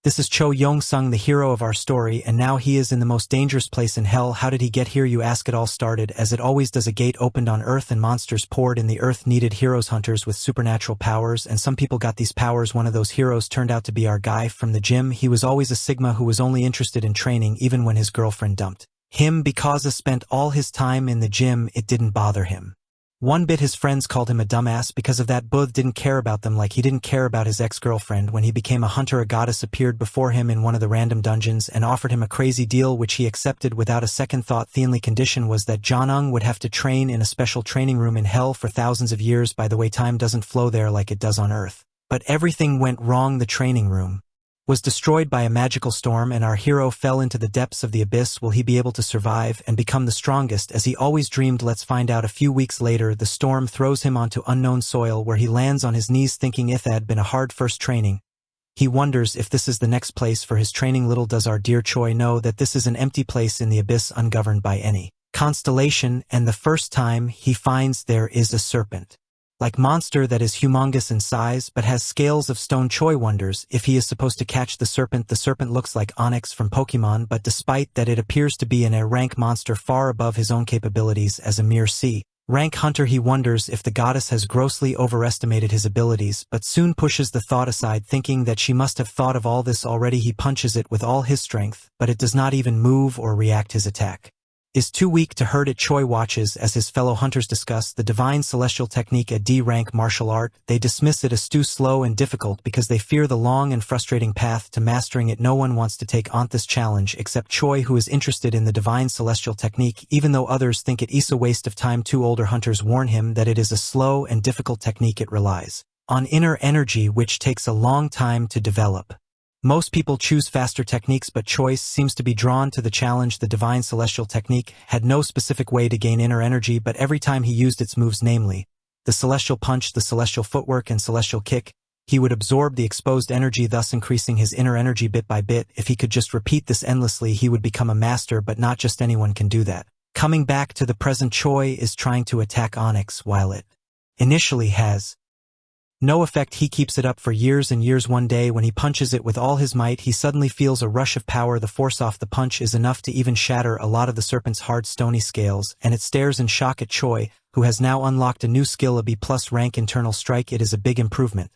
This is Cho Yong-sung, the hero of our story, and now he is in the most dangerous place in hell. How did he get here, you ask? It all started, as it always does. A gate opened on Earth and monsters poured in. The Earth needed heroes, hunters with supernatural powers, and some people got these powers. One of those heroes turned out to be our guy from the gym. He was always a Sigma who was only interested in training, even when his girlfriend dumped him because he spent all his time in the gym. It didn't bother him one bit. His friends called him a dumbass because of that. Booth didn't care about them like he didn't care about his ex-girlfriend. When he became a hunter, a goddess appeared before him in one of the random dungeons and offered him a crazy deal, which he accepted without a second thought. The only condition was that Jeonnung would have to train in a special training room in hell for thousands of years. By the way, time doesn't flow there like it does on Earth. But everything went wrong. The training room was destroyed by a magical storm, and our hero fell into the depths of the abyss. Will he be able to survive and become the strongest as he always dreamed? Let's find out. A few weeks later, the storm throws him onto unknown soil, where he lands on his knees thinking it had been a hard first training. He wonders if this is the next place for his training. Little does our dear Choi know that this is an empty place in the abyss, ungoverned by any constellation, and the first time he finds there is a serpent like monster that is humongous in size but has scales of stone. Choi wonders if he is supposed to catch the serpent. The serpent looks like Onyx from Pokemon, but despite that, it appears to be an A-rank monster far above his own capabilities as a mere C-rank hunter. He wonders if the goddess has grossly overestimated his abilities, but soon pushes the thought aside, thinking that she must have thought of all this already. He punches it with all his strength, but it does not even move or react. His attack is too weak to hurt it. Choi watches as his fellow hunters discuss the divine celestial technique, a D-rank martial art. They dismiss it as too slow and difficult because they fear the long and frustrating path to mastering it. No one wants to take on this challenge except Choi, who is interested in the divine celestial technique, even though others think it is a waste of time. Two older hunters warn him that it is a slow and difficult technique. It relies on inner energy, which takes a long time to develop. Most people choose faster techniques, but Choi seems to be drawn to the challenge. The divine celestial technique had no specific way to gain inner energy, but every time he used its moves, namely the celestial punch, the celestial footwork, and celestial kick, he would absorb the exposed energy, thus increasing his inner energy bit by bit. If he could just repeat this endlessly, he would become a master, but not just anyone can do that. Coming back to the present, Choi is trying to attack Onyx. While it initially has no effect, he keeps it up for years and years. One day, when he punches it with all his might, he suddenly feels a rush of power. The force off the punch is enough to even shatter a lot of the serpent's hard stony scales, and it stares in shock at Choi, who has now unlocked a new skill, a B+ rank internal strike. It is a big improvement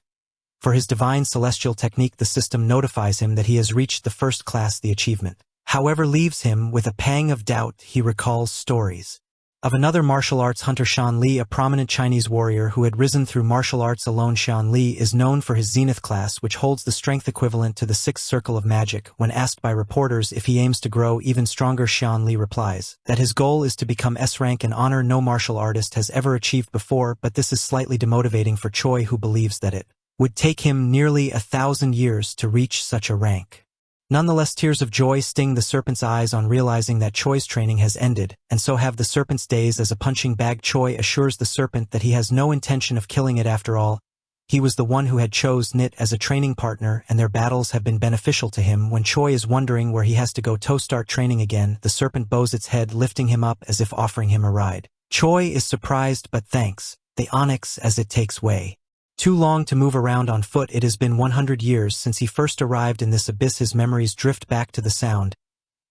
for his divine celestial technique. The system notifies him that he has reached the first class. The achievement, however, leaves him with a pang of doubt. He recalls stories of another martial arts hunter, Shan Li, a prominent Chinese warrior who had risen through martial arts alone. Shan Li is known for his Zenith class, which holds the strength equivalent to the sixth circle of magic. When asked by reporters if he aims to grow even stronger, Shan Li replies that his goal is to become S-rank, an honor no martial artist has ever achieved before. But this is slightly demotivating for Choi, who believes that it would take him nearly 1,000 years to reach such a rank. Nonetheless, tears of joy sting the serpent's eyes on realizing that Choi's training has ended, and so have the serpent's days as a punching bag. Choi assures the serpent that he has no intention of killing it after all. He was the one who had chosen it as a training partner, and their battles have been beneficial to him. When Choi is wondering where he has to go to start training again, the serpent bows its head, lifting him up as if offering him a ride. Choi is surprised but thanks the Onyx, as it takes way too long to move around on foot. It has been 100 years since he first arrived in this abyss. His memories drift back to the sound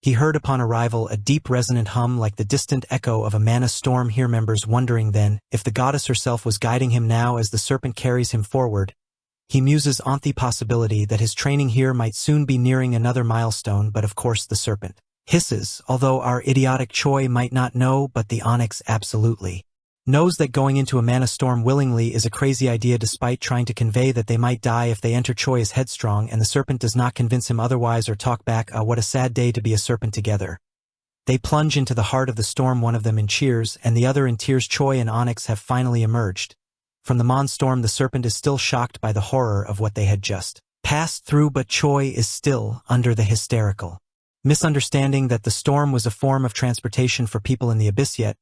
he heard upon arrival, a deep resonant hum like the distant echo of a mana storm. He remembers wondering then if the goddess herself was guiding him now as the serpent carries him forward. He muses on the possibility that his training here might soon be nearing another milestone, but of course the serpent hisses, although our idiotic Choi might not know, but the Onyx absolutely knows that going into a mana storm willingly is a crazy idea. Despite trying to convey that they might die if they enter, Choi is headstrong, and the serpent does not convince him otherwise or talk back. What a sad day to be a serpent. Together they plunge into the heart of the storm, one of them in cheers and the other in tears. Choi and Onyx have finally emerged from the Monstorm. The serpent is still shocked by the horror of what they had just passed through, but Choi is still under the hysterical misunderstanding that the storm was a form of transportation for people in the abyss. Yet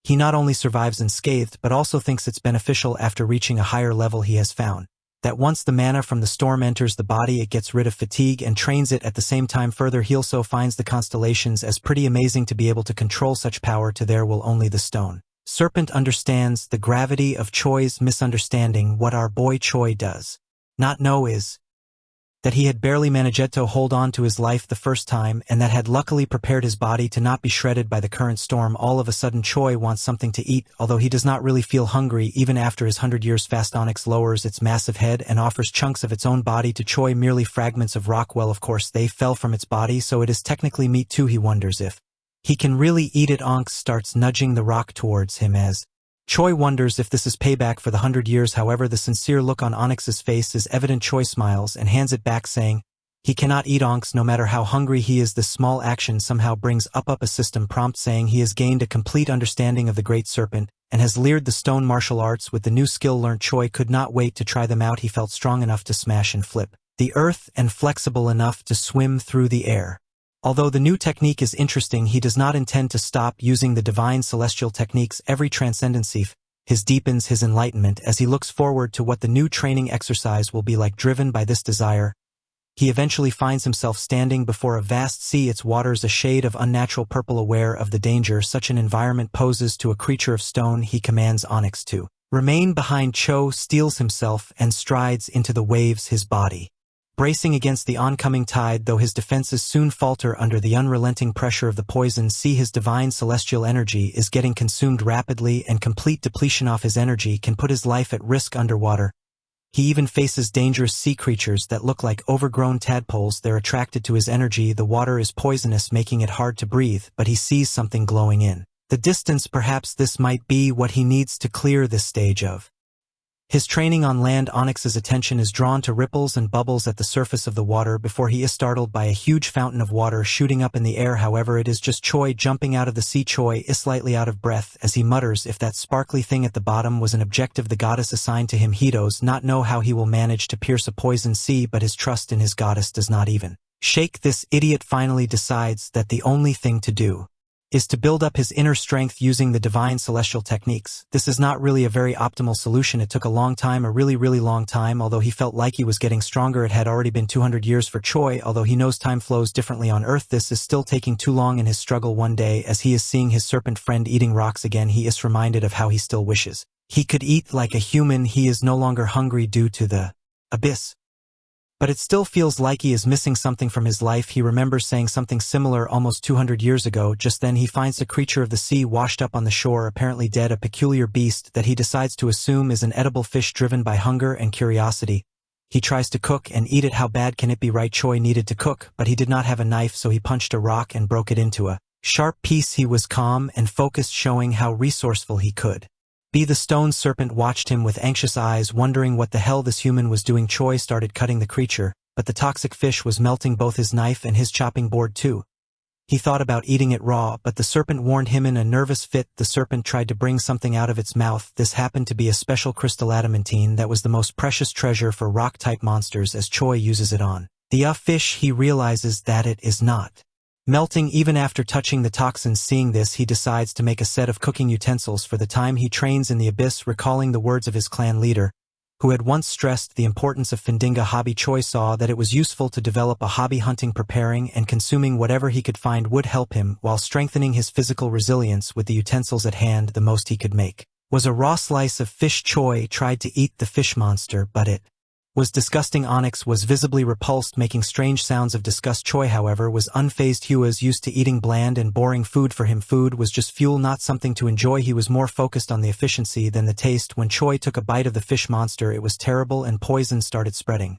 he not only survives unscathed, but also thinks it's beneficial after reaching a higher level. He has found that once the mana from the storm enters the body, it gets rid of fatigue and trains it at the same time further. He also finds the constellations as pretty amazing. To be able to control such power, to there will only the stone serpent understands the gravity of Choi's misunderstanding. What our boy Choi does not know is that he had barely managed to hold on to his life the first time and that had luckily prepared his body to not be shredded by the current storm. All of a sudden Choi wants something to eat, although he does not really feel hungry even after his 100 years fast. Onyx lowers its massive head and offers chunks of its own body to Choi, merely fragments of rock. Well, of course they fell from its body, so it is technically meat too. He wonders if he can really eat it. Onyx starts nudging the rock towards him as Choi wonders if this is payback for the 100 years. However, the sincere look on Onyx's face is evident. Choi smiles and hands it back, saying he cannot eat Onyx no matter how hungry he is. This small action somehow brings up a system prompt saying he has gained a complete understanding of the Great Serpent and has learned the stone martial arts. With the new skill learned, Choi could not wait to try them out. He felt strong enough to smash and flip the earth and flexible enough to swim through the air. Although the new technique is interesting, he does not intend to stop using the divine celestial techniques. Every transcendency his deepens his enlightenment as he looks forward to what the new training exercise will be like. Driven by this desire, he eventually finds himself standing before a vast sea, its waters a shade of unnatural purple. Aware of the danger such an environment poses to a creature of stone, he commands Onyx to remain behind. Cho steels himself and strides into the waves, his body bracing against the oncoming tide. Though his defenses soon falter under the unrelenting pressure of the poison sea, his divine celestial energy is getting consumed rapidly, and complete depletion of his energy can put his life at risk underwater. He even faces dangerous sea creatures that look like overgrown tadpoles. They're attracted to his energy. The water is poisonous, making it hard to breathe, but he sees something glowing in the distance. Perhaps this might be what he needs to clear this stage of his training on land. Onyx's attention is drawn to ripples and bubbles at the surface of the water before he is startled by a huge fountain of water shooting up in the air. However, it is just Choi jumping out of the sea. Choi is slightly out of breath as he mutters if that sparkly thing at the bottom was an objective the goddess assigned to him. He does not know how he will manage to pierce a poison sea, but his trust in his goddess does not even shake. This idiot finally decides that the only thing to do is to build up his inner strength using the divine celestial techniques. This is not really a very optimal solution. It took a long time, a really long time. Although he felt like he was getting stronger, it had already been 200 years for Choi. Although he knows time flows differently on Earth, this is still taking too long in his struggle. One day, as he is seeing his serpent friend eating rocks again, he is reminded of how he still wishes he could eat like a human. He is no longer hungry due to the abyss, but it still feels like he is missing something from his life. He remembers saying something similar almost 200 years ago. Just then he finds a creature of the sea washed up on the shore, apparently dead, a peculiar beast that he decides to assume is an edible fish. Driven by hunger and curiosity, he tries to cook and eat it. How bad can it be, right? Choi needed to cook, but he did not have a knife, so he punched a rock and broke it into a sharp piece. He was calm and focused, showing how resourceful he could be. The stone serpent watched him with anxious eyes, wondering what the hell this human was doing. Choi started cutting the creature, but the toxic fish was melting both his knife and his chopping board too. He thought about eating it raw, but the serpent warned him. In a nervous fit, the serpent tried to bring something out of its mouth. This happened to be a special crystal adamantine that was the most precious treasure for rock-type monsters. As Choi uses it on the fish, he realizes that it is not melting even after touching the toxins. Seeing this, he decides to make a set of cooking utensils for the time he trains in the abyss. Recalling the words of his clan leader, who had once stressed the importance of Findinga hobby, Choi saw that it was useful to develop a hobby. Hunting, preparing, and consuming whatever he could find would help him, while strengthening his physical resilience with the utensils at hand. The most he could make was a raw slice of fish. Choi tried to eat the fish monster, but it was disgusting. Onyx was visibly repulsed, making strange sounds of disgust. Choi, however, was unfazed. He was used to eating bland and boring food. For him, food was just fuel, not something to enjoy. He was more focused on the efficiency than the taste. When Choi took a bite of the fish monster, it was terrible, and poison started spreading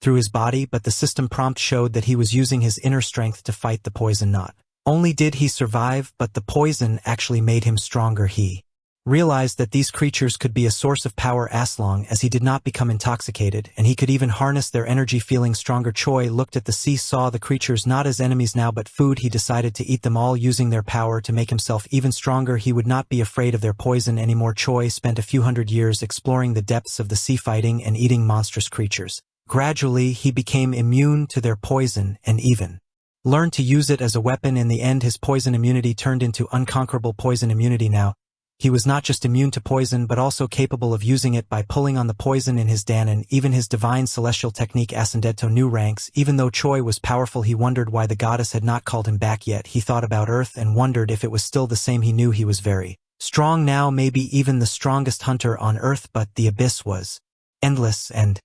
through his body, but the system prompt showed that he was using his inner strength to fight the poison. Not only did he survive, but the poison actually made him stronger. He realized that these creatures could be a source of power as long as he did not become intoxicated, and he could even harness their energy. Feeling stronger, Choi looked at the sea, saw the creatures not as enemies now but food. He decided to eat them all, using their power to make himself even stronger. He would not be afraid of their poison anymore. Choi spent a few hundred years exploring the depths of the sea, fighting and eating monstrous creatures. Gradually, he became immune to their poison and even learned to use it as a weapon. In the end, his poison immunity turned into unconquerable poison immunity. Now, he was not just immune to poison but also capable of using it by pulling on the poison in his danon. Even his divine celestial technique ascended to new ranks. Even though Choi was powerful, he wondered why the goddess had not called him back yet. He thought about Earth and wondered if it was still the same. He knew he was very strong now, maybe even the strongest hunter on Earth, but the abyss was endless, and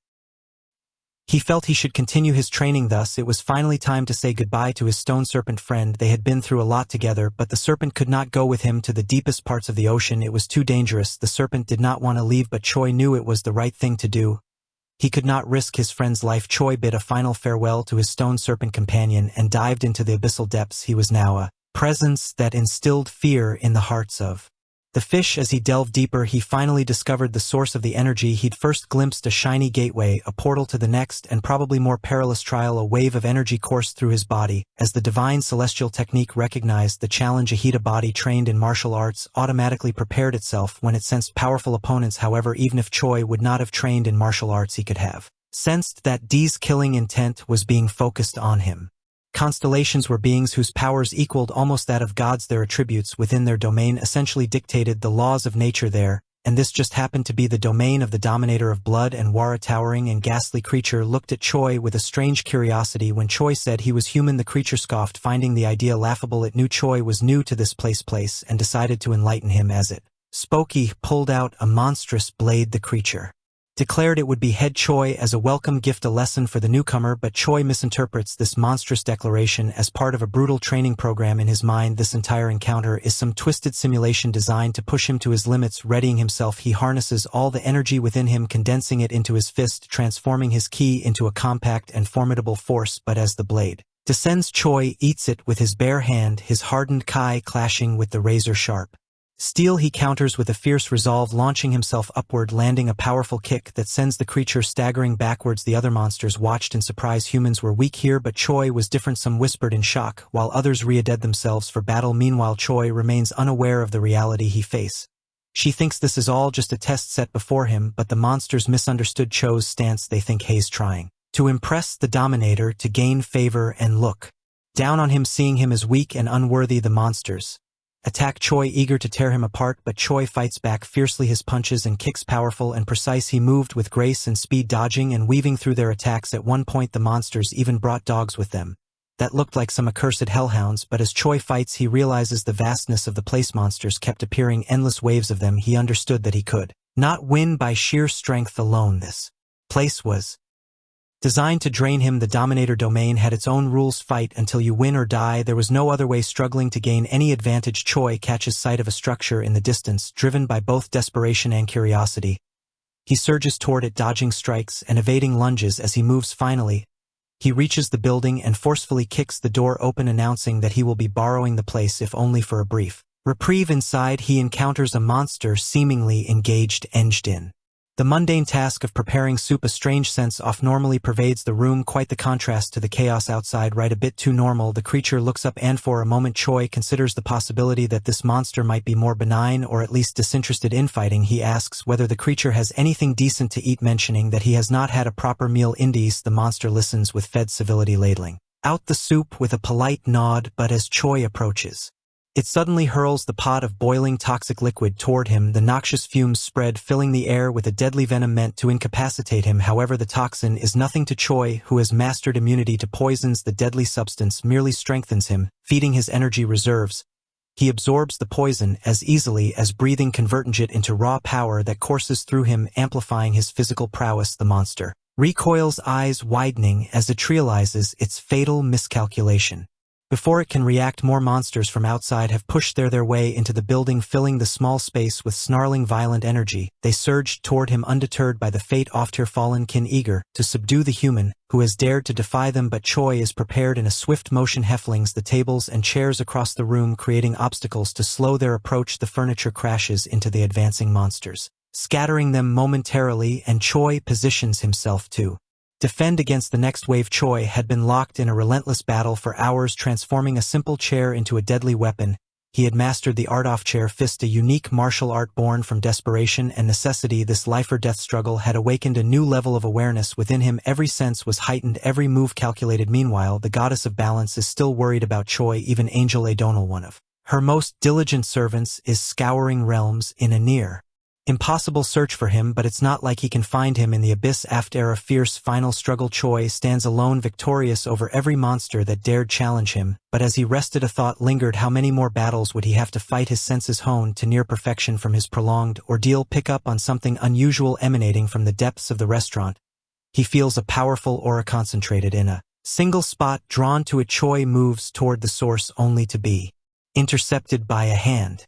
He felt he should continue his training thus. It was finally time to say goodbye to his stone serpent friend. They had been through a lot together, but the serpent could not go with him to the deepest parts of the ocean. It was too dangerous. The serpent did not want to leave, but Choi knew it was the right thing to do. He could not risk his friend's life. Choi bid a final farewell to his stone serpent companion and dived into the abyssal depths. He was now a presence that instilled fear in the hearts of the fish. As he delved deeper, he finally discovered the source of the energy. He'd first glimpsed a shiny gateway, a portal to the next and probably more perilous trial. A wave of energy coursed through his body. As the divine celestial technique recognized the challenge, a Hida body trained in martial arts automatically prepared itself when it sensed powerful opponents. However, even if Choi would not have trained in martial arts, he could have sensed that Dee's killing intent was being focused on him. Constellations were beings whose powers equaled almost that of gods. Their attributes within their domain essentially dictated the laws of nature there, and this just happened to be the domain of the dominator of blood and war. A towering and ghastly creature looked at Choi with a strange curiosity. When Choi said he was human, the creature scoffed, finding the idea laughable. It knew Choi was new to this place and decided to enlighten him. As it spoke, he pulled out a monstrous blade. The creature declared it would behead Choi as a welcome gift, a lesson for the newcomer, but Choi misinterprets this monstrous declaration as part of a brutal training program. In his mind, this entire encounter is some twisted simulation designed to push him to his limits. Readying himself, he harnesses all the energy within him, condensing it into his fist, transforming his ki into a compact and formidable force. But as the blade descends, Choi eats it with his bare hand, his hardened kai clashing with the razor-sharp steel. He counters with a fierce resolve, launching himself upward, landing a powerful kick that sends the creature staggering backwards. The other monsters watched in surprise. Humans were weak here, but Choi was different. Some whispered in shock, while others readied themselves for battle. Meanwhile, Choi remains unaware of the reality he faces. She thinks this is all just a test set before him, but the monsters misunderstood Choi's stance. They think he's trying to impress the dominator, to gain favor and look down on him, seeing him as weak and unworthy. The monsters attack Choi, eager to tear him apart, but Choi fights back fiercely, his punches and kicks powerful and precise. He moved with grace and speed, dodging and weaving through their attacks. At one point, the monsters even brought dogs with them that looked like some accursed hellhounds, but as Choi fights, he realizes the vastness of the place. Monsters kept appearing, endless waves of them. He understood that he could not win by sheer strength alone. This place was designed to drain him. The dominator domain had its own rules: fight until you win or die. There was no other way. Struggling to gain any advantage, Choi catches sight of a structure in the distance. Driven by both desperation and curiosity, he surges toward it, dodging strikes and evading lunges. As he moves, finally, he reaches the building and forcefully kicks the door open, announcing that he will be borrowing the place if only for a brief reprieve. Inside, he encounters a monster seemingly engaged in the mundane task of preparing soup. A strange sense of normally pervades the room, quite the contrast to the chaos outside. Right, a bit too normal. The creature looks up, and for a moment Choi considers the possibility that this monster might be more benign or at least disinterested in fighting. He asks whether the creature has anything decent to eat, mentioning that he has not had a proper meal. Indies, the monster listens with fed civility, ladling out the soup with a polite nod, but as Choi approaches, it suddenly hurls the pot of boiling toxic liquid toward him. The noxious fumes spread, filling the air with a deadly venom meant to incapacitate him. However, the toxin is nothing to Choi, who has mastered immunity to poisons. The deadly substance merely strengthens him, feeding his energy reserves. He absorbs the poison as easily as breathing, converting it into raw power that courses through him, amplifying his physical prowess. The monster recoils, eyes widening as it realizes its fatal miscalculation. Before it can react, more monsters from outside have pushed their way into the building, filling the small space with snarling, violent energy. They surged toward him, undeterred by the fate of their fallen kin, eager to subdue the human who has dared to defy them. But Choi is prepared. In a swift motion, hefflings the tables and chairs across the room, creating obstacles to slow their approach. The furniture crashes into the advancing monsters, scattering them momentarily, and Choi positions himself to defend against the next wave. Choi had been locked in a relentless battle for hours, transforming a simple chair into a deadly weapon. He had mastered the art of chair fist, a unique martial art born from desperation and necessity. This life-or-death struggle had awakened a new level of awareness within him. Every sense was heightened, every move calculated. Meanwhile, the goddess of balance is still worried about Choi. Even Angel Adonal, one of her most diligent servants, is scouring realms in a near impossible search for him, but it's not like he can find him in the abyss. After a fierce final struggle, Choi stands alone, victorious over every monster that dared challenge him. But as he rested, a thought lingered. How many more battles would he have to fight? His senses honed to near perfection from his prolonged ordeal pick up on something unusual emanating from the depths of the restaurant. He feels a powerful aura concentrated in a single spot. Drawn to it, Choi moves toward the source only to be intercepted by a hand.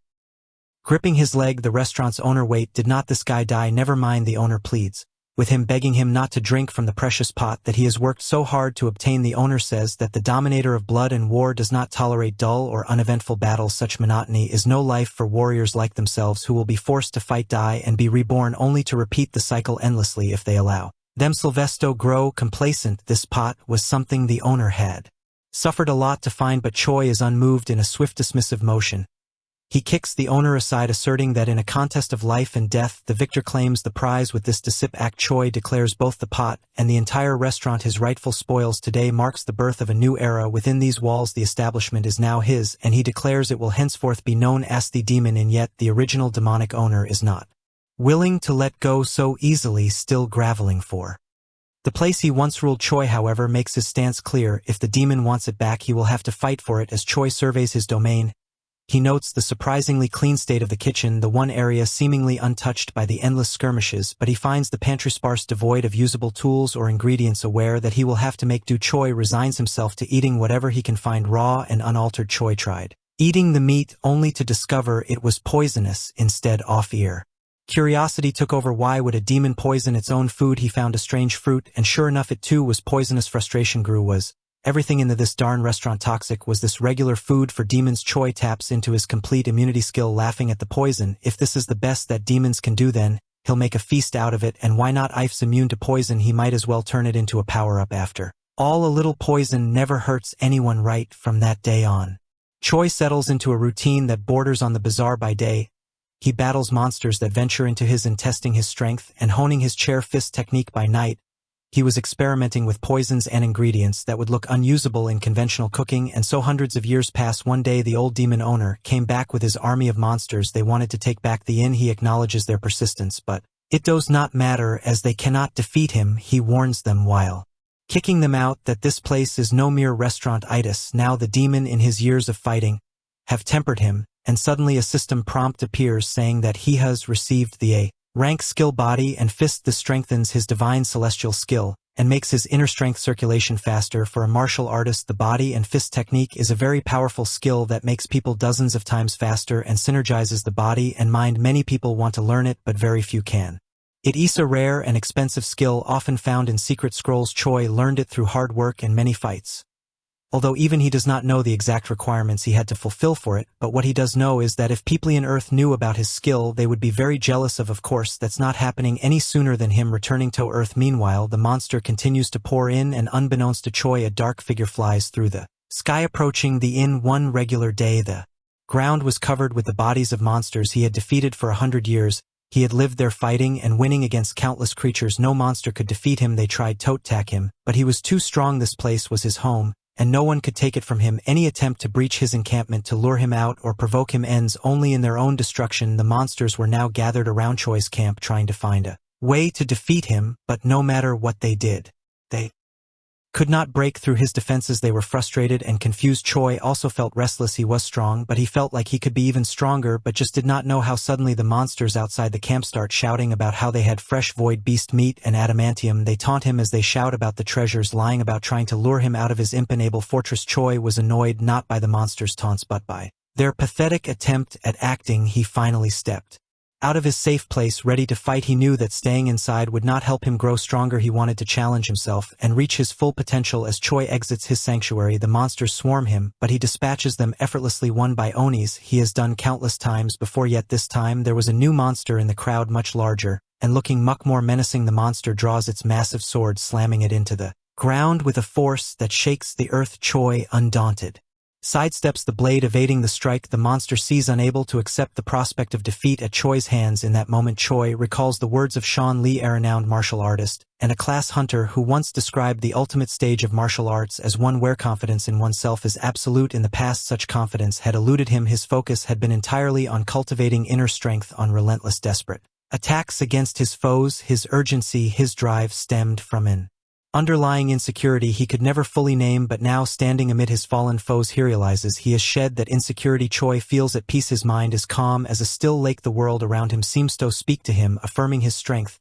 Gripping his leg, the restaurant's owner. Wait, did not this guy die? Never mind, the owner pleads, with him begging him not to drink from the precious pot that he has worked so hard to obtain. The owner says that the dominator of blood and war does not tolerate dull or uneventful battles. Such monotony is no life for warriors like themselves, who will be forced to fight, die, and be reborn only to repeat the cycle endlessly if they allow them. Sylvesto grow complacent. This pot was something the owner had suffered a lot to find, but Choi is unmoved in a swift dismissive motion. He kicks the owner aside, asserting that in a contest of life and death, the victor claims the prize. With this decisive act, Choi declares both the pot and the entire restaurant his rightful spoils. Today marks the birth of a new era within these walls. The establishment is now his, and he declares it will henceforth be known as the demon. And yet the original demonic owner is not willing to let go so easily, still groveling for the place he once ruled. Choi, however, makes his stance clear. If the demon wants it back, he will have to fight for it. As Choi surveys his domain, he notes the surprisingly clean state of the kitchen, the one area seemingly untouched by the endless skirmishes, but he finds the pantry sparse, devoid of usable tools or ingredients. Aware that he will have to make do, Choi resigns himself to eating whatever he can find raw and unaltered. Choi tried eating the meat only to discover it was poisonous instead. Off-ear curiosity took over. Why would a demon poison its own food? He found a strange fruit, and sure enough it too was poisonous. Frustration grew. Was everything in this darn restaurant toxic? Was this regular food for demons? Choi taps into his complete immunity skill, laughing at the poison. If this is the best that demons can do, then he'll make a feast out of it. And why not? If's immune to poison, he might as well turn it into a power-up. After all, a little poison never hurts anyone. Right from that day on, Choi settles into a routine that borders on the bizarre. By day, he battles monsters that venture into his and testing his strength and honing his chair fist technique. By night, he was experimenting with poisons and ingredients that would look unusable in conventional cooking. And so hundreds of years pass. One day the old demon owner came back with his army of monsters. They wanted to take back the inn. He acknowledges their persistence, but it does not matter, as they cannot defeat him. He warns them while kicking them out that this place is no mere restaurant-itis. Now the demon, in his years of fighting, have tempered him, and suddenly a system prompt appears saying that he has received the A-rank skill body and fist. This strengthens his divine celestial skill and makes his inner strength circulation faster. For a martial artist, the body and fist technique is a very powerful skill that makes people dozens of times faster and synergizes the body and mind. Many people want to learn it, but very few can. It is a rare and expensive skill, often found in secret scrolls. Choi learned it through hard work and many fights. Although even he does not know the exact requirements he had to fulfill for it, but what he does know is that if people in Earth knew about his skill, they would be very jealous of. Of course, that's not happening any sooner than him returning to Earth. Meanwhile, the monster continues to pour in, and unbeknownst to Choi, a dark figure flies through the sky approaching the inn. One regular day, the ground was covered with the bodies of monsters he had defeated for 100 years. He had lived there fighting and winning against countless creatures. No monster could defeat him. They tried to attack him, but he was too strong. This place was his home, and no one could take it from him. Any attempt to breach his encampment, to lure him out or provoke him, ends only in their own destruction. The monsters were now gathered around Choi's camp, trying to find a way to defeat him, but no matter what they did, they could not break through his defenses. They were frustrated and confused. Choi also felt restless. He was strong, but he felt like he could be even stronger, but just did not know how. Suddenly the monsters outside the camp start shouting about how they had fresh void beast meat and adamantium. They taunt him as they shout about the treasures lying about, trying to lure him out of his impenetrable fortress. Choi was annoyed not by the monsters' taunts but by their pathetic attempt at acting. He finally stepped out of his safe place, ready to fight. He knew that staying inside would not help him grow stronger. He wanted to challenge himself and reach his full potential. As Choi exits his sanctuary, the monsters swarm him, but he dispatches them effortlessly, one by onis. He has done countless times before, yet this time there was a new monster in the crowd, much larger, and looking much more menacing. The monster draws its massive sword, slamming it into the ground with a force that shakes the earth. Choi, undaunted, sidesteps the blade, evading the strike. The monster sees, unable to accept the prospect of defeat at Choi's hands. In that moment, Choi recalls the words of Sean Lee, a renowned martial artist and a class hunter, who once described the ultimate stage of martial arts as one where confidence in oneself is absolute. In the past, such confidence had eluded him. His focus had been entirely on cultivating inner strength, on relentless, desperate attacks against his foes. His urgency, his drive stemmed from an underlying insecurity he could never fully name, but now, standing amid his fallen foes, he realizes he has shed that insecurity. Choi feels at peace. His mind is calm as a still lake. The world around him seems to speak to him, affirming his strength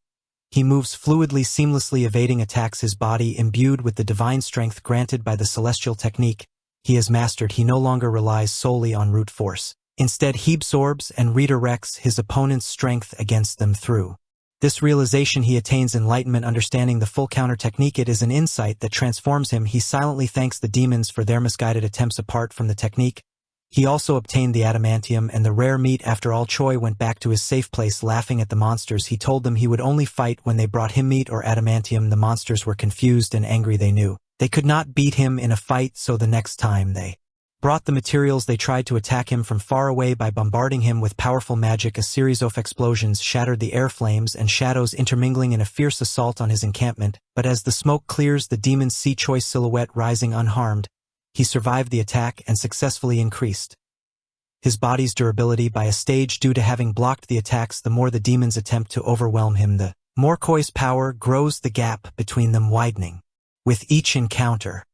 He moves fluidly, seamlessly evading attacks. His body imbued with the divine strength granted by the celestial technique he has mastered. He no longer relies solely on brute force. Instead, he absorbs and redirects his opponent's strength against them through this realization. He attains enlightenment, understanding the full counter technique. It is an insight that transforms him. He silently thanks the demons for their misguided attempts. Apart from the technique, he also obtained the adamantium and the rare meat. After all, Choi went back to his safe place, laughing at the monsters. He told them he would only fight when they brought him meat or adamantium. The monsters were confused and angry. They knew they could not beat him in a fight, so the next time they brought the materials, they tried to attack him from far away by bombarding him with powerful magic. A series of explosions shattered the air, flames and shadows intermingling in a fierce assault on his encampment. But as the smoke clears, the demons see Choi's silhouette rising unharmed. He survived the attack and successfully increased his body's durability by a stage due to having blocked the attacks. The more the demons attempt to overwhelm him, the more Choi's power grows, the gap between them widening with each encounter.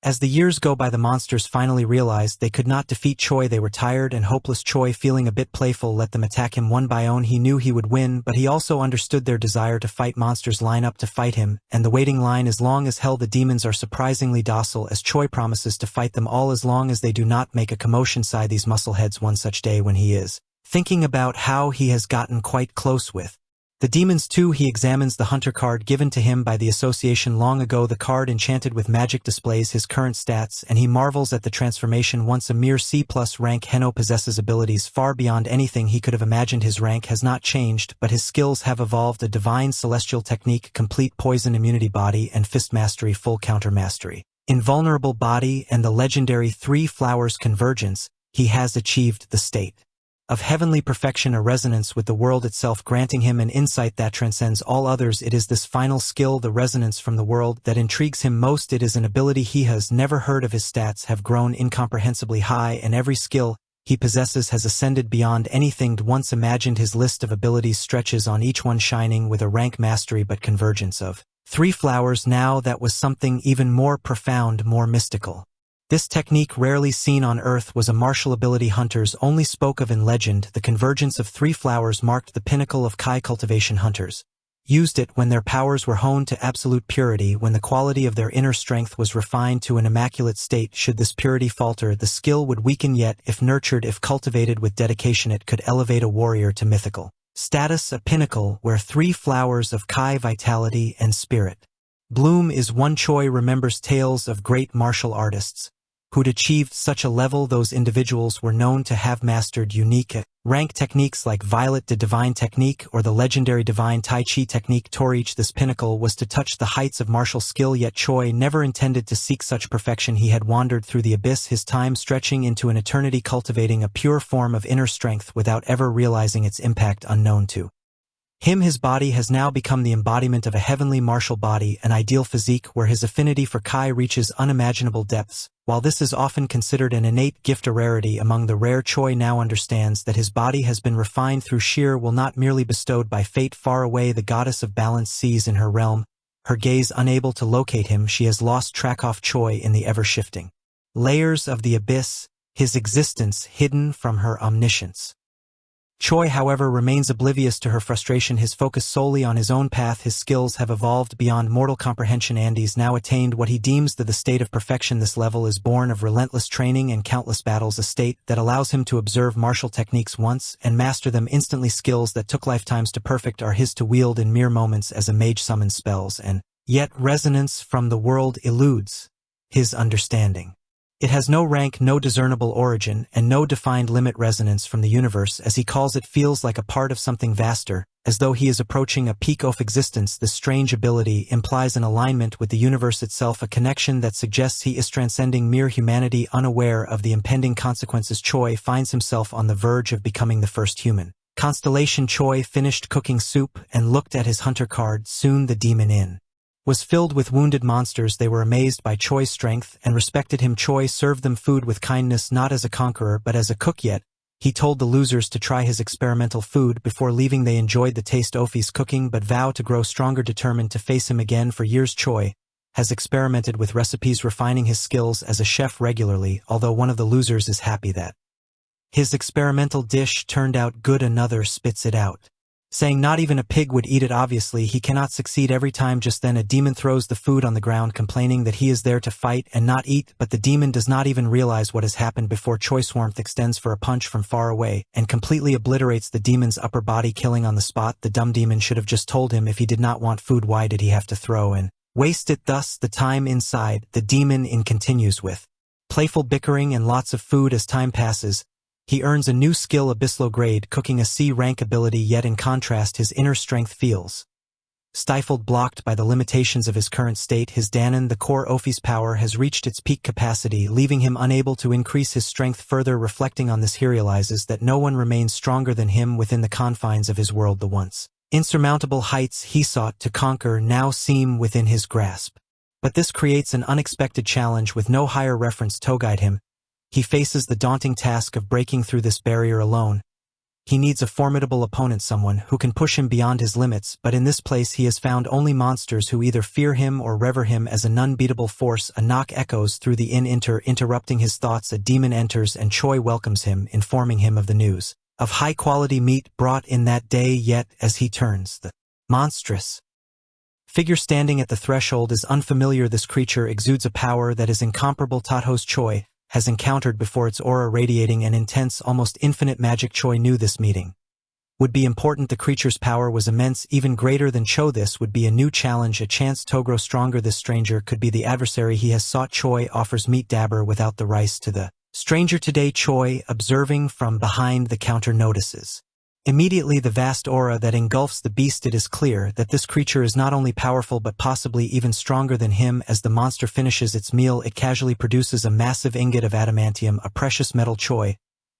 As the years go by, the monsters finally realized they could not defeat Choi. They were tired and hopeless. Choi, feeling a bit playful, let them attack him one by one. He knew he would win, but he also understood their desire to fight. Monsters line up to fight him, and the waiting line is long as hell. The demons are surprisingly docile, as Choi promises to fight them all as long as they do not make a commotion. Sigh these muscleheads. One such day when he is thinking about how he has gotten quite close with the demons too, he examines the hunter card given to him by the association long ago. The card, enchanted with magic, displays his current stats, and he marvels at the transformation. Once a mere C+ rank, Heno possesses abilities far beyond anything he could have imagined. His rank has not changed, but his skills have evolved: a divine celestial technique, complete poison immunity, body and fist mastery, full counter mastery, invulnerable body, and the legendary 3 flowers convergence. He has achieved the state of heavenly perfection, a resonance with the world itself, granting him an insight that transcends all others. It is this final skill, the resonance from the world, that intrigues him most. It is an ability he has never heard of. His stats have grown incomprehensibly high, and every skill he possesses has ascended beyond anything once imagined. His list of abilities stretches on, each one shining with a rank mastery, but convergence of 3 flowers. Now that was something even more profound, more mystical. This technique, rarely seen on Earth, was a martial ability hunters only spoke of in legend. The convergence of 3 flowers marked the pinnacle of Kai cultivation. Hunters used it when their powers were honed to absolute purity, when the quality of their inner strength was refined to an immaculate state. Should this purity falter, the skill would weaken, yet if nurtured, if cultivated with dedication, it could elevate a warrior to mythical status, a pinnacle where 3 flowers of Kai vitality and spirit bloom is one. Choi remembers tales of great martial artists who'd achieved such a level. Those individuals were known to have mastered unique rank techniques like Violet the Divine Technique or the legendary Divine Tai Chi Technique. To reach this pinnacle was to touch the heights of martial skill, yet Choi never intended to seek such perfection. He had wandered through the abyss, his time stretching into an eternity, cultivating a pure form of inner strength without ever realizing its impact. Unknown to him, his body has now become the embodiment of a heavenly martial body, an ideal physique where his affinity for Kai reaches unimaginable depths. While this is often considered an innate gift, a rarity among the rare, Choi now understands that his body has been refined through sheer will, not merely bestowed by fate. Far away, the goddess of balance sees in her realm, her gaze unable to locate him. She has lost track of Choi in the ever-shifting layers of the abyss, his existence hidden from her omniscience. Choi, however, remains oblivious to her frustration, his focus solely on his own path. His skills have evolved beyond mortal comprehension, and he's now attained what he deems the state of perfection. This level is born of relentless training and countless battles, a state that allows him to observe martial techniques once and master them instantly. Skills that took lifetimes to perfect are his to wield in mere moments as a mage summons spells, and yet resonance from the world eludes his understanding. It has no rank, no discernible origin, and no defined limit. Resonance from the universe, as he calls it, feels like a part of something vaster, as though he is approaching a peak of existence. This strange ability implies an alignment with the universe itself, a connection that suggests he is transcending mere humanity. Unaware of the impending consequences, Choi finds himself on the verge of becoming the first human constellation. Choi finished cooking soup and looked at his hunter card. Soon the demon inn was filled with wounded monsters. They were amazed by Choi's strength and respected him. Choi served them food with kindness, not as a conqueror but as a cook. Yet he told the losers to try his experimental food. Before leaving, they enjoyed the taste of his cooking but vowed to grow stronger, determined to face him again. For years, Choi has experimented with recipes, refining his skills as a chef regularly. Although one of the losers is happy that his experimental dish turned out good, another spits it out. saying not even a pig would eat it. Obviously, he cannot succeed every time. Just then a demon throws the food on the ground, complaining that he is there to fight and not eat, but the demon does not even realize what has happened before Choi's warmth extends for a punch from far away and completely obliterates the demon's upper body, killing on the spot. The dumb demon should have just told him if he did not want food, why did he have to throw and waste it? Thus, the time inside the demon continues with playful bickering and lots of food. As time passes, he earns a new skill, Abyssal Grade, cooking, a C-rank ability, yet in contrast his inner strength feels stifled, blocked by the limitations of his current state. His Danon, the core Ophi's power, has reached its peak capacity, leaving him unable to increase his strength further. Reflecting on this, he realizes that no one remains stronger than him within the confines of his world. The once insurmountable heights he sought to conquer now seem within his grasp. But this creates an unexpected challenge. With no higher reference to guide him, he faces the daunting task of breaking through this barrier alone. He needs a formidable opponent, someone who can push him beyond his limits, but in this place he has found only monsters who either fear him or revere him as an unbeatable force. A knock echoes through the inn, interrupting his thoughts. A demon enters and Choi welcomes him, informing him of the news of high-quality meat brought in that day. Yet, as he turns, the monstrous figure standing at the threshold is unfamiliar. This creature exudes a power that is incomparable. Tatho's Choi has encountered before, its aura radiating an intense, almost infinite magic. Choi knew this meeting would be important. The creature's power was immense, even greater than Cho. This would be a new challenge, a chance to grow stronger. This stranger could be the adversary he has sought. Choi offers meat dabber without the rice to the stranger today. Choi, observing from behind the counter, notices immediately the vast aura that engulfs the beast. It is clear that this creature is not only powerful but possibly even stronger than him. As the monster finishes its meal, it casually produces a massive ingot of adamantium, a precious metal Choi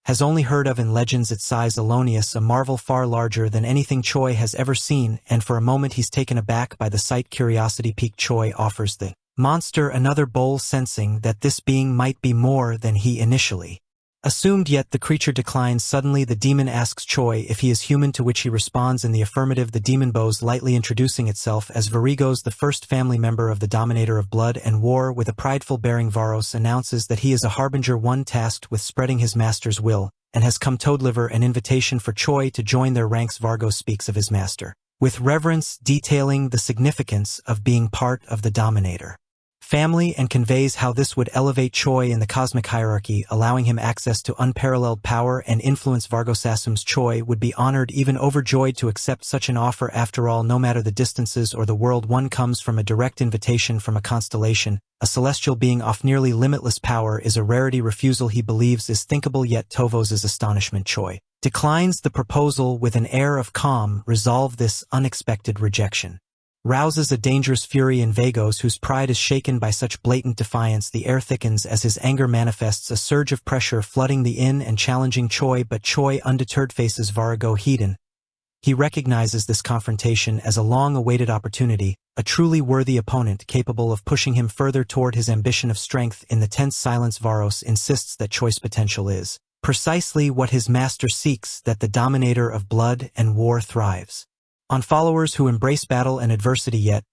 has only heard of in legends. Its size alonious, a marvel far larger than anything Choi has ever seen, and for a moment he's taken aback by the sight. Curiosity piqued, Choi offers the monster another bowl, sensing that this being might be more than he initially assumed, yet the creature declines. Suddenly the demon asks Choi if he is human, to which he responds in the affirmative. The demon bows lightly, introducing itself as Varigos, the first family member of the Dominator of Blood and War. With a prideful bearing, Varos announces that he is a harbinger, one tasked with spreading his master's will, and has come to deliver an invitation for Choi to join their ranks. Vargo speaks of his master with reverence, detailing the significance of being part of the Dominator family, and conveys how this would elevate Choi in the cosmic hierarchy, allowing him access to unparalleled power and influence. Vargos assumes Choi would be honored, even overjoyed to accept such an offer. After all, no matter the distances or the world one comes from, a direct invitation from a constellation, a celestial being of nearly limitless power, is a rarity. Refusal, he believes, is thinkable, yet Tovos' astonishment, Choi declines the proposal with an air of calm resolve. This unexpected rejection rouses a dangerous fury in Vagos, whose pride is shaken by such blatant defiance. The air thickens as his anger manifests, a surge of pressure flooding the inn and challenging Choi, but Choi, undeterred, faces Varigo head-on. He recognizes this confrontation as a long-awaited opportunity, a truly worthy opponent capable of pushing him further toward his ambition of strength. In the tense silence, Varos insists that Choi's potential is precisely what his master seeks, that the Dominator of Blood and War thrives on followers who embrace battle and adversity. Yet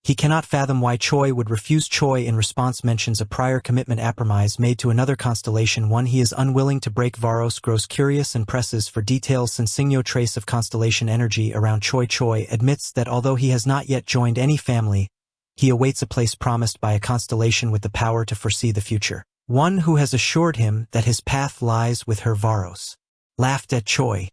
he cannot fathom why Choi would refuse. Choi in response mentions a prior commitment compromise made to another constellation, one he is unwilling to break. Varos grows curious and presses for details, sensing no trace of constellation energy around Choi. Choi admits that although he has not yet joined any family, he awaits a place promised by a constellation with the power to foresee the future, one who has assured him that his path lies with her. Varos laughed at Choi,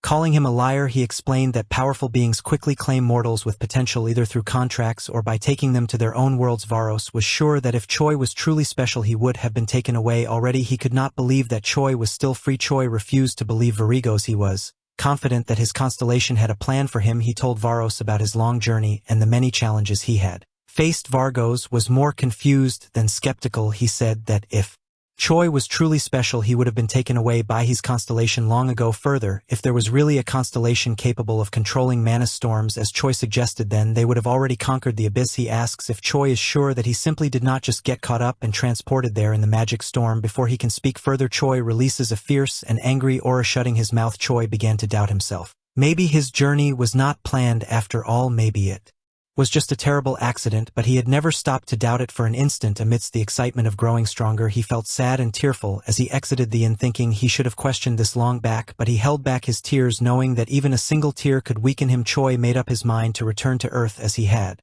calling him a liar. He explained that powerful beings quickly claim mortals with potential, either through contracts or by taking them to their own worlds. Varos was sure that if Choi was truly special, he would have been taken away already. He could not believe that Choi was still free. Choi refused to believe Varigos. He was confident that his constellation had a plan for him. He told Varos about his long journey and the many challenges he had faced. Vargos was more confused than skeptical. He said that if Choi was truly special, he would have been taken away by his constellation long ago. Further, if there was really a constellation capable of controlling mana storms as Choi suggested, then they would have already conquered the abyss. He asks if Choi is sure that he simply did not just get caught up and transported there in the magic storm. Before he can speak further, Choi releases a fierce and angry aura, shutting his mouth. Choi began to doubt himself. Maybe his journey was not planned after all. Maybe it was just a terrible accident, but he had never stopped to doubt it for an instant. Amidst the excitement of growing stronger, he felt sad and tearful as he exited the inn, thinking he should have questioned this long back, but he held back his tears, knowing that even a single tear could weaken him. Choi made up his mind to return to Earth, as he had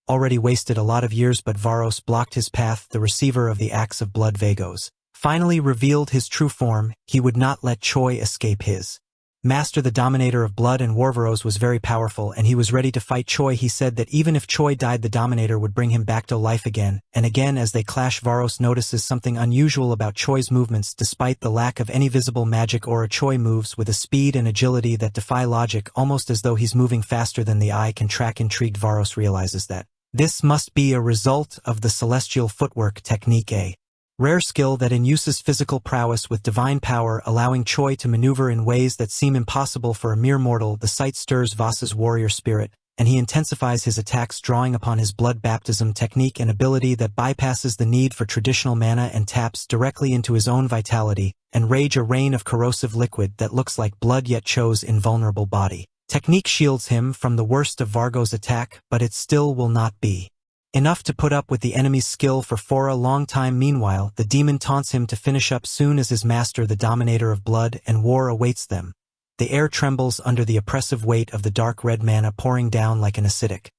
already wasted a lot of years, but Varos blocked his path. The receiver of the acts of blood, Vagos, finally revealed his true form. He would not let Choi escape. His master, the dominator of blood and Warvaros, was very powerful, and he was ready to fight Choi. He said that even if Choi died, the dominator would bring him back to life again. And again, as they clash, Varos notices something unusual about Choi's movements. Despite the lack of any visible magic aura, Choi moves with a speed and agility that defy logic, almost as though he's moving faster than the eye can track. Intrigued, Varos realizes that this must be a result of the celestial footwork technique, a rare skill that uses physical prowess with divine power, allowing Choi to maneuver in ways that seem impossible for a mere mortal. The sight stirs Vasa's warrior spirit, and he intensifies his attacks, drawing upon his blood baptism technique, an ability that bypasses the need for traditional mana and taps directly into his own vitality and rage. A rain of corrosive liquid that looks like blood, yet Choi's invulnerable body technique shields him from the worst of Vargo's attack, but it still will not be enough to put up with the enemy's skill for a long time. Meanwhile, the demon taunts him to finish up soon as his master, the dominator of blood and war, awaits them. The air trembles under the oppressive weight of the dark red mana pouring down like an acidic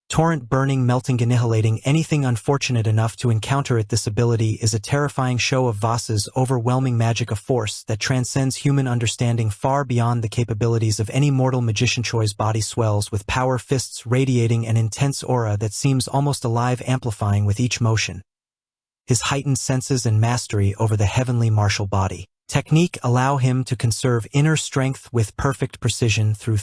torrent, burning, melting, annihilating anything unfortunate enough to encounter it. This ability is a terrifying show of Vasa's overwhelming magic, a force that transcends human understanding, far beyond the capabilities of any mortal magician. Choi's body swells with power, fists radiating an intense aura that seems almost alive, amplifying with each motion. His heightened senses and mastery over the heavenly martial body technique allow him to conserve inner strength with perfect precision through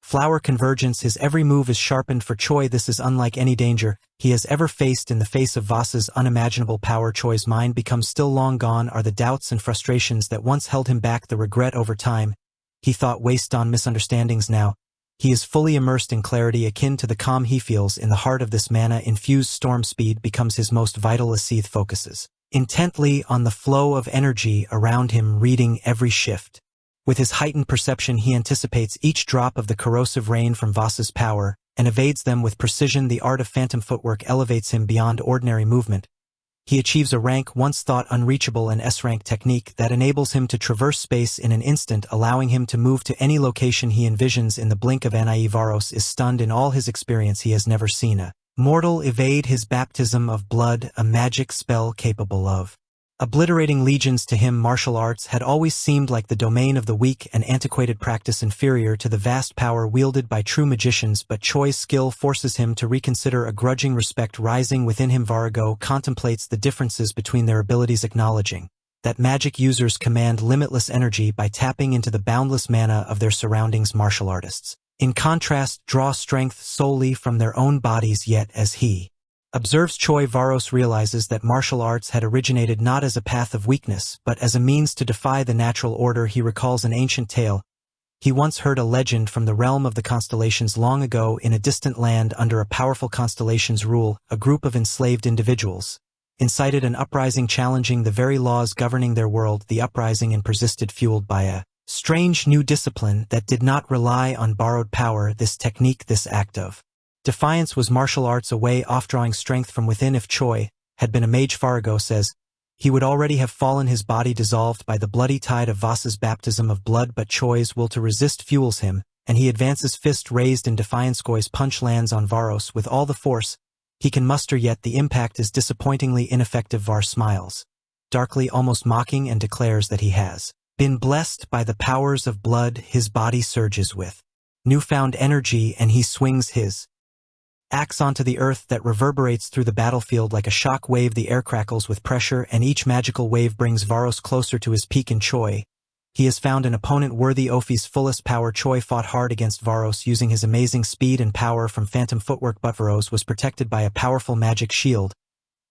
flower convergence. His every move is sharpened for Choi. This is unlike any danger he has ever faced. In the face of Vasa's unimaginable power, Choi's mind becomes still. Long gone are the doubts and frustrations that once held him back, the regret over time he thought waste on misunderstandings. Now he is fully immersed in clarity, akin to the calm he feels in the heart of this mana-infused storm. Speed becomes his most vital as Seath focuses intently on the flow of energy around him, reading every shift. With his heightened perception, he anticipates each drop of the corrosive rain from Vasa's power and evades them with precision. The art of phantom footwork elevates him beyond ordinary movement. He achieves a rank once thought unreachable, an S-rank technique that enables him to traverse space in an instant, allowing him to move to any location he envisions in the blink of an eye. Varos is stunned. In all his experience, he has never seen a mortal evade his baptism of blood, a magic spell capable of obliterating legions. To him, martial arts had always seemed like the domain of the weak, an antiquated practice inferior to the vast power wielded by true magicians, but Choi's skill forces him to reconsider, a grudging respect rising within him. Vargo contemplates the differences between their abilities, acknowledging that magic users command limitless energy by tapping into the boundless mana of their surroundings. Martial artists, in contrast, draw strength solely from their own bodies. Yet as he observes Choi, Varos realizes that martial arts had originated not as a path of weakness, but as a means to defy the natural order. He recalls an ancient tale. He once heard a legend from the realm of the constellations. Long ago, in a distant land under a powerful constellation's rule, a group of enslaved individuals incited an uprising challenging the very laws governing their world. The uprising persisted, fueled by a strange new discipline that did not rely on borrowed power. This technique, this act of defiance, was martial arts, a way of drawing strength from within. If Choi had been a mage, Fargo says, he would already have fallen, his body dissolved by the bloody tide of Vasa's baptism of blood, but Choi's will to resist fuels him, and he advances, fist raised in defiance. Choi's punch lands on Varos with all the force he can muster, yet the impact is disappointingly ineffective. Var smiles darkly, almost mocking, and declares that he has been blessed by the powers of blood. His body surges with newfound energy, and he swings his axe onto the earth that reverberates through the battlefield like a shock wave. The air crackles with pressure, and each magical wave brings Varos closer to his peak. In Choi, he has found an opponent worthy of his fullest power. Choi fought hard against Varos using his amazing speed and power from phantom footwork, but Varos was protected by a powerful magic shield.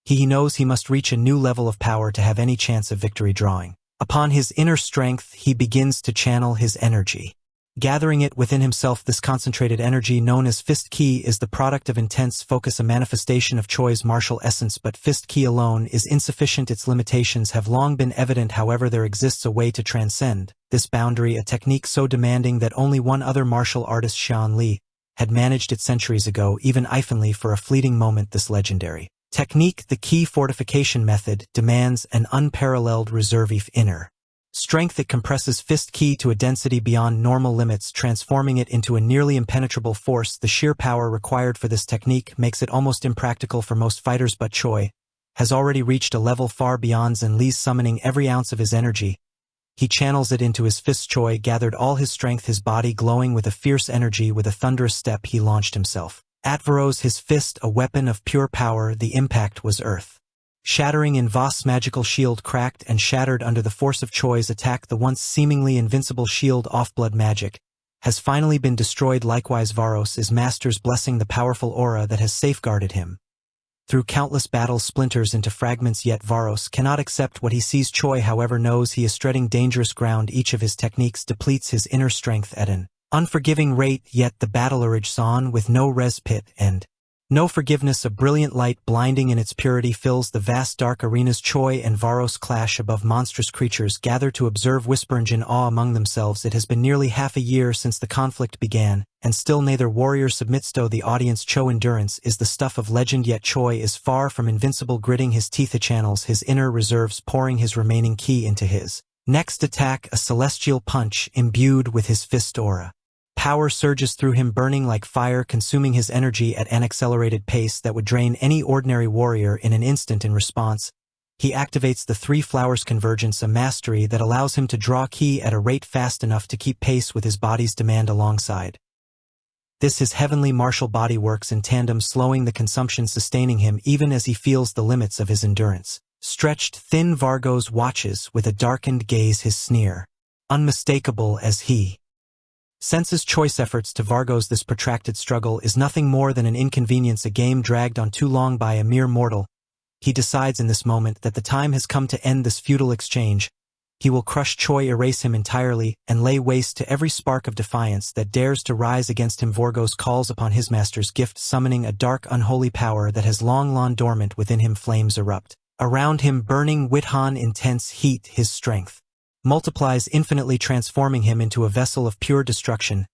He knows he must reach a new level of power to have any chance of victory. Drawing upon his inner strength, he begins to channel his energy, gathering it within himself. This concentrated energy, known as Fist Ki, is the product of intense focus, a manifestation of Choi's martial essence, but Fist Ki alone is insufficient. Its limitations have long been evident. However, there exists a way to transcend this boundary, a technique so demanding that only one other martial artist, Xian Li, had managed it centuries ago, even ifenly for a fleeting moment. This legendary technique, the key fortification method, demands an unparalleled reserve of inner strength. It compresses fist ki to a density beyond normal limits, transforming it into a nearly impenetrable force. The sheer power required for this technique makes it almost impractical for most fighters, but Choi has already reached a level far beyond Zhen Li's, summoning every ounce of his energy. He channels it into his fists. Choi gathered all his strength, his body glowing with a fierce energy. With a thunderous step, he launched himself at Varro's, his fist a weapon of pure power. The impact was earth shattering. In Voss's magical shield cracked and shattered under the force of Choi's attack. The once seemingly invincible shield of blood magic has finally been destroyed. Likewise, Varros is master's blessing, the powerful aura that has safeguarded him through countless battles, splinters into fragments. Yet Varros cannot accept what he sees. Choi, however, knows he is treading dangerous ground. Each of his techniques depletes his inner strength at an unforgiving rate, yet the battle rages on with no respite and no forgiveness. A brilliant light, blinding in its purity, fills the vast dark arenas. Choi and Varros clash above monstrous creatures gather to observe, whispering in awe among themselves. It has been nearly half a year since the conflict began, and still neither warrior submits to the audience. Cho endurance is the stuff of legend, yet Choi is far from invincible. Gritting his teeth, he channels his inner reserves, pouring his remaining ki into his next attack, a celestial punch imbued with his fist aura. Power surges through him, burning like fire, consuming his energy at an accelerated pace that would drain any ordinary warrior in an instant. In response, he activates the three flowers convergence, a mastery that allows him to draw ki at a rate fast enough to keep pace with his body's demand. Alongside this, his heavenly martial body works in tandem, slowing the consumption, sustaining him even as he feels the limits of his endurance. Stretched thin, Vargos watches with a darkened gaze, his sneer unmistakable as he senses Choi's efforts to Vargos. This protracted struggle is nothing more than an inconvenience, a game dragged on too long by a mere mortal. He decides in this moment that the time has come to end this futile exchange. He will crush Choi, erase him entirely, and lay waste to every spark of defiance that dares to rise against him. Vargos calls upon his master's gift, summoning a dark, unholy power that has long lain dormant within him. Flames erupt around him, burning Withan. Intense heat, his strength multiplies infinitely, transforming him into a vessel of pure destruction.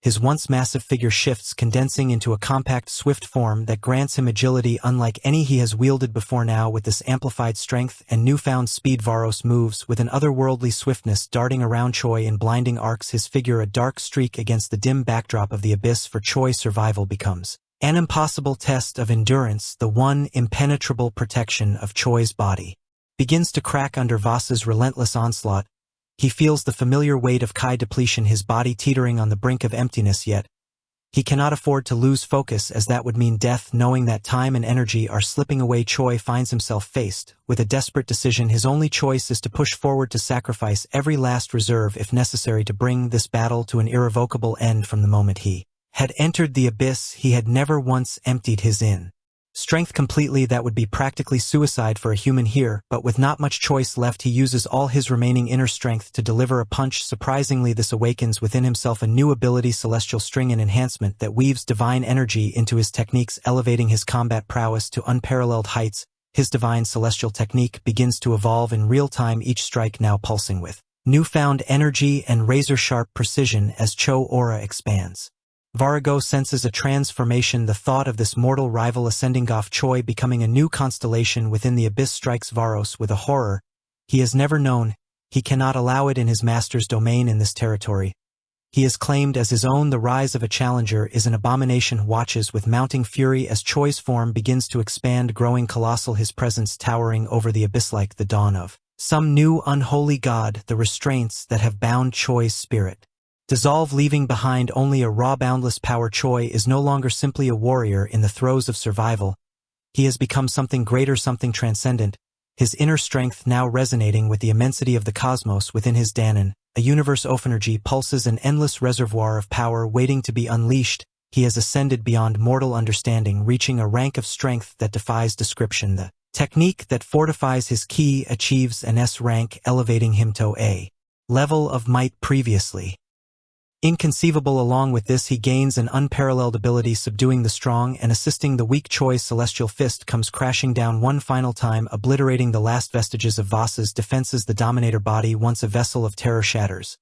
His once massive figure shifts, condensing into a compact, swift form that grants him agility unlike any he has wielded before. Now, with this amplified strength and newfound speed, Varros moves with an otherworldly swiftness, darting around Choi in blinding arcs, his figure a dark streak against the dim backdrop of the abyss. For Choi, survival becomes an impossible test of endurance. The one impenetrable protection of Choi's body begins to crack under Voss's relentless onslaught. He feels the familiar weight of ki depletion, his body teetering on the brink of emptiness, yet he cannot afford to lose focus, as that would mean death. Knowing that time and energy are slipping away, Choi finds himself faced with a desperate decision. His only choice is to push forward, to sacrifice every last reserve if necessary to bring this battle to an irrevocable end. From the moment he had entered the abyss, he had never once emptied his inner strength completely. That would be practically suicide for a human here, but with not much choice left, he uses all his remaining inner strength to deliver a punch. Surprisingly, this awakens within himself a new ability, celestial string, an enhancement that weaves divine energy into his techniques, elevating his combat prowess to unparalleled heights. His divine celestial technique begins to evolve in real time, each strike now pulsing with newfound energy and razor-sharp precision as Cho aura expands. Vargo senses a transformation. The thought of this mortal rival ascending off Choi, becoming a new constellation within the abyss, strikes Varros with a horror he has never known. He cannot allow it in his master's domain. In this territory he is claimed as his own. The rise of a challenger is an abomination. Watches with mounting fury as Choi's form begins to expand, growing colossal, his presence towering over the abyss like the dawn of some new unholy god. The restraints that have bound Choi's spirit dissolve, leaving behind only a raw, boundless power. Choi is no longer simply a warrior in the throes of survival. He has become something greater, something transcendent, his inner strength now resonating with the immensity of the cosmos within his Danon. A universe of energy pulses, an endless reservoir of power waiting to be unleashed. He has ascended beyond mortal understanding, reaching a rank of strength that defies description. The technique that fortifies his ki achieves an S rank, elevating him to a level of might previously inconceivable. Along with this, he gains an unparalleled ability, subduing the strong and assisting the weak. Choi's celestial fist comes crashing down one final time, obliterating the last vestiges of Voss's defenses. The Dominator body, once a vessel of terror, shatters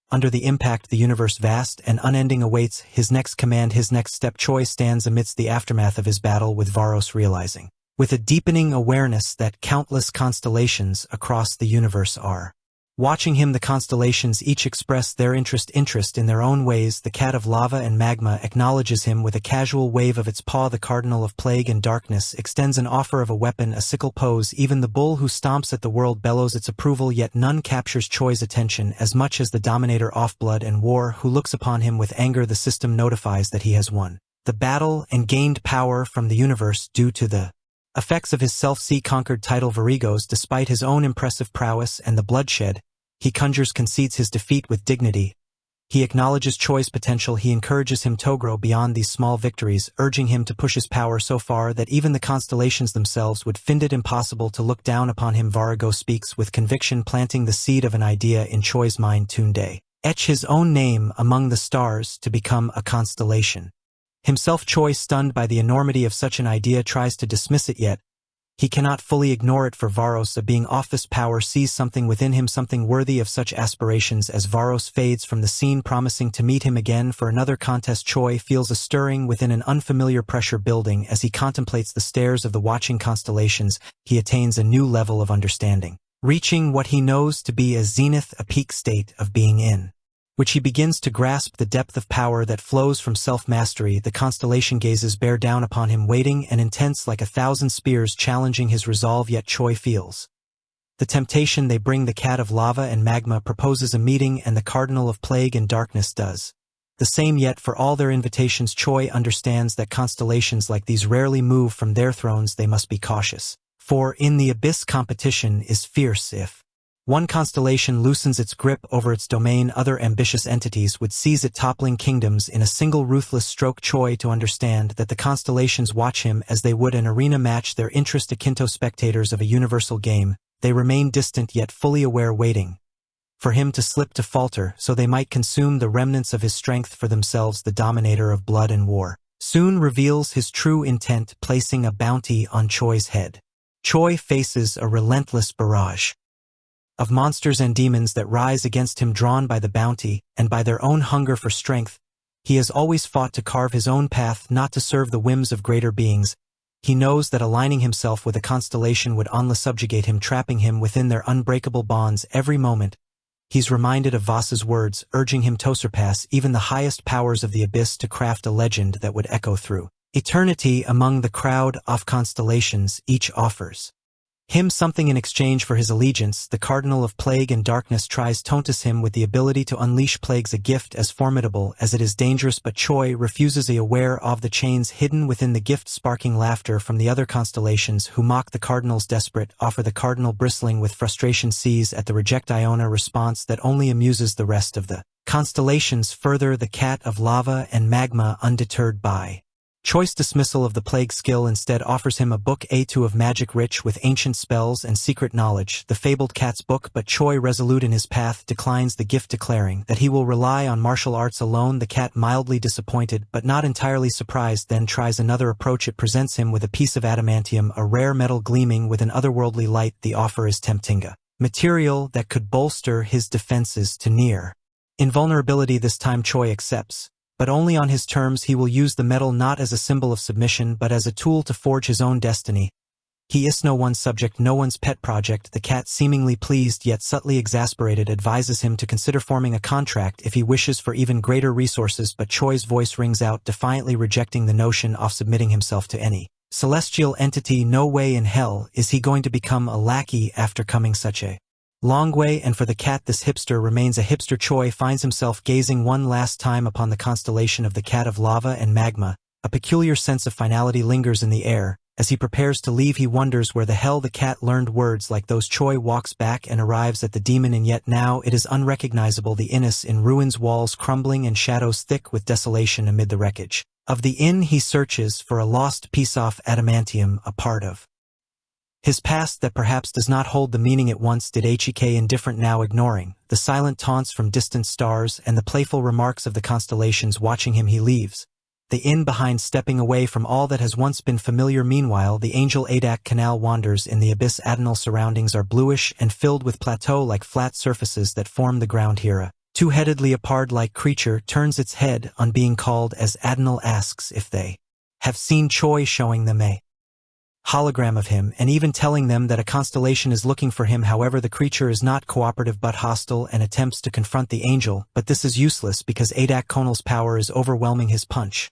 Under the impact, the universe vast and unending awaits his next command, his next step. Choi stands amidst the aftermath of his battle with Varos, realizing, with a deepening awareness, that countless constellations across the universe are watching him. The constellations each express their interest in their own ways. The cat of lava and magma acknowledges him with a casual wave of its paw. The cardinal of plague and darkness extends an offer of a weapon, a sickle pose. Even the bull who stomps at the world bellows its approval, yet none captures Choi's attention as much as the dominator of blood and war, who looks upon him with anger. The system notifies that he has won the battle and gained power from the universe due to the effects of his self-sea conquered title. Virgos, despite his own impressive prowess and the bloodshed he conjures, concedes his defeat with dignity. He acknowledges Choi's potential. He encourages him to grow beyond these small victories, urging him to push his power so far that even the constellations themselves would find it impossible to look down upon him. Virgo speaks with conviction, planting the seed of an idea in Choi's mind. Tunde, etch his own name among the stars to become a constellation. Himself, Choi, stunned by the enormity of such an idea, tries to dismiss it, yet he cannot fully ignore it, for Varos, a being of this power, sees something within him, something worthy of such aspirations. As Varos fades from the scene, promising to meet him again for another contest, Choi feels a stirring within, an unfamiliar pressure building. As he contemplates the stares of the watching constellations, he attains a new level of understanding, reaching what he knows to be a zenith, a peak state of being in which he begins to grasp the depth of power that flows from self-mastery. The constellation gazes bear down upon him, waiting and intense, like 1,000 spears challenging his resolve. Yet Choi feels the temptation they bring. The cat of lava and magma proposes a meeting, and the cardinal of plague and darkness does the same. Yet for all their invitations, Choi understands that constellations like these rarely move from their thrones. They must be cautious, for in the abyss competition is fierce. If one constellation loosens its grip over its domain, other ambitious entities would seize it, toppling kingdoms in a single ruthless stroke. Choi to understand that the constellations watch him as they would an arena match, their interest akin to spectators of a universal game. They remain distant yet fully aware, waiting for him to slip, to falter, so they might consume the remnants of his strength for themselves. The dominator of blood and war soon reveals his true intent, placing a bounty on Choi's head. Choi faces a relentless barrage of monsters and demons that rise against him, drawn by the bounty and by their own hunger for strength. He has always fought to carve his own path, not to serve the whims of greater beings. He knows that aligning himself with a constellation would only subjugate him, trapping him within their unbreakable bonds. Every moment, he's reminded of Voss's words, urging him to surpass even the highest powers of the abyss, to craft a legend that would echo through eternity. Among the crowd of constellations, each offers him something in exchange for his allegiance. The cardinal of plague and darkness tries to entice him with the ability to unleash plagues, a gift as formidable as it is dangerous, but Choi refuses, aware of the chains hidden within the gift. Sparking laughter from the other constellations who mock the cardinal's desperate offer. The cardinal, bristling with frustration, sees at the reject Iona response that only amuses the rest of the constellations. Further, the cat of lava and magma, undeterred by Choi's dismissal of the plague skill, instead offers him a book A2 of magic rich with ancient spells and secret knowledge, the fabled cat's book. But Choi, resolute in his path, declines the gift, declaring that he will rely on martial arts alone. The cat, mildly disappointed but not entirely surprised, then tries another approach. It presents him with a piece of adamantium, a rare metal gleaming with an otherworldly light. The offer is tempting, a material that could bolster his defenses to near invulnerability. This time Choi accepts, but only on his terms. He will use the metal not as a symbol of submission, but as a tool to forge his own destiny. He is no one's subject, no one's pet project. The cat, seemingly pleased yet subtly exasperated, advises him to consider forming a contract if he wishes for even greater resources. But Choi's voice rings out, defiantly rejecting the notion of submitting himself to any celestial entity. No way in hell is he going to become a lackey after coming such a long way. And for the cat, this hipster remains a hipster. Choi finds himself gazing one last time upon the constellation of the cat of lava and magma. A peculiar sense of finality lingers in the air. As he prepares to leave, he wonders where the hell the cat learned words like those. Choi walks back and arrives at the demon, and yet now it is unrecognizable. The inn is in ruins, walls crumbling and shadows thick with desolation. Amid the wreckage of the inn, he searches for a lost piece of adamantium, a part of his past that perhaps does not hold the meaning it once did. Hik, indifferent now, ignoring the silent taunts from distant stars and the playful remarks of the constellations watching him, he leaves the inn behind, stepping away from all that has once been familiar. Meanwhile, the Angel Adak Canal wanders in the abyss. Adenal surroundings are bluish and filled with plateau-like flat surfaces that form the ground here. A Two-headed leopard-like creature turns its head on being called as Adonal asks if they have seen Choi, showing them a hologram of him and even telling them that a constellation is looking for him. However, the creature is not cooperative but hostile and attempts to confront the angel, but this is useless because Adak Konal's power is overwhelming his punch.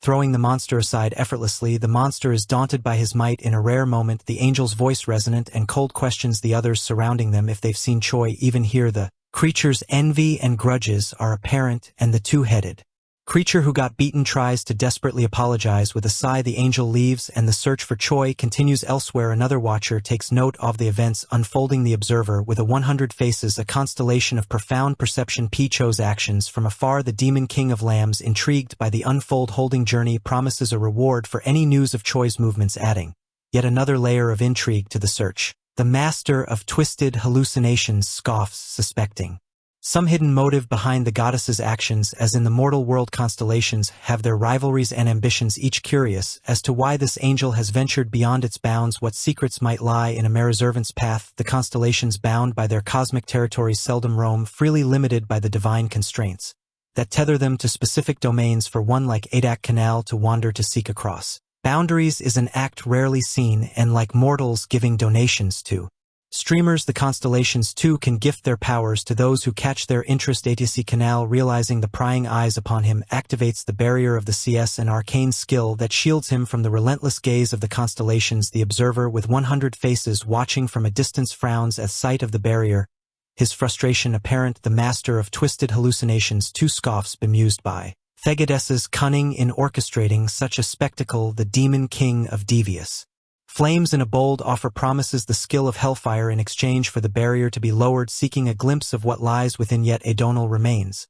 Throwing the monster aside effortlessly, the monster is daunted by his might. In a rare moment, the angel's voice resonant and cold questions the others surrounding them if they've seen Choi. Even here the creature's envy and grudges are apparent, and the two-headed creature who got beaten tries to desperately apologize. With a sigh, the angel leaves and the search for Choi continues. Elsewhere, another watcher takes note of the events unfolding. The observer with a 100 faces, a constellation of profound perception. Cho's actions from afar. The demon king of lambs, intrigued by the unfolding journey, promises a reward for any news of Choi's movements, adding yet another layer of intrigue to the search. The master of twisted hallucinations scoffs, suspecting some hidden motive behind the goddess's actions. As in the mortal world, constellations have their rivalries and ambitions, each curious as to why this angel has ventured beyond its bounds. What secrets might lie in a Mereservant's path? The constellations, bound by their cosmic territories, seldom roam freely, limited by the divine constraints that tether them to specific domains. For one like Adak Kanal to wander to seek across boundaries is an act rarely seen, and like mortals giving donations to streamers, the constellations too can gift their powers to those who catch their interest. ATC Canal, realizing the prying eyes upon him, activates the barrier of the CS, an arcane skill that shields him from the relentless gaze of the constellations. The observer with 100 faces, watching from a distance, frowns at sight of the barrier, his frustration apparent. The master of twisted hallucinations too scoffs, bemused by Thegades's cunning in orchestrating such a spectacle. The demon king of devious flames, in a bold offer, promises the skill of hellfire in exchange for the barrier to be lowered. Seeking a glimpse of what lies within, yet Adonal remains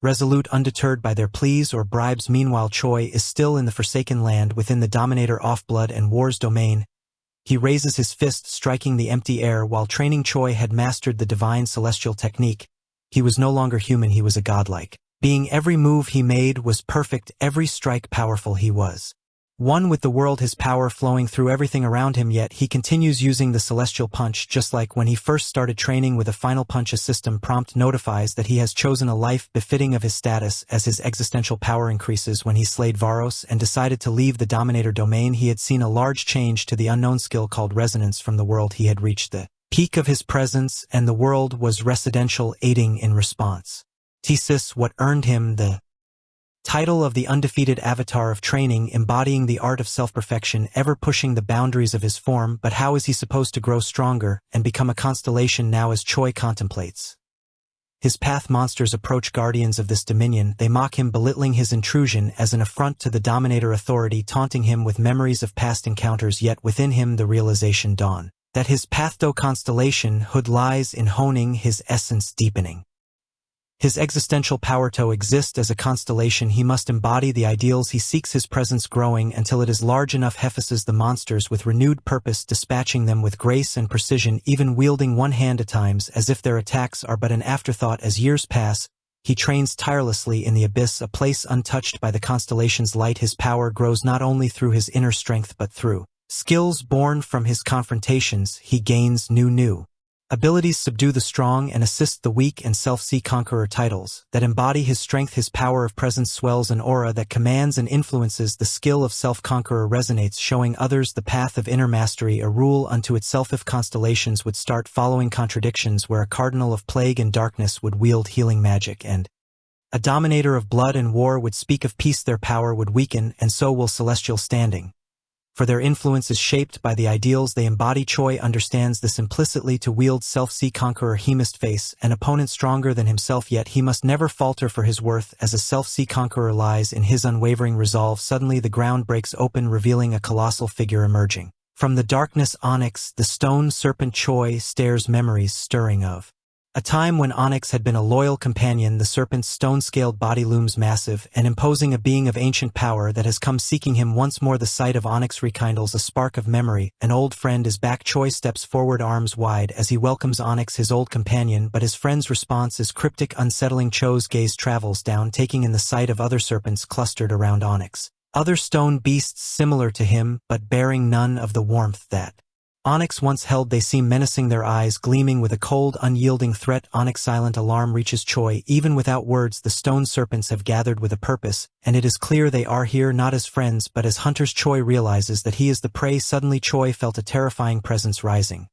resolute, undeterred by their pleas or bribes. Meanwhile, Choi is still in the forsaken land within the Dominator off Blood and War's domain. He raises his fist, striking the empty air. While training, Choi had mastered the divine celestial technique. He was no longer human, he was a godlike being. Every move he made was perfect, every strike powerful. He was one with the world, his power flowing through everything around him. Yet he continues using the celestial punch, just like when he first started training with a final punch. A system prompt notifies that he has chosen a life befitting of his status. As his existential power increases, when he slayed Varos and decided to leave the Dominator domain, he had seen a large change to the unknown skill called resonance from the world. He had reached the peak of his presence, and the world was residential, aiding in response. Thesis, what earned him the title of the undefeated avatar of training, embodying the art of self-perfection, ever pushing the boundaries of his form. But how is he supposed to grow stronger and become a constellation now? As Choi contemplates his path, monsters approach, guardians of this dominion. They mock him, belittling his intrusion as an affront to the Dominator authority, taunting him with memories of past encounters. Yet within him the realization dawn that his pathto constellation hood lies in honing his essence, deepening his existential power. To exist as a constellation, he must embody the ideals he seeks, his presence growing until it is large enough. Heffaces the monsters with renewed purpose, dispatching them with grace and precision, even wielding one hand at times, as if their attacks are but an afterthought. As years pass, he trains tirelessly in the abyss, a place untouched by the constellation's light. His power grows not only through his inner strength but through skills born from his confrontations. He gains new abilities, subdue the strong and assist the weak, and self-see conqueror titles that embody his strength. His power of presence swells, an aura that commands and influences. The skill of self-conqueror resonates, showing others the path of inner mastery, a rule unto itself. If constellations would start following contradictions, where a cardinal of plague and darkness would wield healing magic, and a dominator of blood and war would speak of peace, their power would weaken, and so will celestial standing. For their influence is shaped by the ideals they embody. Choi understands this implicitly. To wield self-see conqueror, he must face an opponent stronger than himself, yet he must never falter for his worth. As a self-see conqueror lies in his unwavering resolve. Suddenly the ground breaks open, revealing a colossal figure emerging from the darkness. Onyx, the stone serpent. Choi stares, memories stirring of a time when Onyx had been a loyal companion. The serpent's stone-scaled body looms massive and imposing, a being of ancient power that has come seeking him once more. The sight of Onyx rekindles a spark of memory. An old friend is back. Choi steps forward, arms wide, as he welcomes Onyx, his old companion, but his friend's response is cryptic, unsettling. Choi's gaze travels down, taking in the sight of other serpents clustered around Onyx. Other stone beasts similar to him, but bearing none of the warmth that Onyx once held they seem menacing, their eyes gleaming with a cold, unyielding threat. Onyx silent alarm reaches Choi. Even without words the stone serpents have gathered with a purpose, and it is clear they are here not as friends but as hunters. Choi realizes that he is the prey. Suddenly Choi felt a terrifying presence rising.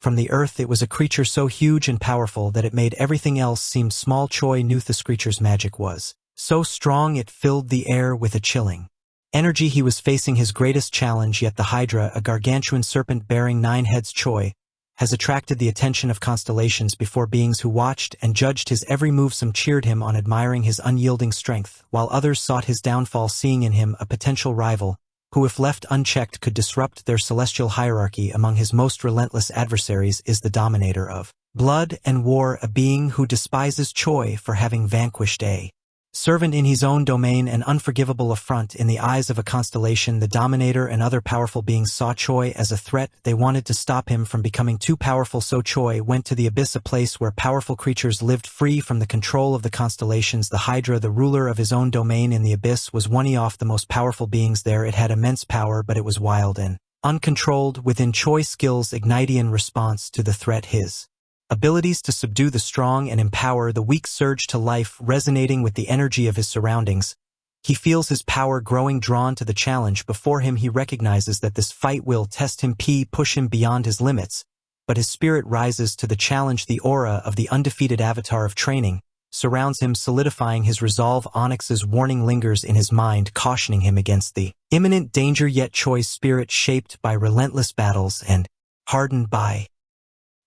From the earth it was a creature so huge and powerful that it made everything else seem small. Choi knew this creature's magic was so strong it filled the air with a chilling energy. He was facing his greatest challenge yet. The Hydra, a gargantuan serpent bearing 9 heads. Choi has attracted the attention of constellations before, beings who watched and judged his every move. Some cheered him on, admiring his unyielding strength, while others sought his downfall, seeing in him a potential rival who, if left unchecked, could disrupt their celestial hierarchy. Among his most relentless adversaries is the dominator of blood and war, a being who despises Choi for having vanquished a servant in his own domain, an unforgivable affront in the eyes of a constellation. The dominator and other powerful beings saw Choi as a threat. They wanted to stop him from becoming too powerful, so Choi went to the abyss, a place where powerful creatures lived free from the control of the constellations. The Hydra, the ruler of his own domain in the abyss, was one of the most powerful beings there. It had immense power, but it was wild and uncontrolled. Within Choi's skills ignite in response to the threat. His abilities to subdue the strong and empower the weak surge to life, resonating with the energy of his surroundings. He feels his power growing, drawn to the challenge before him. He recognizes that this fight will test him, push him beyond his limits, but his spirit rises to the challenge. The aura of the undefeated avatar of training surrounds him, solidifying his resolve. Onyx's warning lingers in his mind, cautioning him against the imminent danger, yet Choi's spirit, shaped by relentless battles and hardened by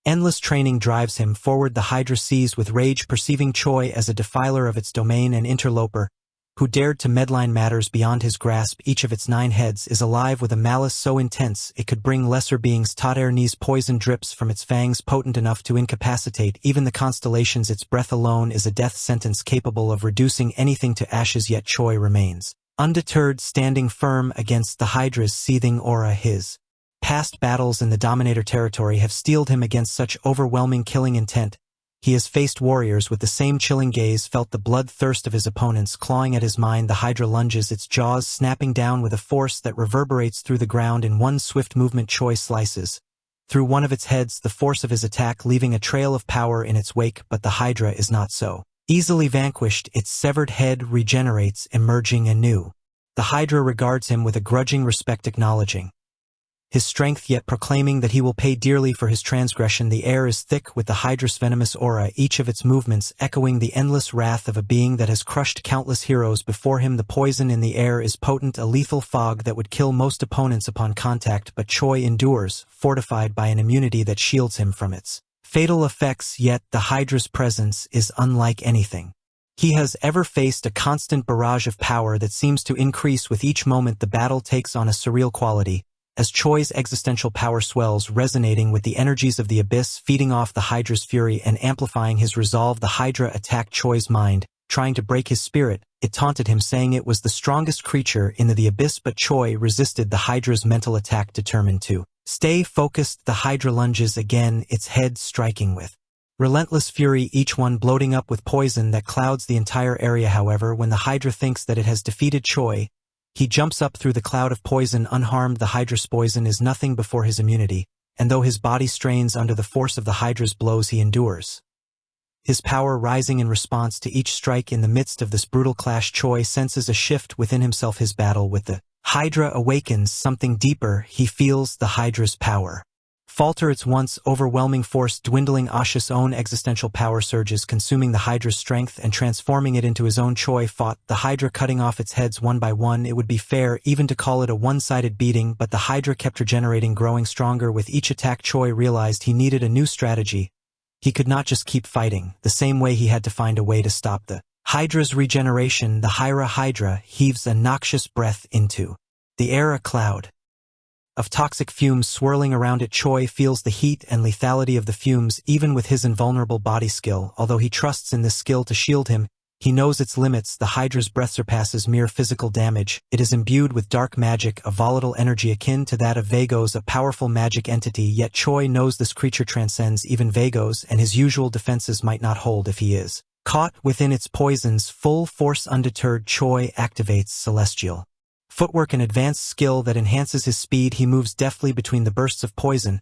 endless training, drives him forward. The Hydra sees with rage, perceiving Choi as a defiler of its domain, an interloper who dared to meddle matters beyond his grasp. Each of its 9 heads is alive with a malice so intense it could bring lesser beings to their knees. Poison drips from its fangs, potent enough to incapacitate even the constellations. Its breath alone is a death sentence capable of reducing anything to ashes, yet Choi remains undeterred, standing firm against the Hydra's seething aura. His past battles in the Dominator territory have steeled him against such overwhelming killing intent. He has faced warriors with the same chilling gaze, felt the bloodthirst of his opponents clawing at his mind. The Hydra lunges, its jaws snapping down with a force that reverberates through the ground. In one swift movement, Choi slices through one of its heads, the force of his attack leaving a trail of power in its wake. But the Hydra is not so easily vanquished. Its severed head regenerates, emerging anew. The Hydra regards him with a grudging respect, acknowledging his strength yet proclaiming that he will pay dearly for his transgression. The air is thick with the Hydra's venomous aura, each of its movements echoing the endless wrath of a being that has crushed countless heroes before him. The poison in the air is potent, a lethal fog that would kill most opponents upon contact, but Choi endures, fortified by an immunity that shields him from its fatal effects. Yet the Hydra's presence is unlike anything he has ever faced, a constant barrage of power that seems to increase with each moment. The battle takes on a surreal quality as Choi's existential power swells, resonating with the energies of the abyss, feeding off the Hydra's fury and amplifying his resolve. The Hydra attacked Choi's mind, trying to break his spirit. It taunted him, saying it was the strongest creature in the abyss, but Choi resisted the Hydra's mental attack, determined to stay focused. The Hydra lunges again, its head striking with relentless fury, each one bloating up with poison that clouds the entire area. However, when the Hydra thinks that it has defeated Choi, he jumps up through the cloud of poison unharmed. The Hydra's poison is nothing before his immunity, and though his body strains under the force of the Hydra's blows, he endures, his power rising in response to each strike. In the midst of this brutal clash, Choi senses a shift within himself. His battle with the Hydra awakens something deeper. He feels the Hydra's power falter, its once overwhelming force dwindling. Asha's own existential power surges, consuming the Hydra's strength and transforming it into his own. Choi fought the Hydra, cutting off its heads one by one. It would be fair even to call it a one-sided beating, but the Hydra kept regenerating, growing stronger with each attack. Choi realized he needed a new strategy. He could not just keep fighting, the same way he had to find a way to stop the Hydra's regeneration. The Hydra heaves a noxious breath into the air, a cloud of toxic fumes swirling around it. Choi feels the heat and lethality of the fumes, even with his invulnerable body skill. Although he trusts in this skill to shield him, he knows its limits. The Hydra's breath surpasses mere physical damage. It is imbued with dark magic, a volatile energy akin to that of Vagos, a powerful magic entity. Yet Choi knows this creature transcends even Vagos, and his usual defenses might not hold if he is caught within its poison's full force. Undeterred, Choi activates celestial footwork and advanced skill that enhances his speed, he moves deftly between the bursts of poison.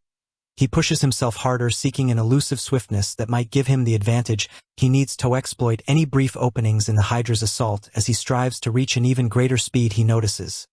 He pushes himself harder, seeking an elusive swiftness that might give him the advantage. He needs to exploit any brief openings in the Hydra's assault. As he strives to reach an even greater speed, he notices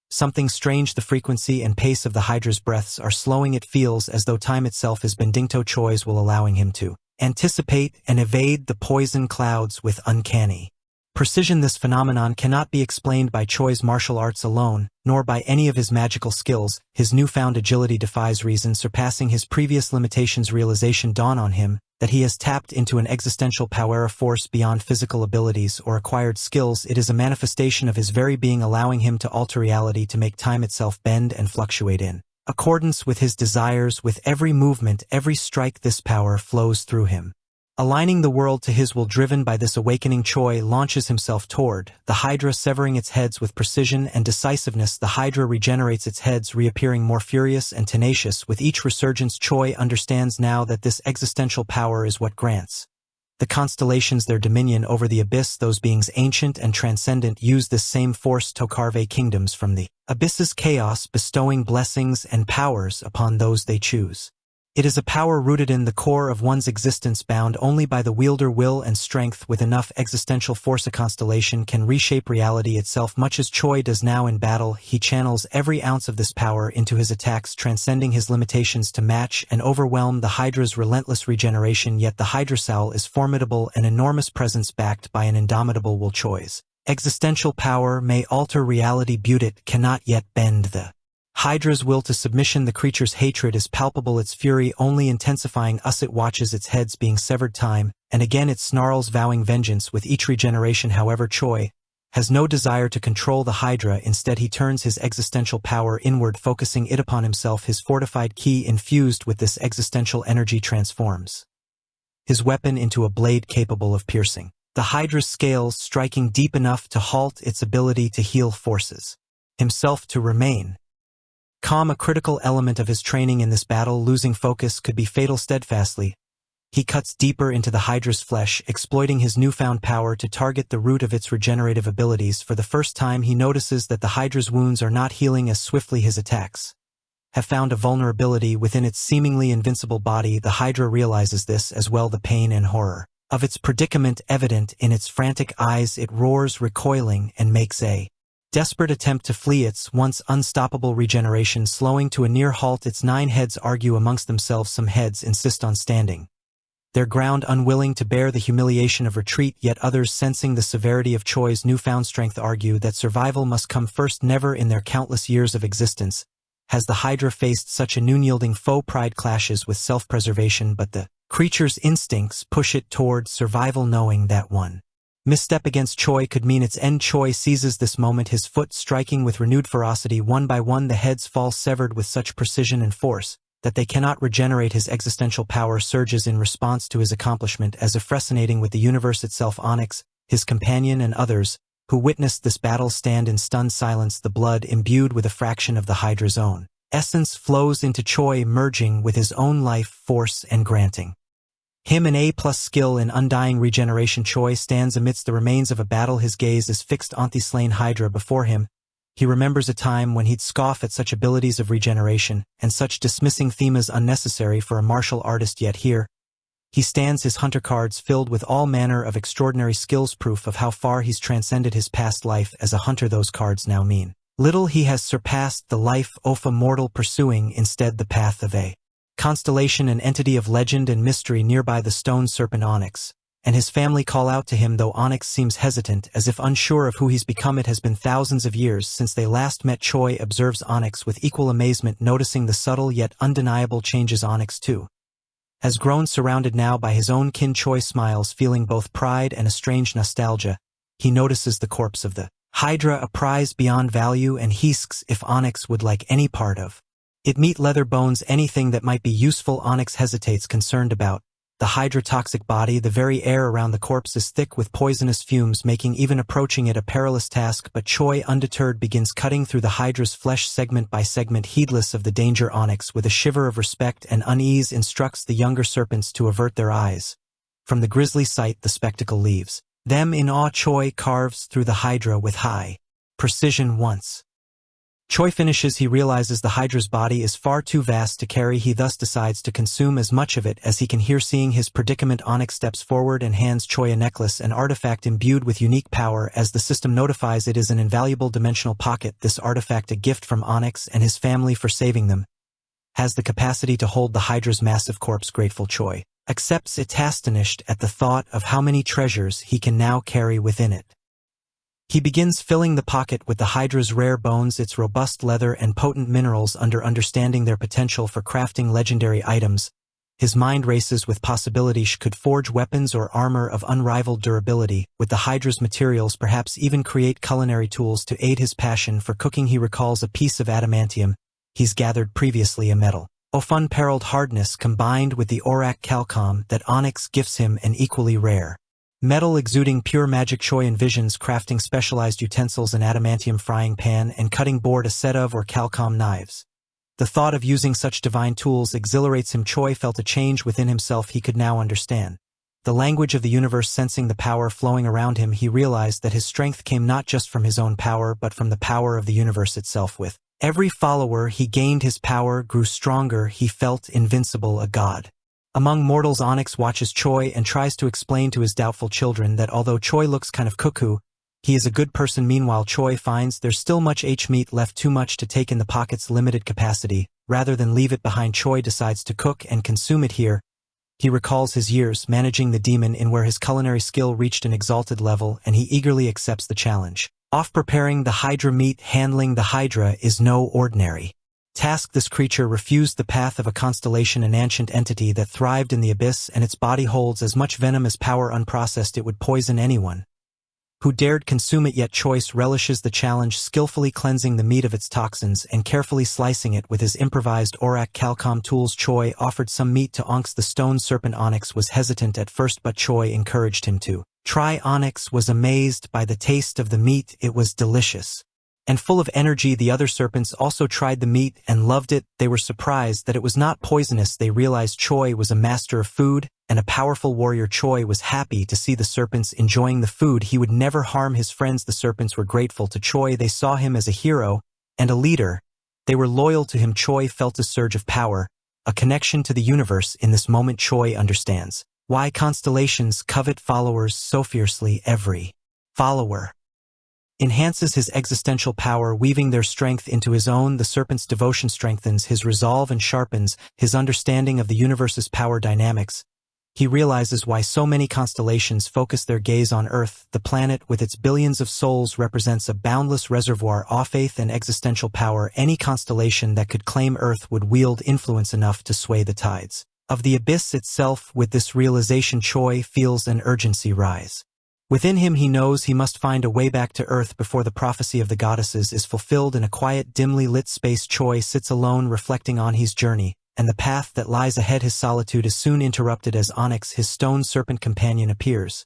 something strange. The frequency and pace of the Hydra's breaths are slowing. It feels as though time itself has been Dingto Choi's will, allowing him to anticipate and evade the poison clouds with uncanny precision. This phenomenon cannot be explained by Choi's martial arts alone, nor by any of his magical skills. His newfound agility defies reason, surpassing his previous limitations. Realization dawn on him that he has tapped into an existential power, a force beyond physical abilities or acquired skills. It is a manifestation of his very being, allowing him to alter reality, to make time itself bend and fluctuate in accordance with his desires. With every movement, every strike, this power flows through him, aligning the world to his will. Driven by this awakening, Choi launches himself toward the Hydra, severing its heads with precision and decisiveness. The Hydra regenerates, its heads reappearing more furious and tenacious with each resurgence. Choi understands now that this existential power is what grants the constellations their dominion over the abyss. Those beings ancient and transcendent use this same force to carve kingdoms from the abyss's chaos, bestowing blessings and powers upon those they choose. It is a power rooted in the core of one's existence, bound only by the wielder will and strength. With enough existential force, a constellation can reshape reality itself. Much as Choi does now in battle, he channels every ounce of this power into his attacks, transcending his limitations to match and overwhelm the Hydra's relentless regeneration. Yet the Hydrasoul is formidable, an enormous presence backed by an indomitable will. Choi's existential power may alter reality, but it cannot yet bend the Hydra's will to submission. The creature's hatred is palpable, its fury only intensifying. It watches its heads being severed time and again. It snarls, vowing vengeance with each regeneration. However, Choi has no desire to control the Hydra. Instead, he turns his existential power inward, focusing it upon himself. His fortified ki, infused with this existential energy, transforms his weapon into a blade capable of piercing the Hydra's scales, striking deep enough to halt its ability to heal. Forces himself to remain calm, a critical element of his training in this battle. Losing focus could be fatal. Steadfastly, he cuts deeper into the Hydra's flesh, exploiting his newfound power to target the root of its regenerative abilities. For the first time, he notices that the Hydra's wounds are not healing as swiftly. His attacks have found a vulnerability within its seemingly invincible body. The Hydra realizes this as well, the pain and horror of its predicament evident in its frantic eyes. It roars, recoiling, and makes a desperate attempt to flee, its once unstoppable regeneration slowing to a near halt. Its 9 heads argue amongst themselves. Some heads insist on standing their ground, unwilling to bear the humiliation of retreat, yet others, sensing the severity of Choi's newfound strength, argue that survival must come first. Never in their countless years of existence has the Hydra faced such an unyielding foe. Pride clashes with self-preservation, but the creature's instincts push it towards survival, knowing that one misstep against Choi could mean its end. Choi seizes this moment, his foot striking with renewed ferocity. One by one, the heads fall, severed with such precision and force that they cannot regenerate. His existential power surges in response to his accomplishment, as if resonating with the universe itself. Onyx, his companion, and others who witnessed this battle stand in stunned silence. The blood, imbued with a fraction of the Hydra's own essence, flows into Choi, merging with his own life force and granting him an A+ skill in undying regeneration. Choi stands amidst the remains of a battle, his gaze is fixed on the slain Hydra before him. He remembers a time when he'd scoff at such abilities of regeneration, and such dismissing them as unnecessary for a martial artist. Yet here he stands, his hunter cards filled with all manner of extraordinary skills, proof of how far he's transcended his past life as a hunter. Those cards now mean little. He has surpassed the life of a mortal, pursuing instead the path of a constellation, an entity of legend and mystery. Nearby, the stone serpent Onyx and his family call out to him, though Onyx seems hesitant, as if unsure of who he's become. It has been thousands of years since they last met. Choi observes Onyx with equal amazement, noticing the subtle yet undeniable changes. Onyx, too, has grown, surrounded now by his own kin. Choi smiles, feeling both pride and a strange nostalgia. He notices the corpse of the Hydra, a prize beyond value, and he asks if Onyx would like any part of it: meat, leather, bones, anything that might be useful. Onyx hesitates, concerned about the Hydra toxic body. The very air around the corpse is thick with poisonous fumes, making even approaching it a perilous task. But Choi, undeterred, begins cutting through the Hydra's flesh segment by segment, heedless of the danger. Onyx, with a shiver of respect and unease, instructs the younger serpents to avert their eyes from the grisly sight the spectacle leaves them in awe. Choi carves through the Hydra with high Precision once. Choi finishes, he realizes the Hydra's body is far too vast to carry. He thus decides to consume as much of it as he can. Here, seeing his predicament, Onyx steps forward and hands Choi a necklace, an artifact imbued with unique power. As the system notifies, it is an invaluable dimensional pocket. This artifact, a gift from Onyx and his family for saving them, has the capacity to hold the Hydra's massive corpse. Grateful, Choi accepts it, astonished at the thought of how many treasures he can now carry within it. He begins filling the pocket with the Hydra's rare bones, its robust leather and potent minerals. Understanding their potential for crafting legendary items, his mind races with possibilities. Could forge weapons or armor of unrivaled durability with the Hydra's materials, perhaps even create culinary tools to aid his passion for cooking. He recalls a piece of adamantium he's gathered previously, a metal of unparalleled hardness combined with the Aurak Calcom that Onyx gifts him, an equally rare metal exuding pure magic. Choi envisions crafting specialized utensils, an adamantium frying pan and cutting board, a set of or Calcom knives. The thought of using such divine tools exhilarates him. Choi felt a change within himself. He could now understand the language of the universe. Sensing the power flowing around him, he realized that his strength came not just from his own power but from the power of the universe itself. With every follower he gained, his power grew stronger. He felt invincible, a god among mortals. Onyx watches Choi and tries to explain to his doubtful children that although Choi looks kind of cuckoo, he is a good person. Meanwhile, Choi finds there's still much meat left, too much to take in the pocket's limited capacity. Rather than leave it behind, Choi decides to cook and consume it. Here, he recalls his years managing the demon inn, where his culinary skill reached an exalted level, and he eagerly accepts the challenge of preparing the Hydra meat. Handling the Hydra is no ordinary task. This creature refused the path of a constellation, an ancient entity that thrived in the abyss, and its body holds as much venom as power. Unprocessed, it would poison anyone who dared consume it, yet Choi relishes the challenge, skillfully cleansing the meat of its toxins and carefully slicing it with his improvised Aurak Calcom tools. Choi offered some meat to Onyx, the stone serpent. Onyx was hesitant at first, but Choi encouraged him to try. Onyx was amazed by the taste of the meat. It was delicious and full of energy. The other serpents also tried the meat and loved it. They were surprised that it was not poisonous. They realized Choi was a master of food and a powerful warrior. Choi was happy to see the serpents enjoying the food. He would never harm his friends. The serpents were grateful to Choi. They saw him as a hero and a leader. They were loyal to him. Choi felt a surge of power, a connection to the universe. In this moment, Choi understands why constellations covet followers so fiercely. Every follower enhances his existential power, weaving their strength into his own. The serpent's devotion strengthens his resolve and sharpens his understanding of the universe's power dynamics. He realizes why so many constellations focus their gaze on Earth. The planet, with its billions of souls, represents a boundless reservoir of faith and existential power. Any constellation that could claim Earth would wield influence enough to sway the tides of the abyss itself. With this realization, Choi feels an urgency rise within him. He knows he must find a way back to Earth before the prophecy of the goddesses is fulfilled. In a quiet, dimly lit space, Choi sits alone, reflecting on his journey and the path that lies ahead. His solitude is soon interrupted as Onyx, his stone serpent companion, appears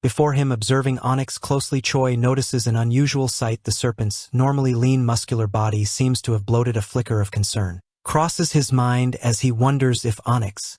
before him. Observing Onyx closely, Choi notices an unusual sight. The serpent's normally lean, muscular body seems to have bloated. A flicker of concern crosses his mind as he wonders if Onyx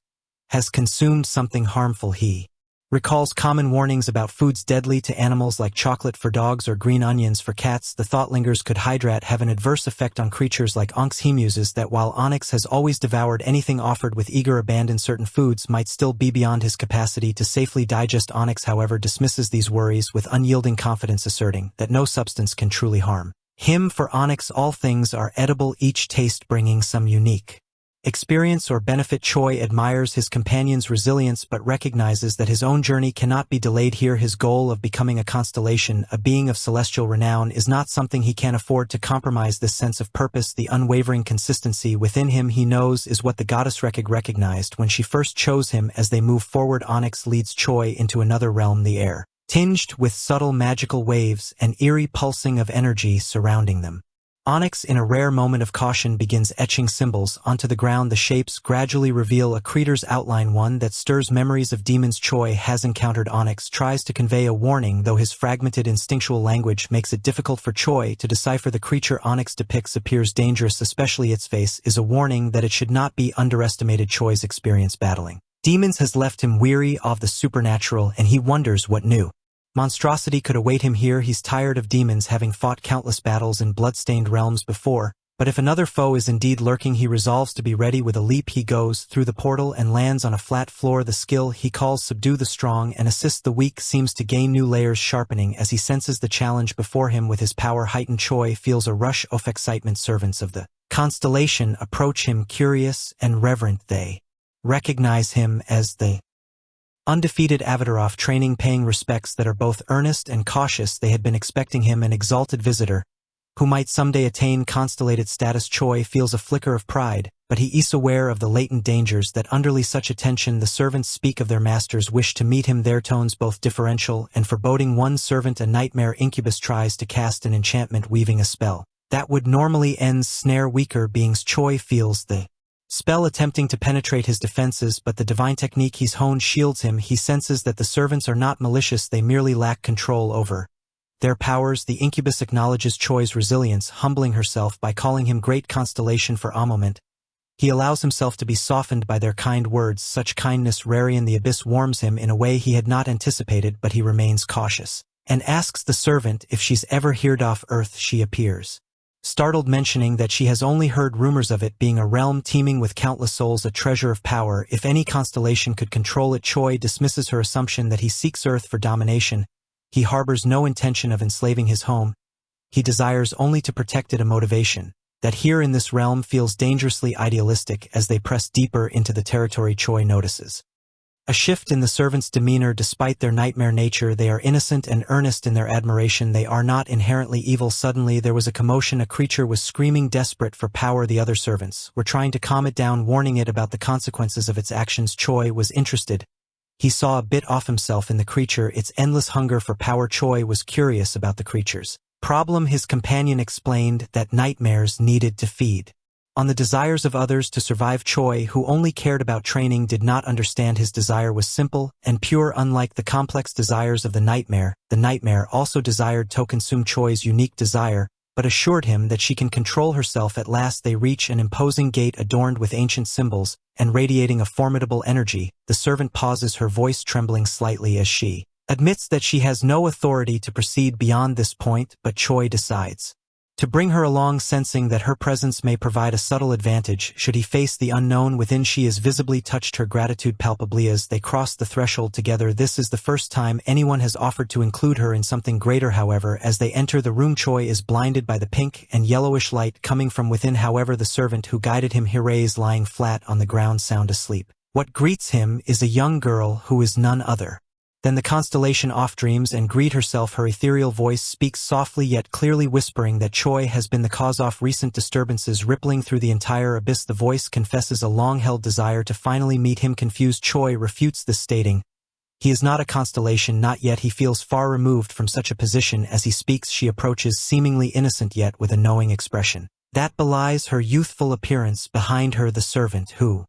has consumed something harmful. He recalls common warnings about foods deadly to animals, like chocolate for dogs or green onions for cats. The thought lingers, could Hydrat have an adverse effect on creatures like Onyx? He muses that while Onyx has always devoured anything offered with eager abandon, certain foods might still be beyond his capacity to safely digest. Onyx, however, dismisses these worries with unyielding confidence, asserting that no substance can truly harm him. For Onyx, all things are edible, each taste bringing some unique experience or benefit. Choi admires his companion's resilience but recognizes that his own journey cannot be delayed here. His goal of becoming a constellation, a being of celestial renown, is not something he can afford to compromise. This sense of purpose, the unwavering consistency within him, he knows is what the goddess recognized when she first chose him. As they move forward, Onyx leads Choi into another realm, the air tinged with subtle magical waves, an eerie pulsing of energy surrounding them. Onyx, in a rare moment of caution, begins etching symbols onto the ground. The shapes gradually reveal a creature's outline, one that stirs memories of demons Choi has encountered. Onyx tries to convey a warning, though his fragmented instinctual language makes it difficult for Choi to decipher. The creature Onyx depicts appears dangerous, especially its face is a warning that it should not be underestimated. Choi's experience battling demons has left him weary of the supernatural, and he wonders what new Monstrosity could await him here. He's tired of demons, having fought countless battles in blood-stained realms before, but if another foe is indeed lurking, he resolves to be ready. With a leap he goes through the portal and lands on a flat floor. The skill he calls Subdue the Strong and Assist the Weak seems to gain new layers, sharpening as he senses the challenge before him. With his power heightened, Choi feels a rush of excitement. Servants of the constellation approach him, curious and reverent. They recognize him as the undefeated avatar of training, paying respects that are both earnest and cautious. They had been expecting him, an exalted visitor who might someday attain constellated status. Choi feels a flicker of pride, but he is aware of the latent dangers that underlie such attention. The servants speak of their master's wish to meet him, their tones both differential and foreboding. One servant, a nightmare incubus, tries to cast an enchantment, weaving a spell that would normally snare weaker beings. Choi feels the spell attempting to penetrate his defenses, but the divine technique he's honed shields him. He senses that the servants are not malicious, they merely lack control over their powers. The incubus acknowledges Choi's resilience, humbling herself by calling him Great Constellation. For a moment, he allows himself to be softened by their kind words, such kindness rare in the abyss warms him in a way he had not anticipated, but he remains cautious and asks the servant if she's ever heard of Earth. She appears startled, mentioning that she has only heard rumors of it being a realm teeming with countless souls, a treasure of power. If any constellation could control it. Choi dismisses her assumption that he seeks Earth for domination. He harbors no intention of enslaving his home. He desires only to protect it, a motivation that here in this realm feels dangerously idealistic. As they press deeper into the territory, Choi notices a shift in the servants' demeanor. Despite their nightmare nature, they are innocent and earnest in their admiration. They are not inherently evil. Suddenly there was a commotion. A creature was screaming, desperate for power. The other servants were trying to calm it down, warning it about the consequences of its actions. Choi was interested. He saw a bit of himself in the creature, its endless hunger for power. Choi was curious about the creature's problem. His companion explained that nightmares needed to feed on the desires of others to survive. Choi, who only cared about training, did not understand his desire was simple and pure. Unlike the complex desires of the nightmare also desired to consume. Choi's unique desire, but assured him that she can control herself. At last they reach an imposing gate adorned with ancient symbols and radiating a formidable energy. The servant pauses, her voice trembling slightly as she admits that she has no authority to proceed beyond this point, but Choi decides to bring her along, sensing that her presence may provide a subtle advantage should he face the unknown within. She is visibly touched, her gratitude palpably as they cross the threshold together. This is the first time anyone has offered to include her in something greater. However, as they enter the room, Choi is blinded by the pink and yellowish light coming from within. However, the servant who guided him here is lying flat on the ground, sound asleep. What greets him is a young girl who is none other than the constellation of dreams, and greet herself. Her ethereal voice speaks softly yet clearly, whispering that Choi has been the cause of recent disturbances rippling through the entire abyss. The voice confesses a long-held desire to finally meet him. Confused, Choi refutes this, stating he is not a constellation, not yet. He feels far removed from such a position. As he speaks, she approaches, seemingly innocent yet with a knowing expression that belies her youthful appearance. Behind her, the servant who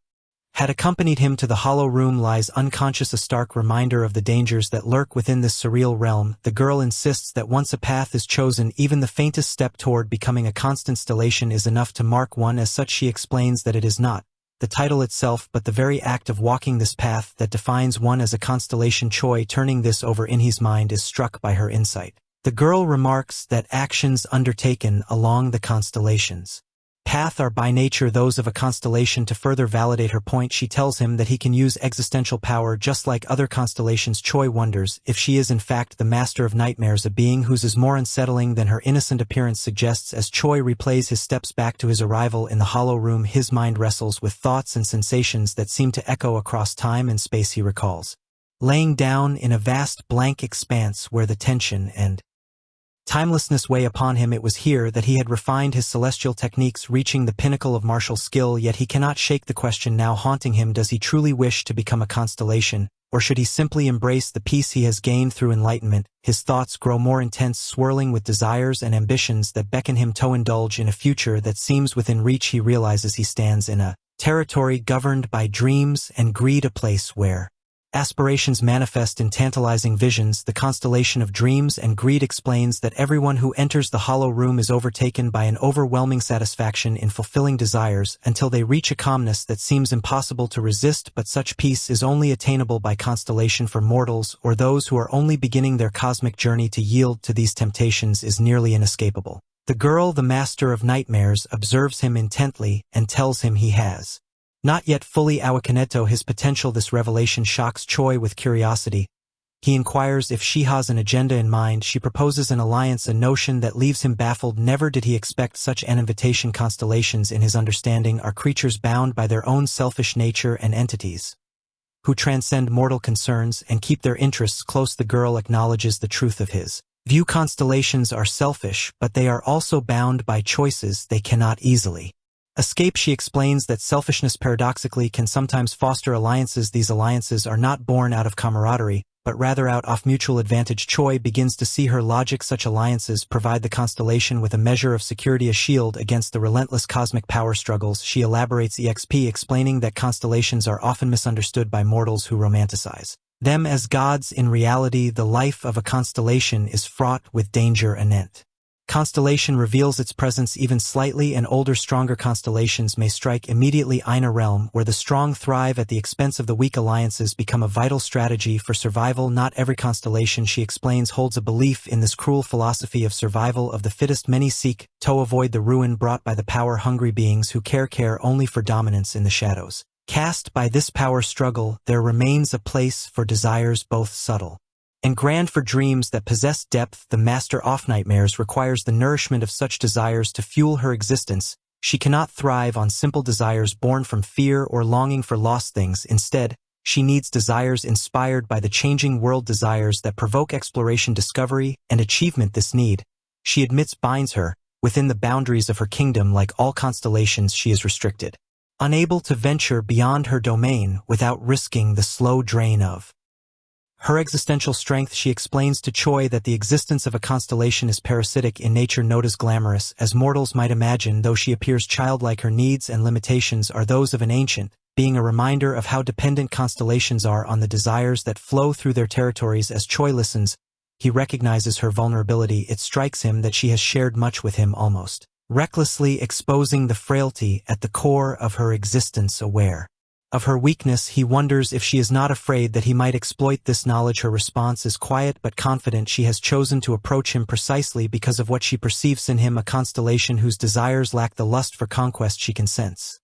had accompanied him to the hollow room lies unconscious, a stark reminder of the dangers that lurk within this surreal realm. The girl insists that once a path is chosen, even the faintest step toward becoming a constellation is enough to mark one. As such, she explains that it is not the title itself, but the very act of walking this path that defines one as a constellation. Choi, turning this over in his mind, is struck by her insight. The girl remarks that actions undertaken along the constellations path are by nature those of a constellation. To further validate her point, she tells him that he can use existential power just like other constellations. Choi wonders if she is in fact the master of nightmares, a being whose is more unsettling than her innocent appearance suggests. As Choi replays his steps back to his arrival in the hollow room, his mind wrestles with thoughts and sensations that seem to echo across time and space. He recalls laying down in a vast blank expanse where the tension and timelessness weigh upon him. It was here that he had refined his celestial techniques, reaching the pinnacle of martial skill. Yet he cannot shake the question now haunting him: does he truly wish to become a constellation, or should he simply embrace the peace he has gained through enlightenment? His thoughts grow more intense, swirling with desires and ambitions that beckon him to indulge in a future that seems within reach. He realizes he stands in a territory governed by dreams and greed, a place where Aspirations manifest in tantalizing visions. The constellation of dreams and greed explains that everyone who enters the hollow room is overtaken by an overwhelming satisfaction in fulfilling desires until they reach a calmness that seems impossible to resist, but such peace is only attainable by constellation for mortals or those who are only beginning their cosmic journey. To yield to these temptations is nearly inescapable. The girl, the master of nightmares, observes him intently and tells him he has not yet fully awakened his potential. This revelation shocks Choi with curiosity. He inquires if she has an agenda in mind. She proposes an alliance, a notion that leaves him baffled. Never did he expect such an invitation. Constellations, in his understanding, are creatures bound by their own selfish nature and entities who transcend mortal concerns and keep their interests close. The girl acknowledges the truth of his view. Constellations are selfish, but they are also bound by choices they cannot easily escape. She explains that selfishness paradoxically can sometimes foster alliances. These alliances are not born out of camaraderie, but rather out of mutual advantage. Choi begins to see her logic. Such alliances provide the constellation with a measure of security, a shield against the relentless cosmic power struggles. She elaborates explaining that constellations are often misunderstood by mortals who romanticize them as gods. In reality, the life of a constellation is fraught with danger. Anent constellation reveals its presence even slightly, and older, stronger constellations may strike immediately. In a realm where the strong thrive at the expense of the weak, alliances become a vital strategy for survival. Not every constellation, she explains, holds a belief in this cruel philosophy of survival of the fittest. Many seek to avoid the ruin brought by the power-hungry beings who care only for dominance. In the shadows cast by this power struggle, there remains a place for desires both subtle and grand, for dreams that possess depth. The master of nightmares requires the nourishment of such desires to fuel her existence. She cannot thrive on simple desires born from fear or longing for lost things. Instead, she needs desires inspired by the changing world, desires that provoke exploration, discovery, and achievement. This need, she admits, binds her within the boundaries of her kingdom. Like all constellations, she is restricted, unable to venture beyond her domain without risking the slow drain of her existential strength. She explains to Choi that the existence of a constellation is parasitic in nature, not as glamorous as mortals might imagine. Though she appears childlike, her needs and limitations are those of an ancient being, a reminder of how dependent constellations are on the desires that flow through their territories. As Choi listens, he recognizes her vulnerability. It strikes him that she has shared much with him, almost recklessly exposing the frailty at the core of her existence. Aware of her weakness, he wonders if she is not afraid that he might exploit this knowledge. Her response is quiet but confident. She has chosen to approach him precisely because of what she perceives in him, a constellation whose desires lack the lust for conquest. She can sense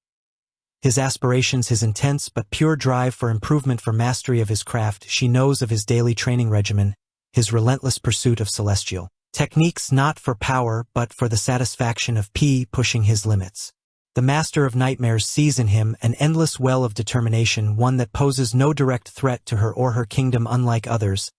his aspirations, his intense but pure drive for improvement, for mastery of his craft. She knows of his daily training regimen, his relentless pursuit of celestial techniques, not for power but for the satisfaction of pushing his limits. The master of nightmares sees in him an endless well of determination, one that poses no direct threat to her or her kingdom. Unlike others,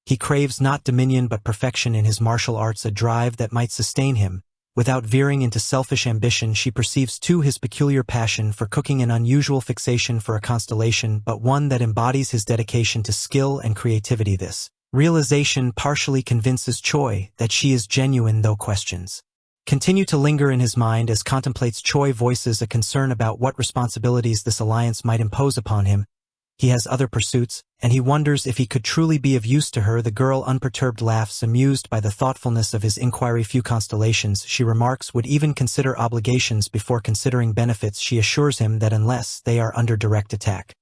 he craves not dominion but perfection in his martial arts, a drive that might sustain him without veering into selfish ambition. She perceives too his peculiar passion for cooking, an unusual fixation for a constellation, but one that embodies his dedication to skill and creativity. This realization partially convinces Choi that she is genuine, though questions continue to linger in his mind as contemplates. Choi voices a concern about what responsibilities this alliance might impose upon him. He has other pursuits, and he wonders if he could truly be of use to her. The girl, unperturbed, laughs, amused by the thoughtfulness of his inquiry. Few constellations, she remarks, would even consider obligations before considering benefits. She assures him that unless they are under direct attack,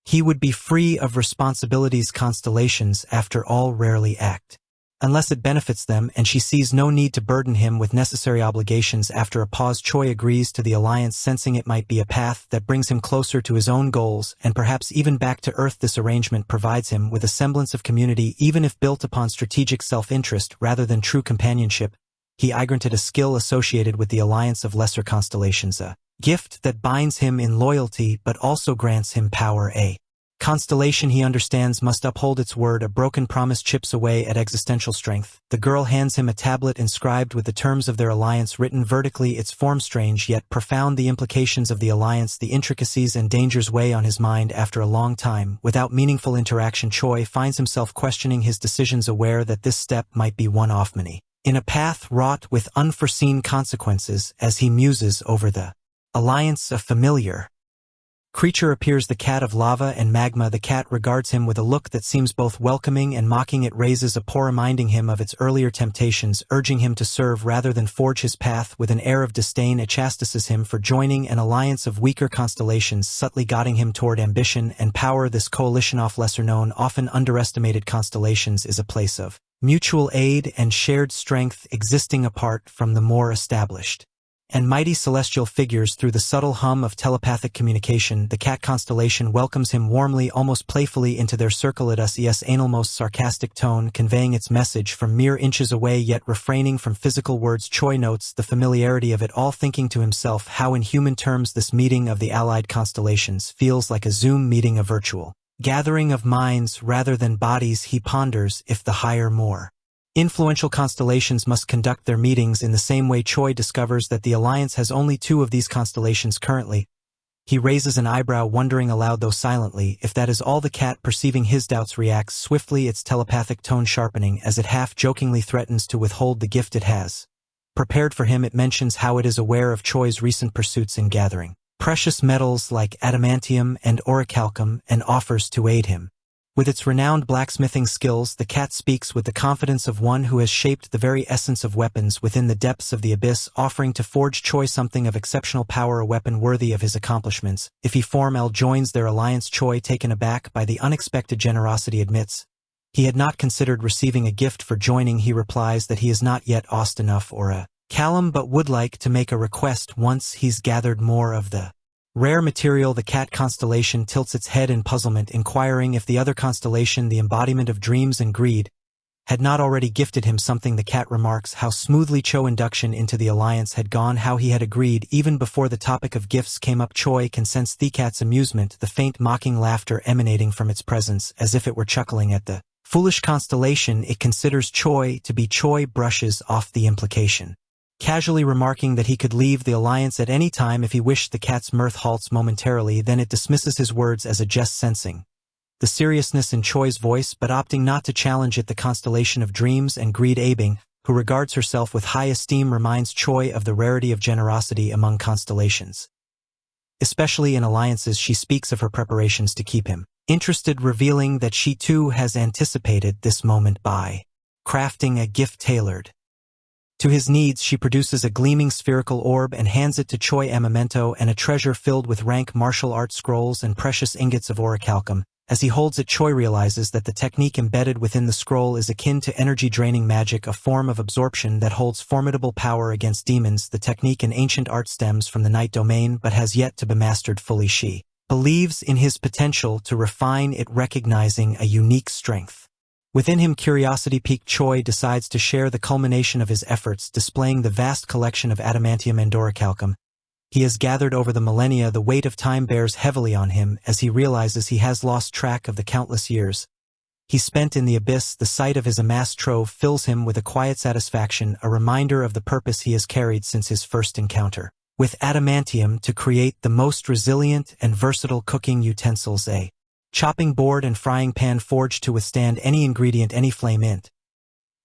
he would be free of responsibilities. Constellations, after all, rarely act unless it benefits them, and she sees no need to burden him with necessary obligations. After a pause, Choi agrees to the alliance, sensing it might be a path that brings him closer to his own goals, and perhaps even back to Earth. This arrangement provides him with a semblance of community, even if built upon strategic self-interest rather than true companionship. He granted a skill associated with the alliance of lesser constellations, a gift that binds him in loyalty but also grants him power. A constellation, he understands, must uphold its word. A broken promise chips away at existential strength. The girl hands him a tablet inscribed with the terms of their alliance written vertically, its form strange yet profound. The implications of the alliance, the intricacies and dangers weigh on his mind. After a long time, without meaningful interaction, Choi finds himself questioning his decisions, aware that this step might be one of many in a path wrought with unforeseen consequences. As he muses over the alliance, a familiar Creature appears the cat of lava and magma. The cat regards him with a look that seems both welcoming and mocking. It raises a paw, reminding him of its earlier temptations, urging him to serve rather than forge his path. With an air of disdain, it chastises him for joining an alliance of weaker constellations, subtly guiding him toward ambition and power. This coalition of lesser-known, often underestimated constellations is a place of mutual aid and shared strength, existing apart from the more established and mighty celestial figures. Through the subtle hum of telepathic communication, the cat constellation welcomes him warmly, almost playfully, into their circle. It uses an almost sarcastic tone, conveying its message from mere inches away, yet refraining from physical words. Choi notes the familiarity of it all, thinking to himself how in human terms this meeting of the allied constellations feels like a Zoom meeting, a virtual gathering of minds rather than bodies. He ponders if the higher, more influential constellations must conduct their meetings in the same way. Choi discovers that the Alliance has only 2 of these constellations currently. He raises an eyebrow, wondering aloud, though silently, if that is all. The cat, perceiving his doubts, reacts swiftly, its telepathic tone sharpening as it half-jokingly threatens to withhold the gift it has prepared for him. It mentions how it is aware of Choi's recent pursuits in gathering precious metals like adamantium and orichalcum and offers to aid him. With its renowned blacksmithing skills, the cat speaks with the confidence of one who has shaped the very essence of weapons within the depths of the abyss, offering to forge Choi something of exceptional power, a weapon worthy of his accomplishments. If he formally joins their alliance, Choi, taken aback by the unexpected generosity, admits he had not considered receiving a gift for joining. He replies that he is not yet ost enough or a callum, but would like to make a request once he's gathered more of the rare material. The cat constellation tilts its head in puzzlement, inquiring if the other constellation, the embodiment of dreams and greed, had not already gifted him something. The cat remarks how smoothly Cho's induction into the alliance had gone, how he had agreed even before the topic of gifts came up. Choi can sense the cat's amusement, the faint mocking laughter emanating from its presence, as if it were chuckling at the foolish constellation it considers Choi to be. Choi brushes off the implication, casually remarking that he could leave the alliance at any time if he wished. The cat's mirth halts momentarily, then it dismisses his words as a jest, sensing the seriousness in Choi's voice but opting not to challenge it. The constellation of dreams and greed, Abing, who regards herself with high esteem, reminds Choi of the rarity of generosity among constellations, especially in alliances. She speaks of her preparations to keep him interested, revealing that she too has anticipated this moment by crafting a gift tailored to his needs. She produces a gleaming spherical orb and hands it to Choi, a memento and a treasure filled with rank martial arts scrolls and precious ingots of orichalcum. As he holds it, Choi realizes that the technique embedded within the scroll is akin to energy-draining magic, a form of absorption that holds formidable power against demons. The technique in ancient art stems from the night domain but has yet to be mastered fully. She believes in his potential to refine it, recognizing a unique strength within him. Curiosity piqued, Choi decides to share the culmination of his efforts, displaying the vast collection of adamantium and orichalcum he has gathered over the millennia. The weight of time bears heavily on him as he realizes he has lost track of the countless years he spent in the abyss. The sight of his amassed trove fills him with a quiet satisfaction, a reminder of the purpose he has carried since his first encounter with adamantium, to create the most resilient and versatile cooking utensils, a chopping board and frying pan forged to withstand any ingredient, any flame. Int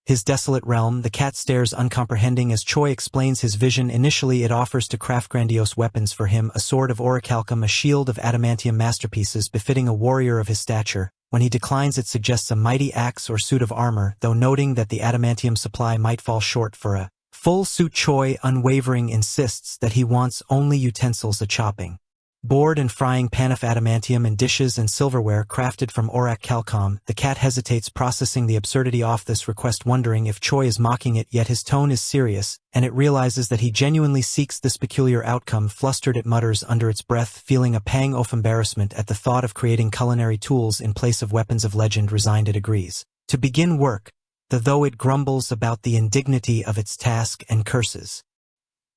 his desolate realm, the cat stares uncomprehending as Choi explains his vision. Initially, it offers to craft grandiose weapons for him, a sword of orichalcum, a shield of adamantium, masterpieces befitting a warrior of his stature. When he declines, it suggests a mighty axe or suit of armor, though noting that the adamantium supply might fall short for a full suit. Choi, unwavering, insists that he wants only utensils, a chopping board and frying pan of adamantium, and dishes and silverware crafted from orichalcum. The cat hesitates, processing the absurdity of this request, wondering if Choi is mocking it, yet his tone is serious, and it realizes that he genuinely seeks this peculiar outcome. Flustered, it mutters under its breath, feeling a pang of embarrassment at the thought of creating culinary tools in place of weapons of legend. Resigned, it agrees to begin work, though it grumbles about the indignity of its task and curses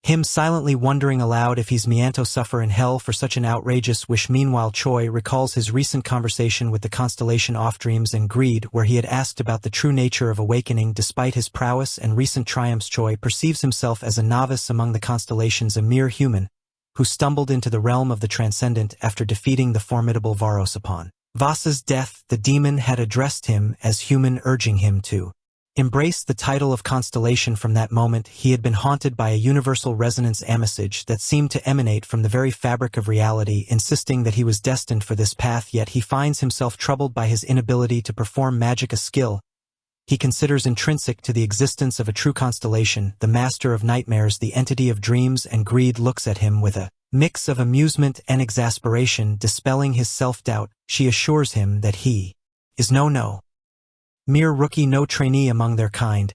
him, silently wondering aloud if he's meant to suffer in hell for such an outrageous wish. Meanwhile, Choi recalls his recent conversation with the constellation of dreams and greed, where he had asked about the true nature of awakening. Despite his prowess and recent triumphs, Choi perceives himself as a novice among the constellations, a mere human who stumbled into the realm of the transcendent after defeating the formidable Varos. Upon Vasa's death, the demon had addressed him as human, urging him to embraced the title of constellation. From that moment, he had been haunted by a universal resonance message that seemed to emanate from the very fabric of reality, insisting that he was destined for this path, yet he finds himself troubled by his inability to perform magic, a skill he considers intrinsic to the existence of a true constellation. The master of nightmares, the entity of dreams and greed, looks at him with a mix of amusement and exasperation. Dispelling his self-doubt, she assures him that he is no mere rookie, no trainee among their kind.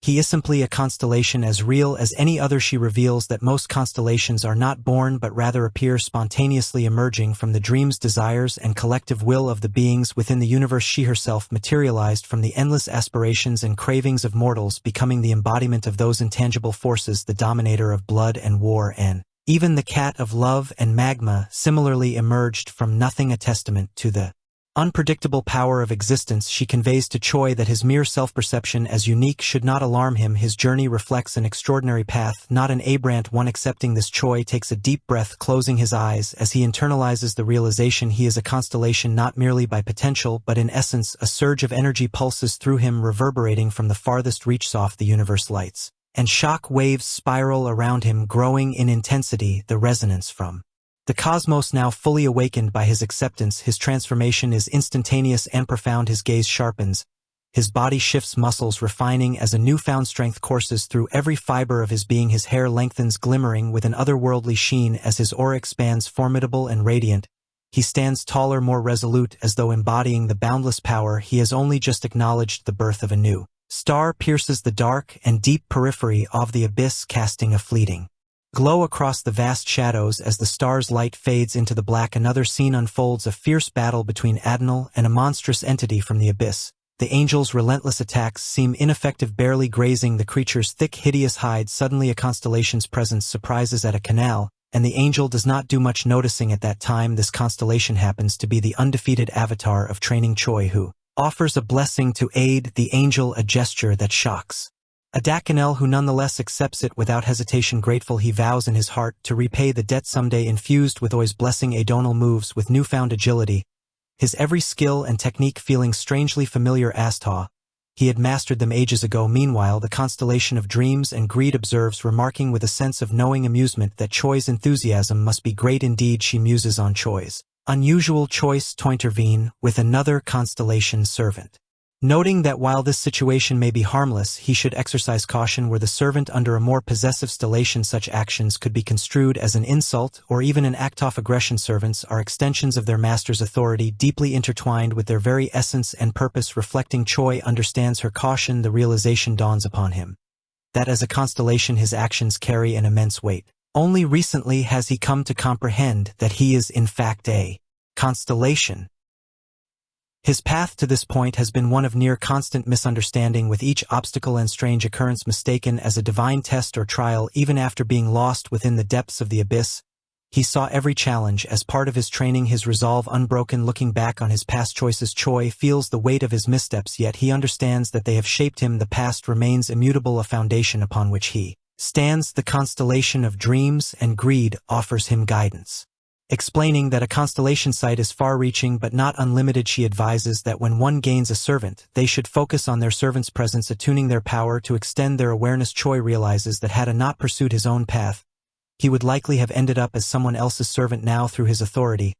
He is simply a constellation as real as any other. She reveals that most constellations are not born but rather appear spontaneously, emerging from the dreams, desires, and collective will of the beings within the universe. She herself materialized from the endless aspirations and cravings of mortals, becoming the embodiment of those intangible forces, the dominator of blood and war, and even the cat of love and magma similarly emerged from nothing, a testament to the unpredictable power of existence. She conveys to Choi that his mere self-perception as unique should not alarm him. His journey reflects an extraordinary path, not an aberrant one. Accepting this, Choi takes a deep breath, closing his eyes as he internalizes the realization he is a constellation, not merely by potential but in essence. A surge of energy pulses through him, reverberating from the farthest reaches of the universe. Lights and shock waves spiral around him, growing in intensity. The resonance from the cosmos now fully awakened by his acceptance. His transformation is instantaneous and profound. His gaze sharpens, his body shifts, muscles refining as a newfound strength courses through every fiber of his being. His hair lengthens, glimmering with an otherworldly sheen as his aura expands, formidable and radiant. He stands taller, more resolute, as though embodying the boundless power he has only just acknowledged. The birth of a new star pierces the dark and deep periphery of the abyss, casting a fleeting glow across the vast shadows. As the star's light fades into the black, another scene unfolds, a fierce battle between Adnal and a monstrous entity from the abyss. The angel's relentless attacks seem ineffective, barely grazing the creature's thick, hideous hide. Suddenly, a constellation's presence surprises at a canal, and the angel does not do much noticing at that time. This constellation happens to be the undefeated avatar of training Choi, who offers a blessing to aid the angel, a gesture that shocks Adakanel, who nonetheless accepts it without hesitation. Grateful, he vows in his heart to repay the debt someday. Infused with Oi's blessing, Adonal moves with newfound agility, his every skill and technique feeling strangely familiar. Astha, he had mastered them ages ago. Meanwhile, the constellation of dreams and greed observes, remarking with a sense of knowing amusement that Choi's enthusiasm must be great indeed. She muses on Choi's unusual choice to intervene with another constellation servant, noting that while this situation may be harmless, he should exercise caution. Were the servant under a more possessive stellation, such actions could be construed as an insult or even an act of aggression. Servants are extensions of their master's authority, deeply intertwined with their very essence and purpose. Reflecting, Choi understands her caution. The realization dawns upon him that as a constellation his actions carry an immense weight. Only recently has he come to comprehend that he is in fact a constellation. His path to this point has been one of near constant misunderstanding, with each obstacle and strange occurrence mistaken as a divine test or trial. Even after being lost within the depths of the abyss, he saw every challenge as part of his training, his resolve unbroken. Looking back on his past choices, Choi feels the weight of his missteps, yet he understands that they have shaped him. The past remains immutable, a foundation upon which he stands. The constellation of dreams and greed offers him guidance, explaining that a constellation sight is far-reaching but not unlimited. She advises that when one gains a servant, they should focus on their servant's presence, attuning their power to extend their awareness. Choi realizes that had he not pursued his own path, he would likely have ended up as someone else's servant. Now, through his authority,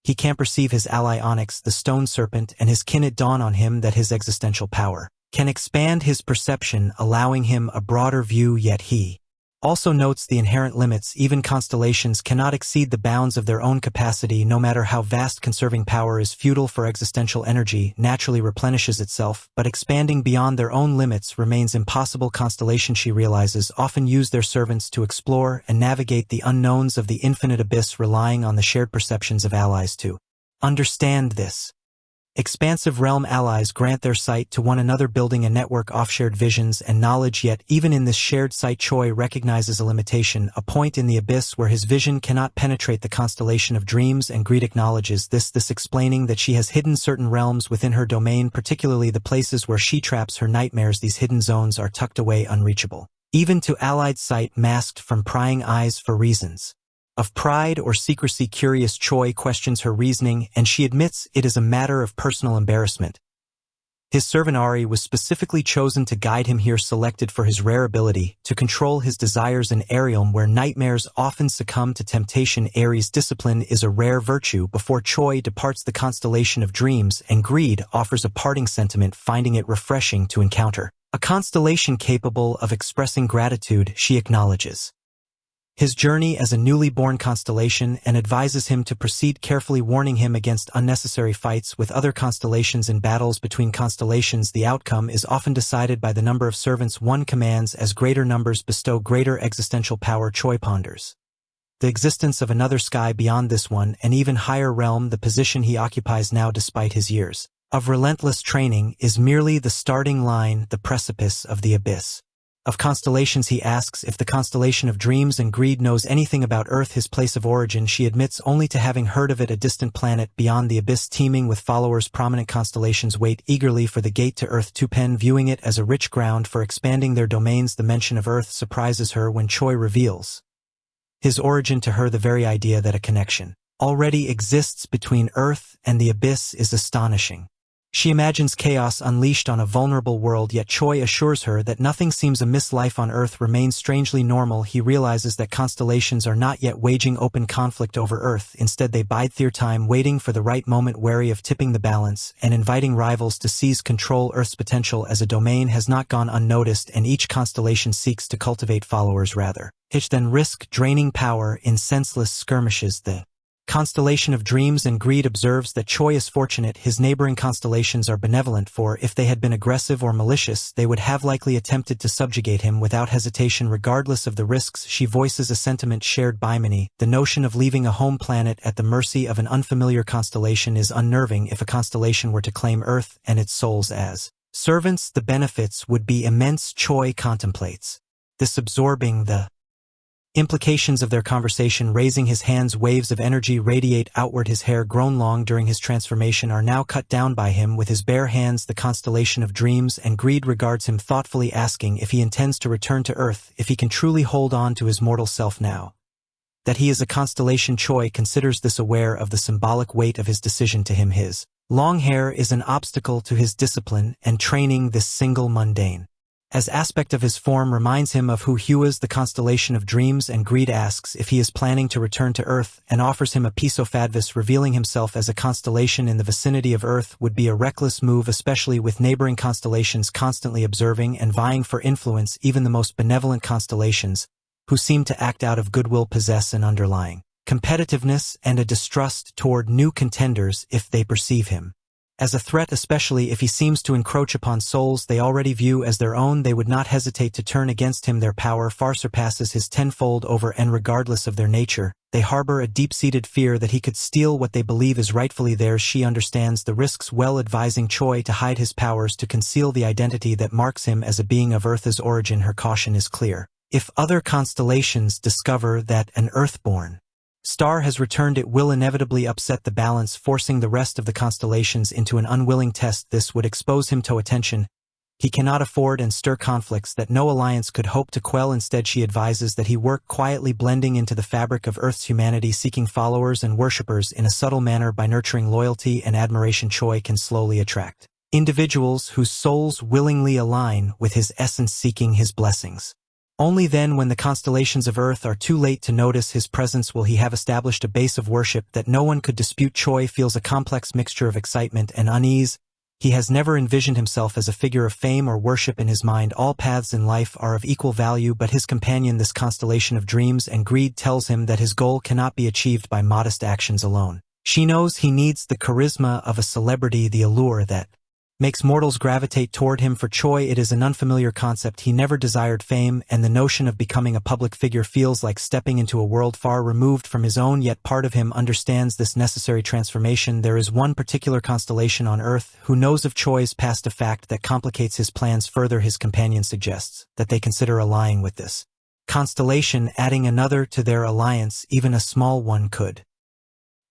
he can perceive his ally Onyx, the stone serpent, and his kin. It dawn on him that his existential power can expand his perception, allowing him a broader view, yet he also notes the inherent limits. Even constellations cannot exceed the bounds of their own capacity. No matter how vast, conserving power is futile, for existential energy naturally replenishes itself, but expanding beyond their own limits remains impossible. Constellations, she realizes, often use their servants to explore and navigate the unknowns of the infinite abyss, relying on the shared perceptions of allies to understand this expansive realm. Allies grant their sight to one another, building a network of shared visions and knowledge. Yet even in this shared sight, Choi recognizes a limitation, a point in the abyss where his vision cannot penetrate. The constellation of dreams and greed acknowledges this, explaining that she has hidden certain realms within her domain, particularly the places where she traps her nightmares. These hidden zones are tucked away, unreachable even to allied sight, masked from prying eyes. For reasons of pride or secrecy, curious Choi questions her reasoning, and she admits it is a matter of personal embarrassment. His servant Ari was specifically chosen to guide him here, selected for his rare ability to control his desires in a realm where nightmares often succumb to temptation. Ari's discipline is a rare virtue. Before Choi departs the constellation of dreams, and Greed offers a parting sentiment, finding it refreshing to encounter a constellation capable of expressing gratitude. She acknowledges his journey as a newly born constellation and advises him to proceed carefully, warning him against unnecessary fights with other constellations. In battles between constellations, the outcome is often decided by the number of servants one commands, as greater numbers bestow greater existential power. Choi ponders the existence of another sky beyond this one, an even higher realm. The position he occupies now, despite his years of relentless training, is merely the starting line, the precipice of the abyss of constellations. He asks if the constellation of dreams and greed knows anything about Earth, his place of origin. She admits only to having heard of it, a distant planet beyond the abyss teeming with followers. Prominent constellations wait eagerly for the gate to Earth to pen, viewing it as a rich ground for expanding their domains. The mention of Earth surprises her when Choi reveals his origin to her. The very idea that a connection already exists between Earth and the abyss is astonishing. She imagines chaos unleashed on a vulnerable world, yet Choi assures her that nothing seems amiss. Life on Earth remains strangely normal. He realizes that constellations are not yet waging open conflict over Earth. Instead, they bide their time, waiting for the right moment, wary of tipping the balance and inviting rivals to seize control. Earth's potential as a domain has not gone unnoticed, and each constellation seeks to cultivate followers rather than risk draining power in senseless skirmishes. The constellation of dreams and greed observes that Choi is fortunate his neighboring constellations are benevolent, for if they had been aggressive or malicious, they would have likely attempted to subjugate him without hesitation, regardless of the risks. She voices a sentiment shared by many. The notion of leaving a home planet at the mercy of an unfamiliar constellation is unnerving. If a constellation were to claim Earth and its souls as servants, the benefits would be immense. Choi contemplates this, absorbing the implications of their conversation. Raising his hands, waves of energy radiate outward. His hair, grown long during his transformation, are now cut down by him with his bare hands. The constellation of dreams and greed regards him thoughtfully, asking if he intends to return to Earth, if he can truly hold on to his mortal self now that he is a constellation. Choi considers this, aware of the symbolic weight of his decision. To him, his long hair is an obstacle to his discipline and training. This single mundane as aspect of his form reminds him of who he is. The constellation of dreams and greed asks if he is planning to return to Earth and offers him a piece of advice. Revealing himself as a constellation in the vicinity of Earth would be a reckless move, especially with neighboring constellations constantly observing and vying for influence. Even the most benevolent constellations, who seem to act out of goodwill, possess an underlying competitiveness and a distrust toward new contenders if they perceive him as a threat, especially if he seems to encroach upon souls they already view as their own. They would not hesitate to turn against him. Their power far surpasses his tenfold over, and regardless of their nature, they harbor a deep-seated fear that he could steal what they believe is rightfully theirs. She understands the risks well, advising Choi to hide his powers, to conceal the identity that marks him as a being of Earth's origin. Her caution is clear. If other constellations discover that an Earthborn star has returned, it will inevitably upset the balance, forcing the rest of the constellations into an unwilling test. This would expose him to attention he cannot afford and stir conflicts that no alliance could hope to quell. Instead, she advises that he work quietly, blending into the fabric of Earth's humanity, seeking followers and worshippers in a subtle manner. By nurturing loyalty and admiration, Choi can slowly attract individuals whose souls willingly align with his essence, seeking his blessings. Only then, when the constellations of Earth are too late to notice his presence, will he have established a base of worship that no one could dispute. Choi feels a complex mixture of excitement and unease. He has never envisioned himself as a figure of fame or worship. In his mind, all paths in life are of equal value, but his companion, this constellation of dreams and greed, tells him that his goal cannot be achieved by modest actions alone. She knows he needs the charisma of a celebrity, the allure that makes mortals gravitate toward him. For Choi, it is an unfamiliar concept. He never desired fame, and the notion of becoming a public figure feels like stepping into a world far removed from his own, yet part of him understands this necessary transformation. There is one particular constellation on Earth who knows of Choi's past, a fact that complicates his plans further. His companion suggests that they consider allying with this constellation, adding another to their alliance. Even a small one could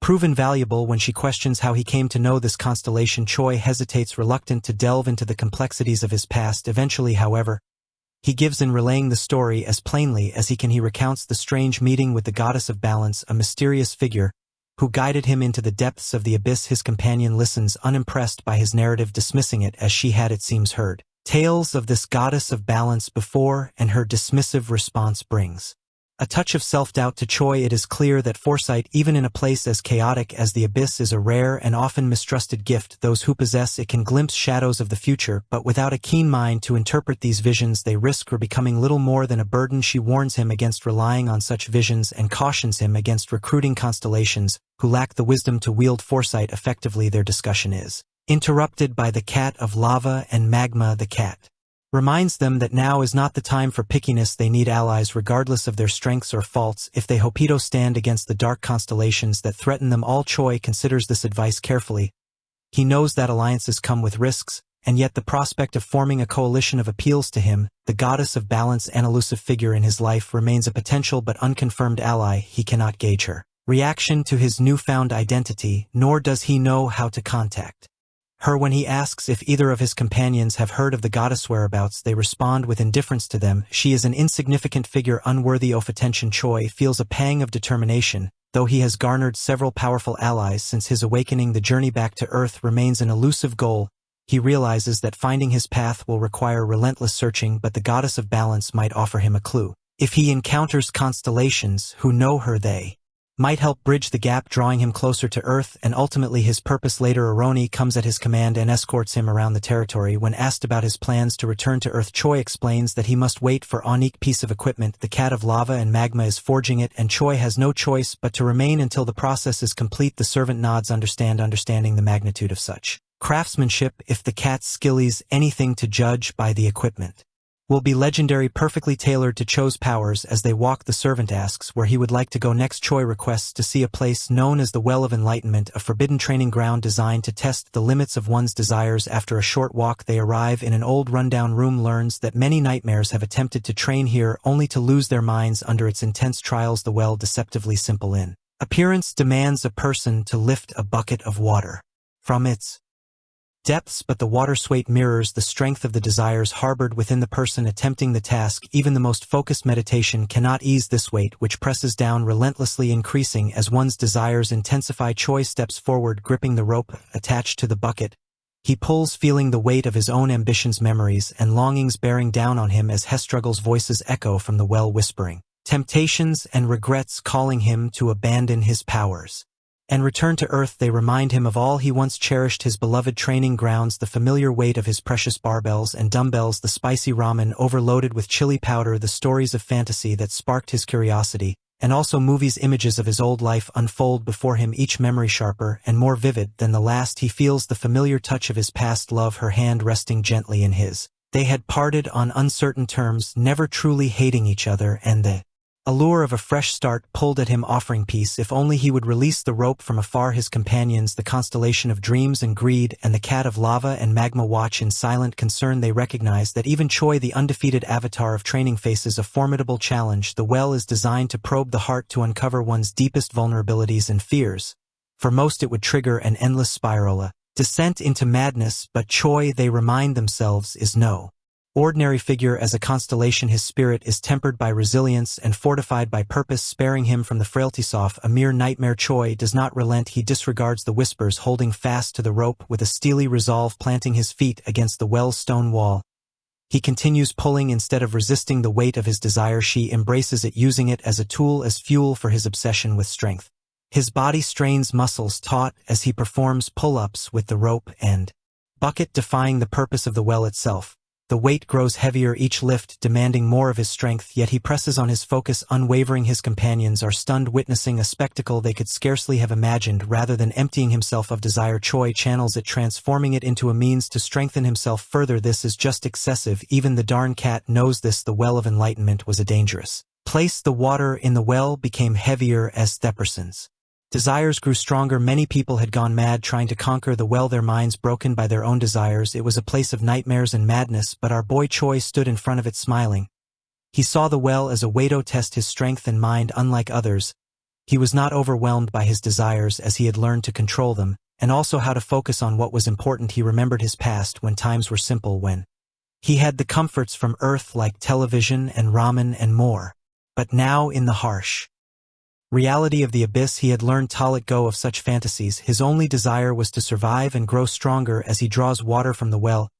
prove invaluable. When she questions how he came to know this constellation, Choi hesitates, reluctant to delve into the complexities of his past. Eventually, however, he gives in, relaying the story as plainly as he can. He recounts the strange meeting with the goddess of balance, a mysterious figure who guided him into the depths of the abyss. His companion listens unimpressed by his narrative, dismissing it as she had, it seems, heard tales of this goddess of balance before, and her dismissive response brings a touch of self-doubt to Choi. It is clear that foresight, even in a place as chaotic as the abyss, is a rare and often mistrusted gift. Those who possess it can glimpse shadows of the future, but without a keen mind to interpret these visions, they risk becoming little more than a burden. She warns him against relying on such visions and cautions him against recruiting constellations who lack the wisdom to wield foresight effectively. Their discussion is interrupted by the cat of lava and magma. The cat reminds them that now is not the time for pickiness. They need allies regardless of their strengths or faults if they hope to stand against the dark constellations that threaten them all. Choi considers this advice carefully. He knows that alliances come with risks, and yet the prospect of forming a coalition of appeals to him. The goddess of balance, an elusive figure in his life, remains a potential but unconfirmed ally. He cannot gauge her reaction to his newfound identity, nor does he know how to contact her. When he asks if either of his companions have heard of the goddess' whereabouts, they respond with indifference to them. She is an insignificant figure unworthy of attention. Choi feels a pang of determination. Though he has garnered several powerful allies since his awakening, the journey back to Earth remains an elusive goal. He realizes that finding his path will require relentless searching, but the goddess of balance might offer him a clue. If he encounters constellations who know her, they might help bridge the gap, drawing him closer to Earth and ultimately his purpose. Later, Aroni comes at his command and escorts him around the territory. When asked about his plans to return to Earth, Choi explains that he must wait for a unique piece of equipment. The cat of lava and magma is forging it, and Choi has no choice but to remain until the process is complete. The servant nods, understanding the magnitude of such craftsmanship. If the cat's skill is anything to judge by, the equipment will be legendary, perfectly tailored to Cho's powers. As they walk, the servant asks where he would like to go next. Choi requests to see a place known as the Well of Enlightenment, a forbidden training ground designed to test the limits of one's desires. After a short walk, they arrive in an old rundown room. Learns that many nightmares have attempted to train here only to lose their minds under its intense trials. The well, deceptively simple in appearance, demands a person to lift a bucket of water from its depths, but the water's weight mirrors the strength of the desires harbored within the person attempting the task. Even the most focused meditation cannot ease this weight, which presses down relentlessly, increasing as one's desires intensify. Choi steps forward, gripping the rope attached to the bucket. He pulls, feeling the weight of his own ambitions, memories, and longings bearing down on him as Hestruggle's voices echo from the well, whispering temptations and regrets, calling him to abandon his powers and return to Earth. They remind him of all he once cherished, his beloved training grounds, the familiar weight of his precious barbells and dumbbells, the spicy ramen overloaded with chili powder, the stories of fantasy that sparked his curiosity, and also movies. Images of his old life unfold before him, each memory sharper and more vivid than the last. He feels the familiar touch of his past love, her hand resting gently in his. They had parted on uncertain terms, never truly hating each other, and the allure of a fresh start pulled at him, offering peace. If only he would release the rope. From afar, his companions, the constellation of dreams and greed, and the cat of lava and magma, watch in silent concern. They recognize that even Choi, the undefeated avatar of training, faces a formidable challenge. The well is designed to probe the heart, to uncover one's deepest vulnerabilities and fears. For most, it would trigger an endless spiral, a descent into madness, but Choi, they remind themselves, is no ordinary figure. As a constellation, his spirit is tempered by resilience and fortified by purpose, sparing him from the frailties of a mere nightmare. Choi does not relent. He disregards the whispers, holding fast to the rope with a steely resolve. Planting his feet against the well's stone wall, he continues pulling instead of resisting the weight of his desire. She embraces it, using it as a tool, as fuel for his obsession with strength. His body strains, muscles taut as he performs pull-ups with the rope and bucket, defying the purpose of the well itself. The weight grows heavier, each lift demanding more of his strength, yet he presses on, his focus unwavering. His companions are stunned, witnessing a spectacle they could scarcely have imagined. Rather than emptying himself of desire, Choi channels it, transforming it into a means to strengthen himself further. This is just excessive. Even the darn cat knows this. The well of enlightenment was a dangerous place. The water in the well became heavier as Thepperson's desires grew stronger. Many people had gone mad trying to conquer the well, their minds broken by their own desires. It was a place of nightmares and madness, but our boy Choi stood in front of it, smiling. He saw the well as a way to test his strength and mind. Unlike others, he was not overwhelmed by his desires, as he had learned to control them, and also how to focus on what was important. He remembered his past, when times were simple, when he had the comforts from Earth like television and ramen and more. But now, in the harsh Reality of the abyss, he had learned to let go of such fantasies. His only desire was to survive and grow stronger. As he draws water from the well,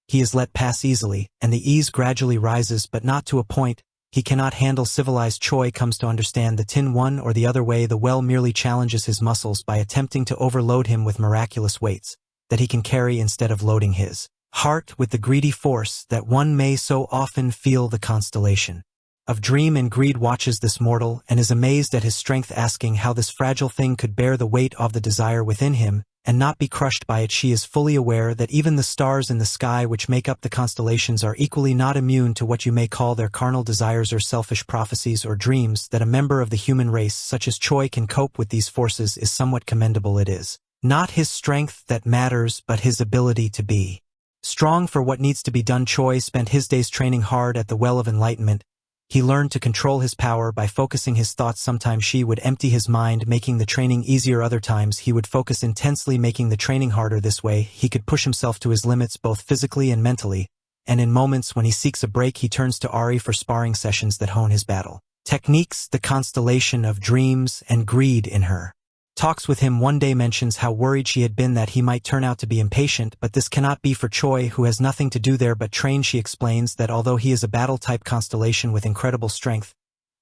he is let pass easily, and the ease gradually rises, but not to a point he cannot handle. Civilized Choi comes to understand the tin one or the other way. The well merely challenges his muscles by attempting to overload him with miraculous weights that he can carry instead of loading his heart with the greedy force that one may so often feel. The constellation of dream and greed watches this mortal and is amazed at his strength, asking how this fragile thing could bear the weight of the desire within him and not be crushed by it. She is fully aware that even the stars in the sky which make up the constellations are equally not immune to what you may call their carnal desires or selfish prophecies or dreams. That a member of the human race such as Choi can cope with these forces is somewhat commendable. It is not his strength that matters, but his ability to be strong for what needs to be done. Choi spent his days training hard at the Well of Enlightenment. He learned to control his power by focusing his thoughts. Sometimes she would empty his mind, making the training easier. Other times he would focus intensely, making the training harder. This way, he could push himself to his limits both physically and mentally, and in moments when he seeks a break, he turns to Ari for sparring sessions that hone his battle techniques. The constellation of dreams and greed in her talks with him one day mentions how worried she had been that he might turn out to be impatient, but this cannot be for Choi, who has nothing to do there but train. She explains that although he is a battle-type constellation with incredible strength,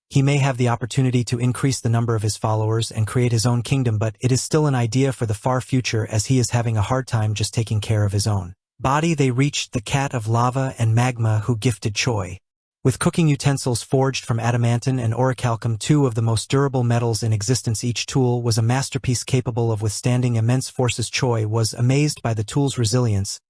he may have the opportunity to increase the number of his followers and create his own kingdom, but it is still an idea for the far future, as he is having a hard time just taking care of his own body. They reached the cat of lava and magma, who gifted Choi with cooking utensils forged from adamantine and orichalcum, two of the most durable metals in existence. Each tool was a masterpiece capable of withstanding immense forces. Choi was amazed by the tool's resilience.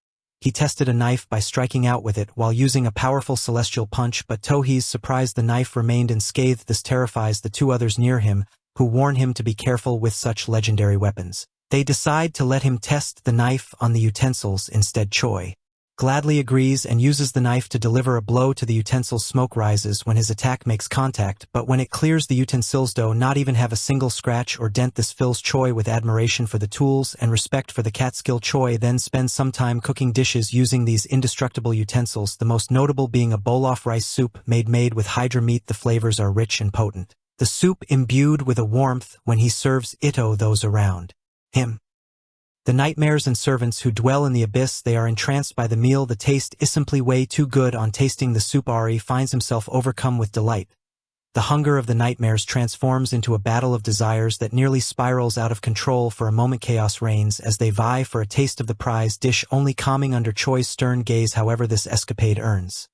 He tested a knife by striking out with it while using a powerful celestial punch, but to his surprise the knife remained unscathed. This terrifies the two others near him, who warn him to be careful with such legendary weapons. They decide to let him test the knife on the utensils instead. Choi gladly agrees and uses the knife to deliver a blow to the utensils. Smoke rises when his attack makes contact, but when it clears the utensils do not even have a single scratch or dent. This fills Choi with admiration for the tools and respect for the cat's skill. Choi then spends some time cooking dishes using these indestructible utensils, the most notable being a boloff rice soup made with hydra meat. The flavors are rich and potent, the soup imbued with a warmth when he serves it to those around him. The nightmares and servants who dwell in the abyss, they are entranced by the meal. The taste is simply way too good. On tasting the soup, Ari finds himself overcome with delight. The hunger of the nightmares transforms into a battle of desires that nearly spirals out of control. For a moment chaos reigns as they vie for a taste of the prize dish, only calming under Choi's stern gaze. However, this escapade earns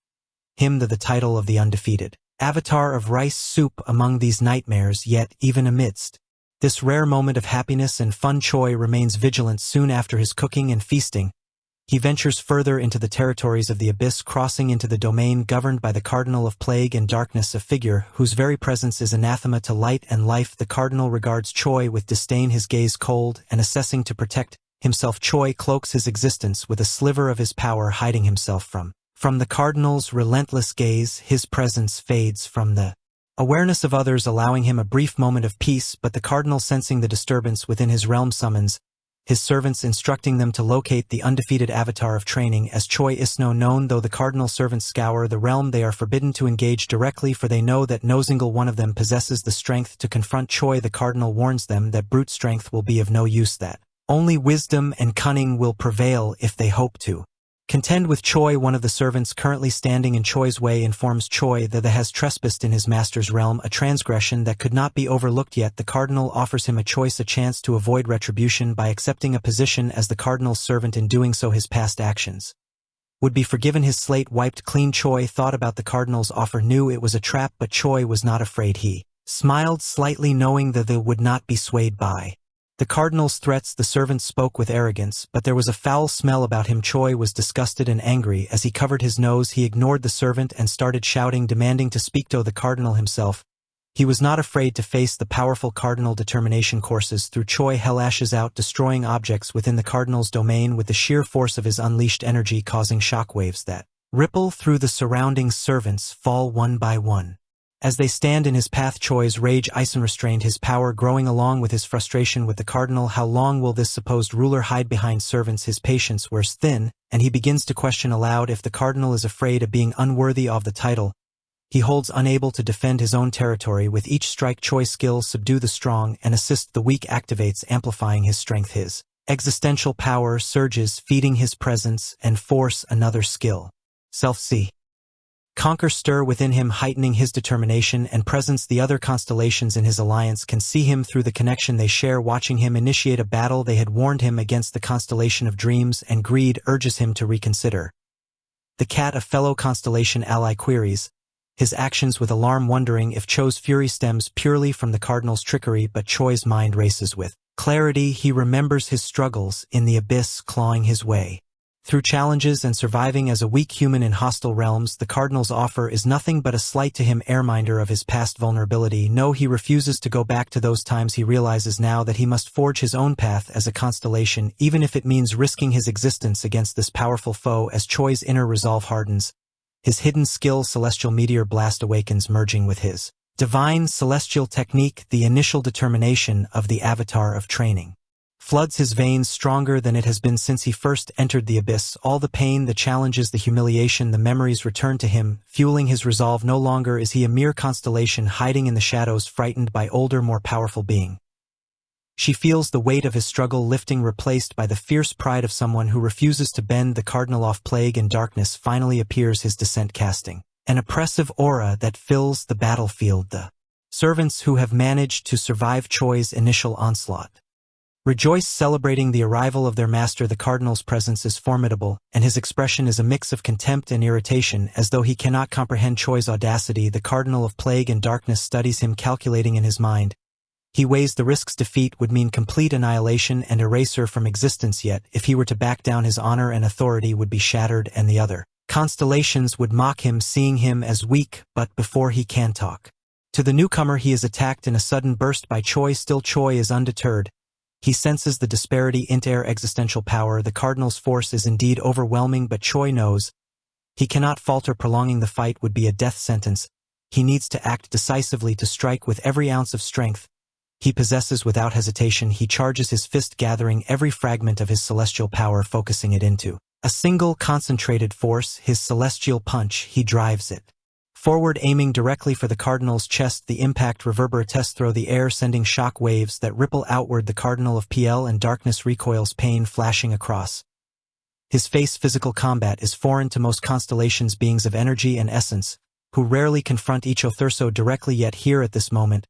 him the title of the undefeated avatar of rice soup among these nightmares. Yet, even amidst this rare moment of happiness and fun, Choi remains vigilant. Soon after his cooking and feasting, he ventures further into the territories of the abyss, crossing into the domain governed by the Cardinal of Plague and Darkness, a figure whose very presence is anathema to light and life. The Cardinal regards Choi with disdain, his gaze cold, and assessing to protect himself, Choi cloaks his existence with a sliver of his power, hiding himself from the Cardinal's relentless gaze. His presence fades from the awareness of others, allowing him a brief moment of peace, but the Cardinal, sensing the disturbance within his realm, summons his servants, instructing them to locate the undefeated avatar of training as Choi is known. Though the Cardinal servants scour the realm, they are forbidden to engage directly, for they know that no single one of them possesses the strength to confront Choi. The Cardinal warns them that brute strength will be of no use, that only wisdom and cunning will prevail if they hope to contend with Choi. One of the servants currently standing in Choi's way informs Choi that he has trespassed in his master's realm, a transgression that could not be overlooked. Yet the Cardinal offers him a chance to avoid retribution by accepting a position as the Cardinal's servant. In doing so, his past actions would be forgiven, his slate wiped clean. Choi thought about the Cardinal's offer, knew it was a trap, but Choi was not afraid. He smiled slightly, knowing that they would not be swayed by the Cardinal's threats. The servant spoke with arrogance, but there was a foul smell about him. Choi was disgusted and angry. As he covered his nose, he ignored the servant and started shouting, demanding to speak to the Cardinal himself. He was not afraid to face the powerful Cardinal. Determination courses through Choi. Hell lashes out, destroying objects within the Cardinal's domain with the sheer force of his unleashed energy, causing shockwaves that ripple through the surrounding. Servants fall one by one as they stand in his path. Choi's rage unrestrained, his power growing along with his frustration with the Cardinal. How long will this supposed ruler hide behind servants? His patience wears thin, and he begins to question aloud if the Cardinal is afraid of being unworthy of the title He holds unable to defend his own territory. With each strike, Choi's skills subdue the strong and assist the weak, activates, amplifying his strength. His existential power surges, feeding his presence and force. Another skill. Self-see. Conquer stir within him, heightening his determination and presence. The other constellations in his alliance can see him through the connection they share. Watching him initiate a battle they had warned him against, the constellation of dreams and greed, urges him to reconsider. The cat, a fellow constellation ally, queries his actions with alarm, wondering if Cho's fury stems purely from the cardinal's trickery. But Choi's mind races with clarity. He remembers his struggles in the abyss, clawing his way through challenges and surviving as a weak human in hostile realms. The cardinal's offer is nothing but a slight to him, a reminder of his past vulnerability. No, he refuses to go back to those times. He realizes now that he must forge his own path as a constellation, even if it means risking his existence against this powerful foe. As Choi's inner resolve hardens, his hidden skill, Celestial Meteor Blast, awakens, merging with his divine celestial technique. The initial determination of the avatar of training floods his veins, stronger than it has been since he first entered the abyss. All the pain, the challenges, the humiliation, the memories return to him, fueling his resolve. No longer is he a mere constellation hiding in the shadows, frightened by older, more powerful being. She feels the weight of his struggle lifting, replaced by the fierce pride of someone who refuses to bend. The cardinal of plague and darkness finally appears, his descent casting an oppressive aura that fills the battlefield. The servants who have managed to survive Choi's initial onslaught rejoice, celebrating the arrival of their master. The cardinal's presence is formidable, and his expression is a mix of contempt and irritation, as though he cannot comprehend Choi's audacity. The cardinal of plague and darkness studies him, calculating in his mind. He weighs the risks. Defeat would mean complete annihilation and erasure from existence, yet if he were to back down, his honor and authority would be shattered, and the other constellations would mock him, seeing him as weak. But before he can talk to the newcomer, he is attacked in a sudden burst by Choi. Still, Choi is undeterred. He senses the disparity in their existential power. The cardinal's force is indeed overwhelming, but Choi knows he cannot falter. Prolonging the fight would be a death sentence. He needs to act decisively, to strike with every ounce of strength he possesses. Without hesitation, he charges, his fist gathering every fragment of his celestial power, focusing it into a single concentrated force. His celestial punch, he drives it forward, aiming directly for the cardinal's chest. The impact reverberates through the air, sending shock waves that ripple outward. The cardinal of PL and darkness recoils, pain flashing across his face. Physical combat is foreign to most constellations, beings of energy and essence, who rarely confront each other so directly. Yet here at this moment,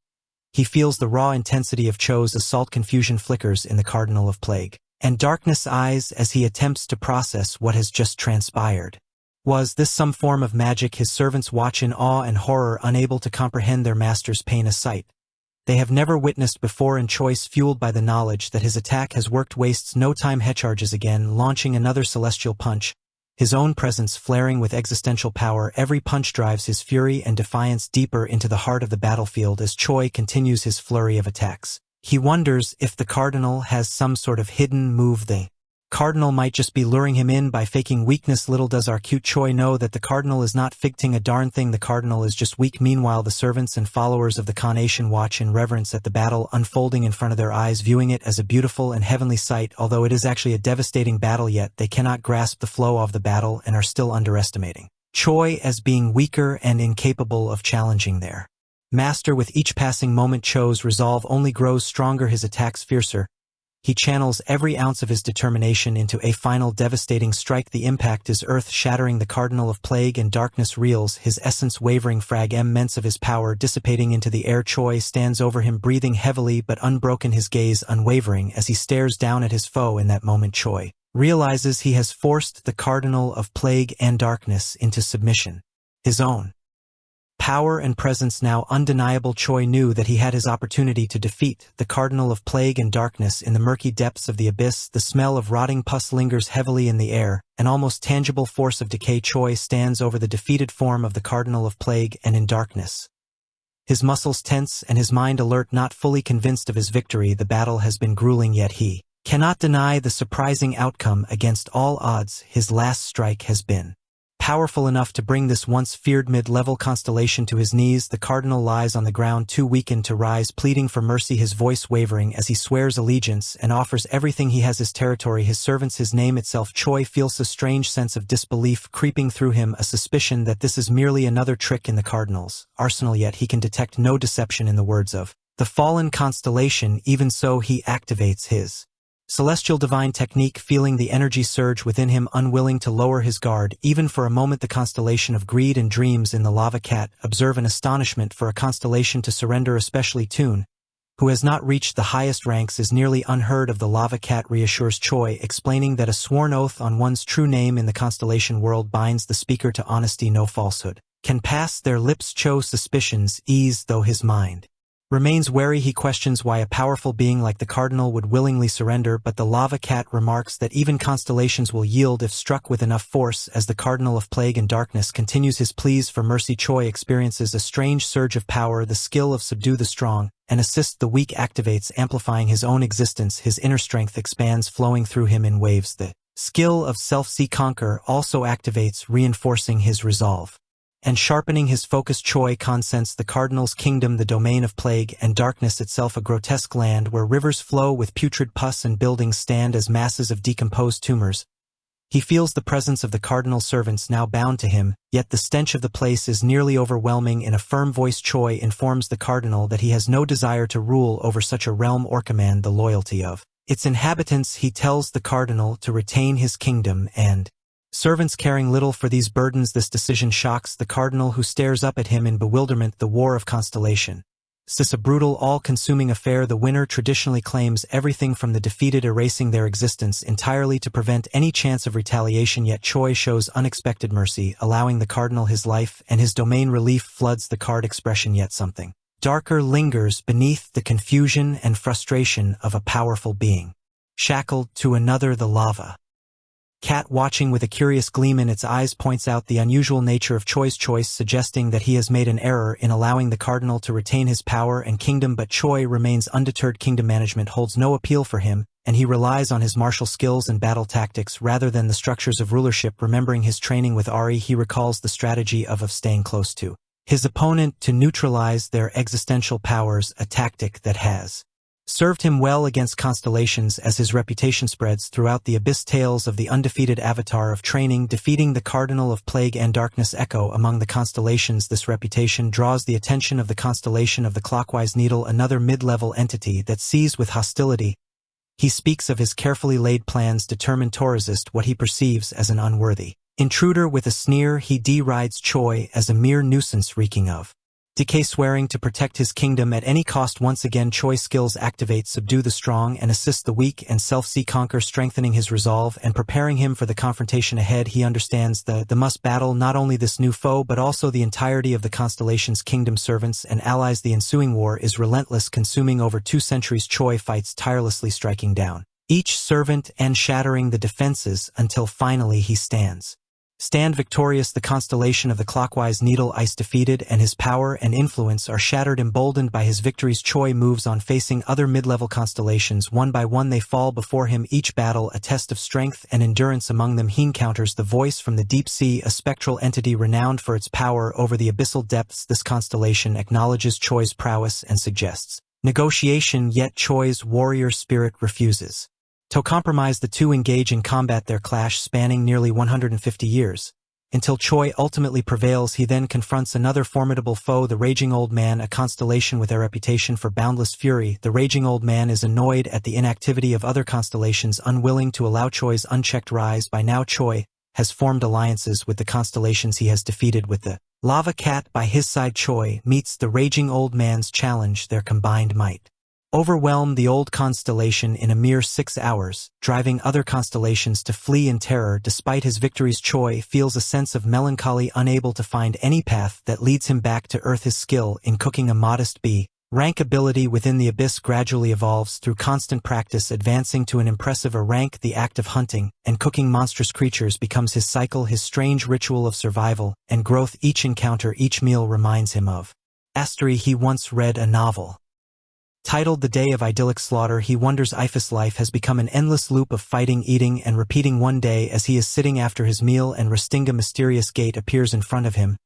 he feels the raw intensity of Cho's assault. Confusion flickers in the cardinal of plague and darkness' eyes as he attempts to process what has just transpired. Was this some form of magic? His servants watch in awe and horror, unable to comprehend their master's pain, a sight they have never witnessed before. And Choice, fueled by the knowledge that his attack has worked, wastes no time. He charges again, launching another celestial punch, his own presence flaring with existential power. Every punch drives his fury and defiance deeper into the heart of the battlefield. As Choi continues his flurry of attacks, he wonders if the cardinal has some sort of hidden move. The cardinal might just be luring him in by faking weakness. Little does our cute Choi know that the cardinal is not faking a darn thing. The cardinal is just weak. Meanwhile, the servants and followers of the Carnation watch in reverence at the battle unfolding in front of their eyes, viewing it as a beautiful and heavenly sight. Although it is actually a devastating battle, yet they cannot grasp the flow of the battle and are still underestimating Choi as being weaker and incapable of challenging their master. With each passing moment, Cho's resolve only grows stronger, his attacks fiercer. He channels every ounce of his determination into a final devastating strike. The impact is earth-shattering. The cardinal of plague and darkness reels, his essence wavering, fragments of his power dissipating into the air. Choi stands over him, breathing heavily but unbroken, his gaze unwavering as he stares down at his foe. In that moment, Choi realizes he has forced the cardinal of plague and darkness into submission. His own power and presence now undeniable, Choi knew that he had his opportunity to defeat the cardinal of plague and darkness. In the murky depths of the abyss, the smell of rotting pus lingers heavily in the air, an almost tangible force of decay. Choi stands over the defeated form of the cardinal of plague and in darkness, his muscles tense and his mind alert, not fully convinced of his victory. The battle has been grueling, yet he cannot deny the surprising outcome. Against all odds, his last strike has been powerful enough to bring this once feared mid-level constellation to his knees. The cardinal lies on the ground too weakened to rise, pleading for mercy, his voice wavering as he swears allegiance and offers everything he has: his territory, his servants, his name itself. Choi feels a strange sense of disbelief creeping through him, a suspicion that this is merely another trick in the cardinal's arsenal, yet he can detect no deception in the words of the fallen constellation. Even so, he activates his celestial divine technique, feeling the energy surge within him, unwilling to lower his guard even for a moment. The constellation of greed and dreams in the lava cat observe in astonishment. For a constellation to surrender, especially Toon, who has not reached the highest ranks, is nearly unheard of. The lava cat reassures Choi, explaining that a sworn oath on one's true name in the constellation world binds the speaker to honesty. No falsehood can pass their lips. Cho's suspicions ease, though his mind remains wary. He questions why a powerful being like the cardinal would willingly surrender, but the lava cat remarks that even constellations will yield if struck with enough force. As the cardinal of plague and darkness continues his pleas for mercy, Choi experiences a strange surge of power. The skill of subdue the strong and assist the weak activates, amplifying his own existence. His inner strength expands, flowing through him in waves. The skill of self-see conquer also activates, reinforcing his resolve and sharpening his focus. Choi consents the cardinal's kingdom, the domain of plague and darkness itself, a grotesque land where rivers flow with putrid pus and buildings stand as masses of decomposed tumors. He feels the presence of the cardinal's servants now bound to him, yet the stench of the place is nearly overwhelming. In a firm voice, Choi informs the cardinal that he has no desire to rule over such a realm or command the loyalty of its inhabitants. He tells the cardinal to retain his kingdom and servants, caring little for these burdens. This decision shocks the cardinal, who stares up at him in bewilderment. The war of constellation is a brutal, all-consuming affair. The winner traditionally claims everything from the defeated, erasing their existence entirely to prevent any chance of retaliation. Yet Choi shows unexpected mercy, allowing the cardinal his life and his domain. Relief floods the card expression, yet something darker lingers beneath the confusion and frustration of a powerful being shackled to another. The lava cat, watching with a curious gleam in its eyes, points out the unusual nature of Choi's choice, suggesting that he has made an error in allowing the cardinal to retain his power and kingdom. But Choi remains undeterred. Kingdom management holds no appeal for him, and he relies on his martial skills and battle tactics rather than the structures of rulership. Remembering his training with Ari, he recalls the strategy of staying close to his opponent to neutralize their existential powers, a tactic that has served him well against constellations as his reputation spreads throughout the abyss. Tales of the undefeated avatar of training, defeating the cardinal of plague and darkness, echo among the constellations. This reputation draws the attention of the constellation of the clockwise needle, another mid-level entity that sees with hostility. He speaks of his carefully laid plans, determined to resist what he perceives as an unworthy intruder. With a sneer, he derides Choi as a mere nuisance reeking of decay, swearing to protect his kingdom at any cost. Once again, Choi's skills activate, subdue the strong and assist the weak, and self-see conquer, strengthening his resolve and preparing him for the confrontation ahead. He understands the must battle not only this new foe but also the entirety of the constellation's kingdom, servants and allies. The ensuing war is relentless, consuming over 2 centuries. Choi fights tirelessly, striking down each servant and shattering the defenses until finally he stands victorious. The constellation of the clockwise needle ice defeated, and his power and influence are shattered. Emboldened by his victories, Choi moves on, facing other mid-level constellations. One by one they fall before him, each battle a test of strength and endurance. Among them he encounters the voice from the deep sea, a spectral entity renowned for its power over the abyssal depths. This constellation acknowledges Choi's prowess and suggests negotiation, yet Choi's warrior spirit refuses to compromise. The two engage in combat, their clash spanning nearly 150 years. Until Choi ultimately prevails, he then confronts another formidable foe, the Raging Old Man, a constellation with a reputation for boundless fury. The Raging Old Man is annoyed at the inactivity of other constellations, unwilling to allow Choi's unchecked rise. By now, Choi has formed alliances with the constellations he has defeated. With the Lava Cat by his side, Choi meets the Raging Old Man's challenge. Their combined might overwhelm the old constellation in a mere 6 hours, driving other constellations to flee in terror. Despite his victories, Choi feels a sense of melancholy, unable to find any path that leads him back to Earth. His skill in cooking a modest B-rank ability within the abyss gradually evolves through constant practice, advancing to an impressive A rank. The act of hunting and cooking monstrous creatures becomes his cycle, his strange ritual of survival and growth. Each encounter, each meal reminds him of Astery. He once read a novel Titled The Day of Idyllic Slaughter, he wonders If's life has become an endless loop of fighting, eating, and repeating. One day as he is sitting after his meal and Restinga mysterious gate appears in front of him.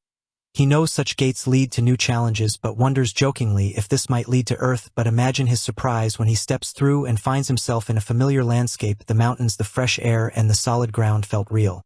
He knows such gates lead to new challenges but wonders jokingly if this might lead to Earth, but imagine his surprise when he steps through and finds himself in a familiar landscape. The mountains, the fresh air, and the solid ground felt real.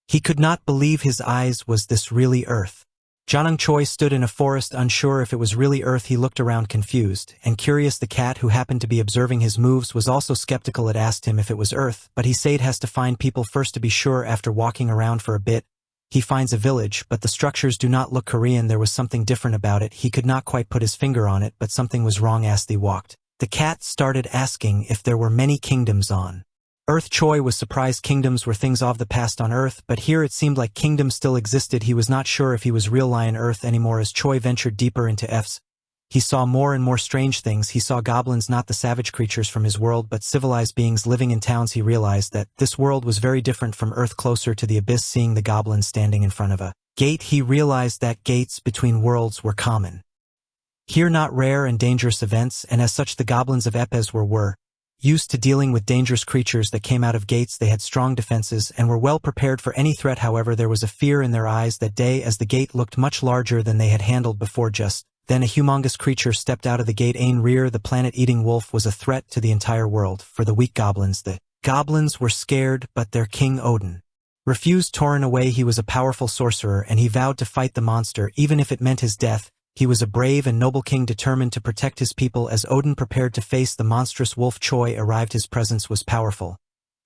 He could not believe his eyes. Was this really Earth? Janung Choi stood in a forest unsure if it was really Earth. He looked around confused and curious. The cat, who happened to be observing his moves, was also skeptical. It asked him if it was Earth, but he said has to find people first to be sure. After walking around for a bit, he finds a village, but the structures do not look Korean. There was something different about it. He could not quite put his finger on it, but something was wrong as they walked. The cat started asking if there were many kingdoms on Earth. Choi was surprised. Kingdoms were things of the past on Earth, but here it seemed like kingdoms still existed. He was not sure if he was real on Earth anymore. As Choi ventured deeper into F's, he saw more and more strange things. He saw goblins, not the savage creatures from his world, but civilized beings living in towns. He realized that this world was very different from Earth. Closer to the abyss, seeing the goblins standing in front of a gate, he realized that gates between worlds were common here, not rare and dangerous events, and as such the goblins of Epes were used to dealing with dangerous creatures that came out of gates. They had strong defenses and were well prepared for any threat. However, there was a fear in their eyes that day as the gate looked much larger than they had handled before. Just then a humongous creature stepped out of the gate. Ain Rear, the planet-eating wolf, was a threat to the entire world. For the weak goblins, the goblins were scared, but their king Odin refused. Torn away, he was a powerful sorcerer and he vowed to fight the monster even if it meant his death. He was a brave and noble king determined to protect his people. As Odin prepared to face the monstrous wolf, Choi arrived. His presence was powerful,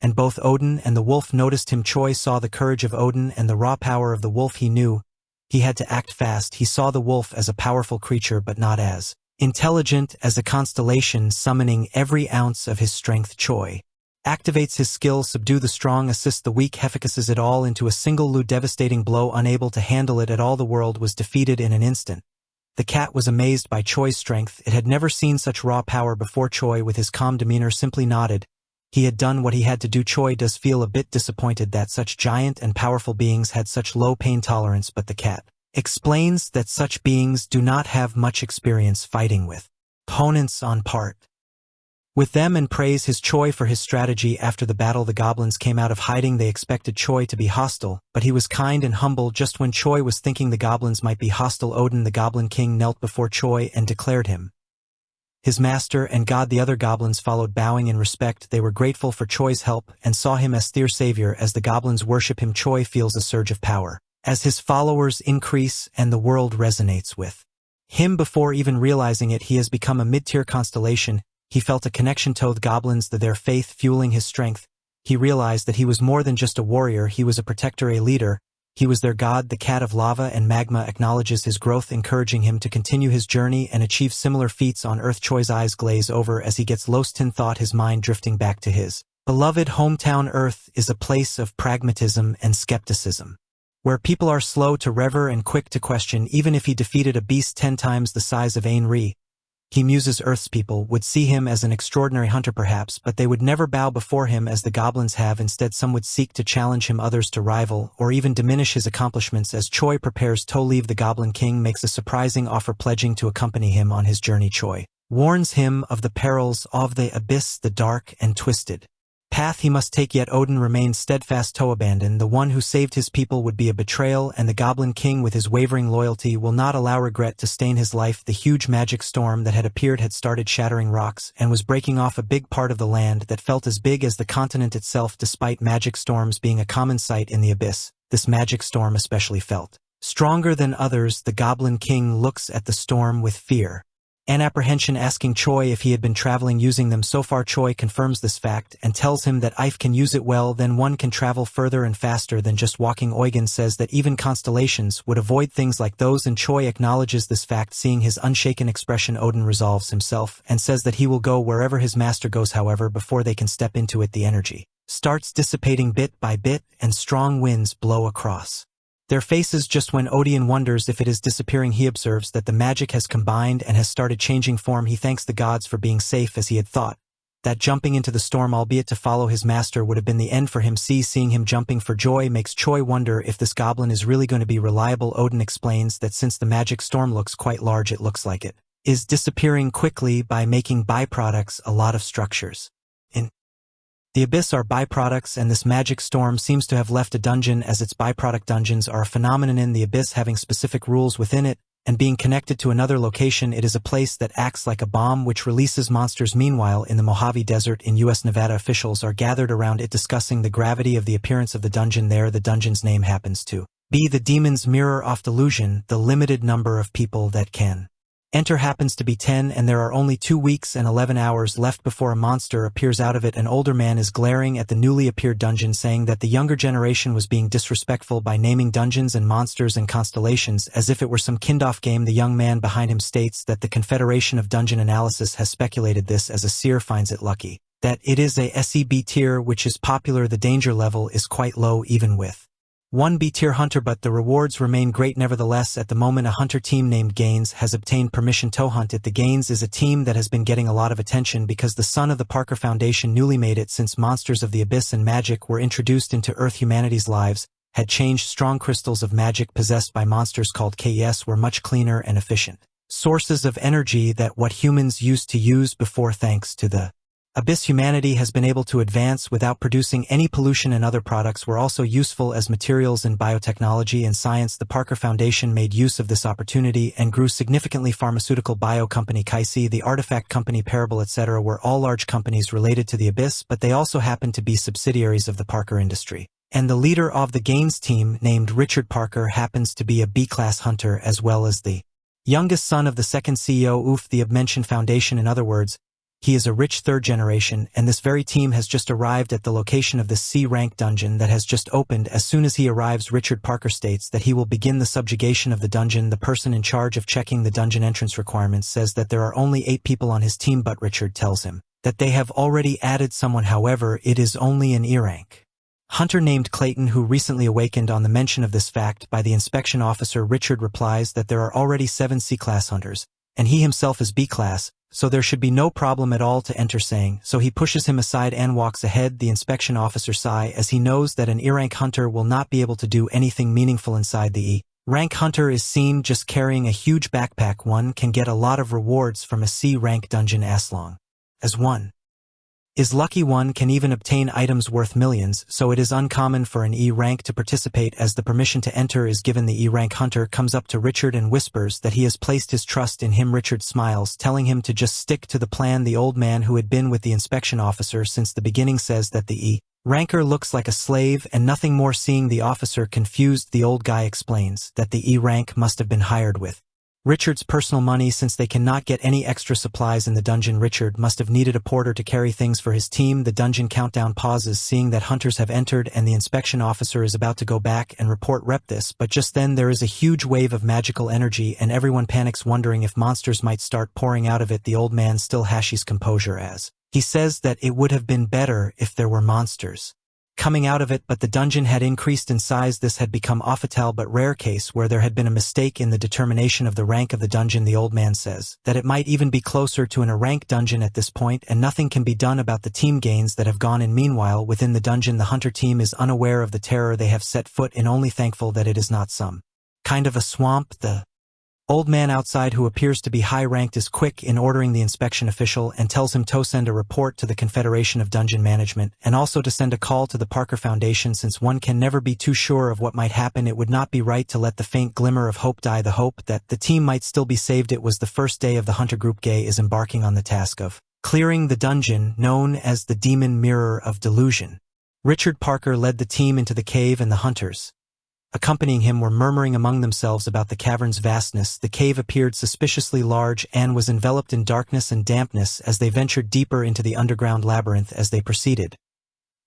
and both Odin and the wolf noticed him. Choi saw the courage of Odin and the raw power of the wolf. He knew he had to act fast. He saw the wolf as a powerful creature but not as intelligent as a constellation. Summoning every ounce of his strength, Choi activates his skill Subdue the strong, assist the weak, efficaces it all into a single devastating blow. Unable to handle it at all, the world was defeated in an instant. The cat was amazed by Choi's strength. It had never seen such raw power before. Choi, with his calm demeanor, simply nodded. He had done what he had to do. Choi does feel a bit disappointed that such giant and powerful beings had such low pain tolerance, but the cat explains that such beings do not have much experience fighting with opponents on part with them and praise his Choi for his strategy. After the battle, the goblins came out of hiding. They expected Choi to be hostile, but he was kind and humble. Just when Choi was thinking the goblins might be hostile, Odin, the Goblin King, knelt before Choi and declared him his master and god. The other goblins followed, bowing in respect. They were grateful for Choi's help and saw him as their savior. As the goblins worship him, Choi feels a surge of power as his followers increase and the world resonates with him. Before even realizing it, he has become a mid-tier constellation. He felt a connection to the goblins, their faith fueling his strength. He realized that he was more than just a warrior. He was a protector, a leader. He was their god. The cat of lava and magma acknowledges his growth, encouraging him to continue his journey and achieve similar feats on Earth. Choi's eyes glaze over as he gets lost in thought, his mind drifting back to his beloved hometown. Earth is a place of pragmatism and skepticism, where people are slow to revere and quick to question. Even if he defeated a beast 10 times the size of Ain Ri, he muses Earth's people would see him as an extraordinary hunter perhaps, but they would never bow before him as the goblins have. Instead, some would seek to challenge him, others to rival or even diminish his accomplishments. As Choi prepares to leave, the Goblin King makes a surprising offer, pledging to accompany him on his journey. Choi warns him of the perils of the abyss, the dark and twisted path he must take, yet Odin remained steadfast to abandon the one who saved his people would be a betrayal, and the Goblin King, with his wavering loyalty, will not allow regret to stain his life. The huge magic storm that had appeared had started shattering rocks and was breaking off a big part of the land that felt as big as the continent itself. Despite magic storms being a common sight in the abyss, this magic storm especially felt stronger than others. The Goblin King looks at the storm with fear and apprehension, asking Choi if he had been traveling using them so far. Choi confirms this fact and tells him that if can use it well, then one can travel further and faster than just walking. Eugen says that even constellations would avoid things like those, and Choi acknowledges this fact. Seeing his unshaken expression, Odin resolves himself and says that he will go wherever his master goes. However, before they can step into it, the energy starts dissipating bit by bit and strong winds blow across their faces. Just when Odin wonders if it is disappearing, he observes that the magic has combined and has started changing form. He thanks the gods for being safe, as he had thought that jumping into the storm, albeit to follow his master, would have been the end for him. Seeing him jumping for joy makes Choi wonder if this goblin is really going to be reliable. Odin explains that since the magic storm looks quite large, it looks like it is disappearing quickly by making byproducts a lot of structures. In the Abyss are byproducts, and this magic storm seems to have left a dungeon as its byproduct. Dungeons are a phenomenon in the Abyss having specific rules within it, and being connected to another location. It is a place that acts like a bomb which releases monsters. Meanwhile, in the Mojave Desert in U.S. Nevada, officials are gathered around it discussing the gravity of the appearance of the dungeon there. The dungeon's name happens to be the Demon's Mirror of Delusion. The limited number of people that can enter happens to be 10, and there are only 2 weeks and 11 hours left before a monster appears out of it. An older man is glaring at the newly appeared dungeon, saying that the younger generation was being disrespectful by naming dungeons and monsters and constellations as if it were some kind-off game. The young man behind him states that the Confederation of Dungeon Analysis has speculated this as a seer finds it lucky that it is a SEB tier, which is popular. The danger level is quite low even with 1 B-tier hunter, but the rewards remain great nevertheless. At the moment, a hunter team named Gaines has obtained permission to hunt it. The Gaines is a team that has been getting a lot of attention because the son of the Parker Foundation newly made it since monsters of the Abyss and magic were introduced into Earth. Humanity's lives had changed. Strong crystals of magic possessed by monsters called KES were much cleaner and efficient sources of energy than what humans used to use before. Thanks to the Abyss, humanity has been able to advance without producing any pollution, and other products were also useful as materials in biotechnology and science. The Parker Foundation made use of this opportunity and grew significantly. Pharmaceutical bio company Kaisi, the artifact company Parable, etc. were all large companies related to the Abyss, but they also happened to be subsidiaries of the Parker industry. And the leader of the Gaines team, named Richard Parker, happens to be a B-class hunter as well as the youngest son of the second CEO of the above-mentioned foundation. In other words, he is a rich third generation, and this very team has just arrived at the location of this C-rank dungeon that has just opened. As soon as he arrives, Richard Parker states that he will begin the subjugation of the dungeon. The person in charge of checking the dungeon entrance requirements says that there are only 8 people on his team, but Richard tells him that they have already added someone. However, it is only an E-rank hunter named Clayton who recently awakened. On the mention of this fact by the inspection officer, Richard replies that there are already 7 C-class hunters, and he himself is B-class, so there should be no problem at all to enter, saying, so he pushes him aside and walks ahead. The inspection officer sighs as he knows that an E-rank hunter will not be able to do anything meaningful inside. The E-rank hunter is seen just carrying a huge backpack. One can get a lot of rewards from a C-rank dungeon as long as one is lucky. One can even obtain items worth millions, so it is uncommon for an E-rank to participate. As the permission to enter is given, the E-rank hunter comes up to Richard and whispers that he has placed his trust in him. Richard smiles, telling him to just stick to the plan. The old man, who had been with the inspection officer since the beginning, says that the E-ranker looks like a slave and nothing more. Seeing the officer confused, the old guy explains that the E-rank must have been hired with Richard's personal money since they cannot get any extra supplies in the dungeon. Richard must have needed a porter to carry things for his team. The dungeon countdown pauses, seeing that hunters have entered, and the inspection officer is about to go back and report rep this, but just then there is a huge wave of magical energy and everyone panics, wondering if monsters might start pouring out of it. The old man still hashes composure as he says that it would have been better if there were monsters coming out of it, but the dungeon had increased in size. This had become a fatal but rare case where there had been a mistake in the determination of the rank of the dungeon. The old man says that it might even be closer to an A-rank dungeon at this point, and nothing can be done about the team gains that have gone in. Meanwhile, within the dungeon, the hunter team is unaware of the terror they have set foot in, only thankful that it is not some kind of a swamp. The old man outside, who appears to be high-ranked, is quick in ordering the inspection official and tells him to send a report to the Confederation of Dungeon Management and also to send a call to the Parker Foundation. Since one can never be too sure of what might happen, it would not be right to let the faint glimmer of hope die. The hope that the team might still be saved. It was the first day of the hunter group. Gay is embarking on the task of clearing the dungeon known as the Demon Mirror of Delusion. Richard Parker led the team into the cave, and the hunters accompanying him were murmuring among themselves about the cavern's vastness. The cave appeared suspiciously large and was enveloped in darkness and dampness as they ventured deeper into the underground labyrinth. As they proceeded,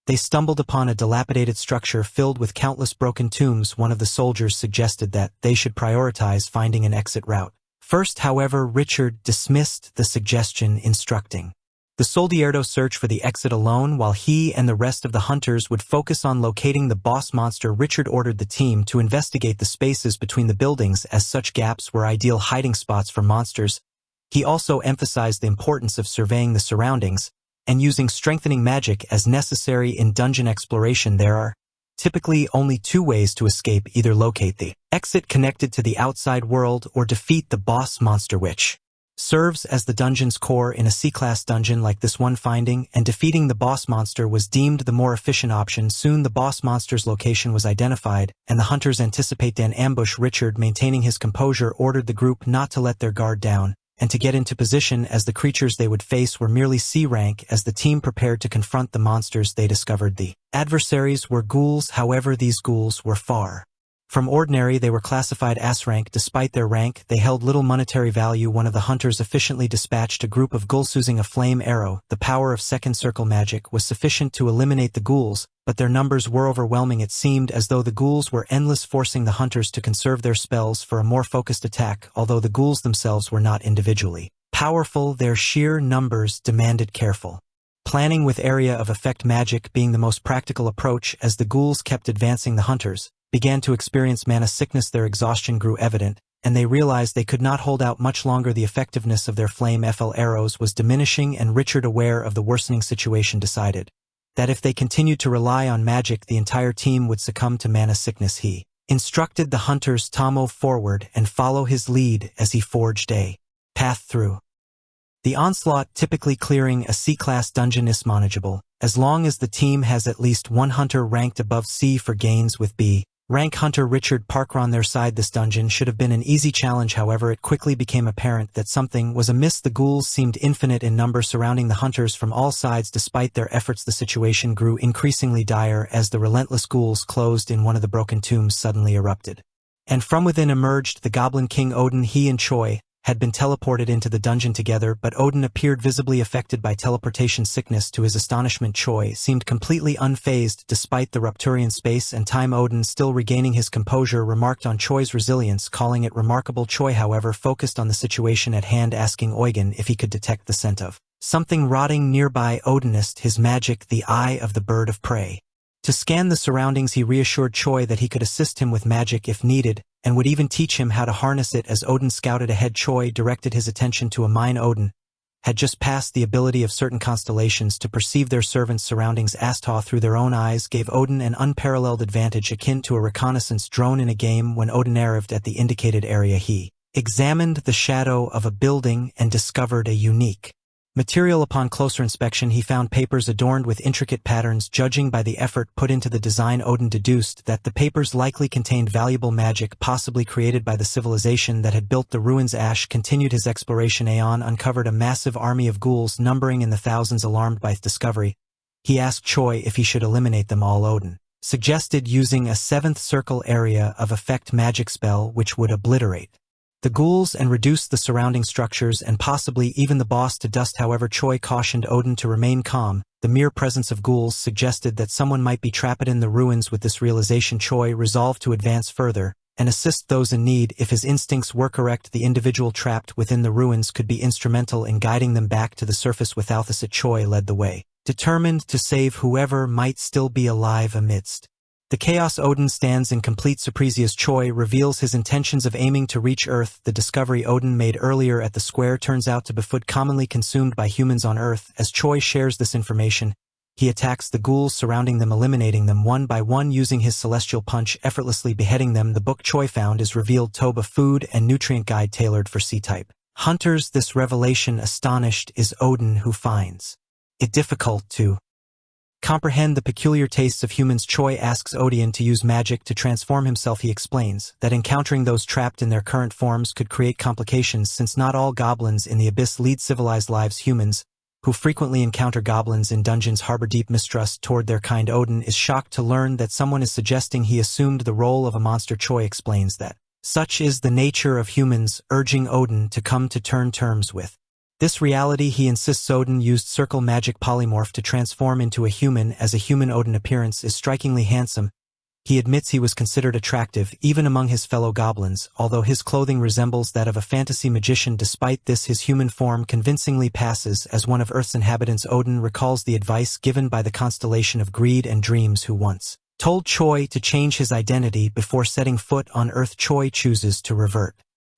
they stumbled upon a dilapidated structure filled with countless broken tombs. One of the soldiers suggested that they should prioritize finding an exit route first. However, Richard dismissed the suggestion, instructing the soldierdo search for the exit alone, while he and the rest of the hunters would focus on locating the boss monster. Richard ordered the team to investigate the spaces between the buildings, as such gaps were ideal hiding spots for monsters. He also emphasized the importance of surveying the surroundings and using strengthening magic as necessary in dungeon exploration. There are typically only 2 ways to escape: either locate the exit connected to the outside world or defeat the boss monster, which serves as the dungeon's core in a C-class dungeon like this one. Finding and defeating the boss monster was deemed the more efficient option. Soon the boss monster's location was identified, and the hunters anticipate an ambush. Richard, maintaining his composure, ordered the group not to let their guard down, and to get into position, as the creatures they would face were merely C rank. As the team prepared to confront the monsters, they discovered the adversaries were ghouls. However, these ghouls were far from ordinary. They were classified S rank. Despite their rank, they held little monetary value. One of the hunters efficiently dispatched a group of ghouls using a flame arrow. The power of second circle magic was sufficient to eliminate the ghouls, but their numbers were overwhelming. It seemed as though the ghouls were endless, forcing the hunters to conserve their spells for a more focused attack. Although the ghouls themselves were not individually powerful, their sheer numbers demanded careful planning, with area of effect magic being the most practical approach. As the ghouls kept advancing, the hunters began to experience mana sickness. Their exhaustion grew evident, and they realized they could not hold out much longer. The effectiveness of their flame FL arrows was diminishing, and Richard, aware of the worsening situation, decided that if they continued to rely on magic, the entire team would succumb to mana sickness. He instructed the hunters to move forward and follow his lead as he forged a path through the onslaught. Typically, clearing a C-class dungeon is manageable, as long as the team has at least one hunter ranked above C for gains with B rank hunter Richard Parker on their side. This dungeon should have been an easy challenge. However, it quickly became apparent that something was amiss. The ghouls seemed infinite in number, surrounding the hunters from all sides. Despite their efforts, the situation grew increasingly dire as the relentless ghouls closed in. One of the broken tombs suddenly erupted, and from within emerged the Goblin King Odin. He and Choi had been teleported into the dungeon together, but Odin appeared visibly affected by teleportation sickness. To his astonishment, Choi seemed completely unfazed despite the Rupturian space and time. Odin, still regaining his composure, remarked on Choi's resilience, calling it remarkable. Choi, however, focused on the situation at hand, asking Eugen if he could detect the scent of something rotting nearby. Odin used his magic, the Eye of the Bird of Prey, to scan the surroundings. He reassured Choi that he could assist him with magic if needed, and would even teach him how to harness it. As Odin scouted ahead, Choi directed his attention to a mine. Odin had just passed the ability of certain constellations to perceive their servants' surroundings. Astha through their own eyes gave Odin an unparalleled advantage, akin to a reconnaissance drone in a game. When Odin arrived at the indicated area, he examined the shadow of a building and discovered a unique material. Upon closer inspection, he found papers adorned with intricate patterns. Judging by the effort put into the design, Odin deduced that the papers likely contained valuable magic, possibly created by the civilization that had built the ruins. Ash continued his exploration. Aeon uncovered a massive army of ghouls numbering in the thousands. Alarmed by his discovery, he asked Choi if he should eliminate them all. Odin suggested using a seventh circle area of effect magic spell, which would obliterate the ghouls and reduce the surrounding structures and possibly even the boss to dust. However, Choi cautioned Odin to remain calm. The mere presence of ghouls suggested that someone might be trapped in the ruins. With this realization, Choi resolved to advance further and assist those in need. If his instincts were correct, the individual trapped within the ruins could be instrumental in guiding them back to the surface. Without this, Choi led the way, determined to save whoever might still be alive amidst the chaos. Odin stands in complete surprise as Choi reveals his intentions of aiming to reach Earth. The discovery Odin made earlier at the square turns out to be food commonly consumed by humans on Earth. As Choi shares this information, he attacks the ghouls surrounding them, eliminating them one by one using his celestial punch, effortlessly beheading them. The book Choi found is revealed Toba food and nutrient guide tailored for C-type hunters. This revelation astonished is Odin, who finds it difficult to comprehend the peculiar tastes of humans. Choi asks Odin to use magic to transform himself. He explains that encountering those trapped in their current forms could create complications, since not all goblins in the abyss lead civilized lives. Humans who frequently encounter goblins in dungeons harbor deep mistrust toward their kind. Odin is shocked to learn that someone is suggesting he assumed the role of a monster. Choi explains that such is the nature of humans, urging Odin to come to terms with this reality. He insists Odin used circle magic polymorph to transform into a human. As a human, Odin appearance is strikingly handsome. He admits he was considered attractive even among his fellow goblins, although his clothing resembles that of a fantasy magician. Despite this, his human form convincingly passes as one of Earth's inhabitants. Odin recalls the advice given by the constellation of Greed and Dreams, who once told Choi to change his identity before setting foot on Earth. Choi chooses to revert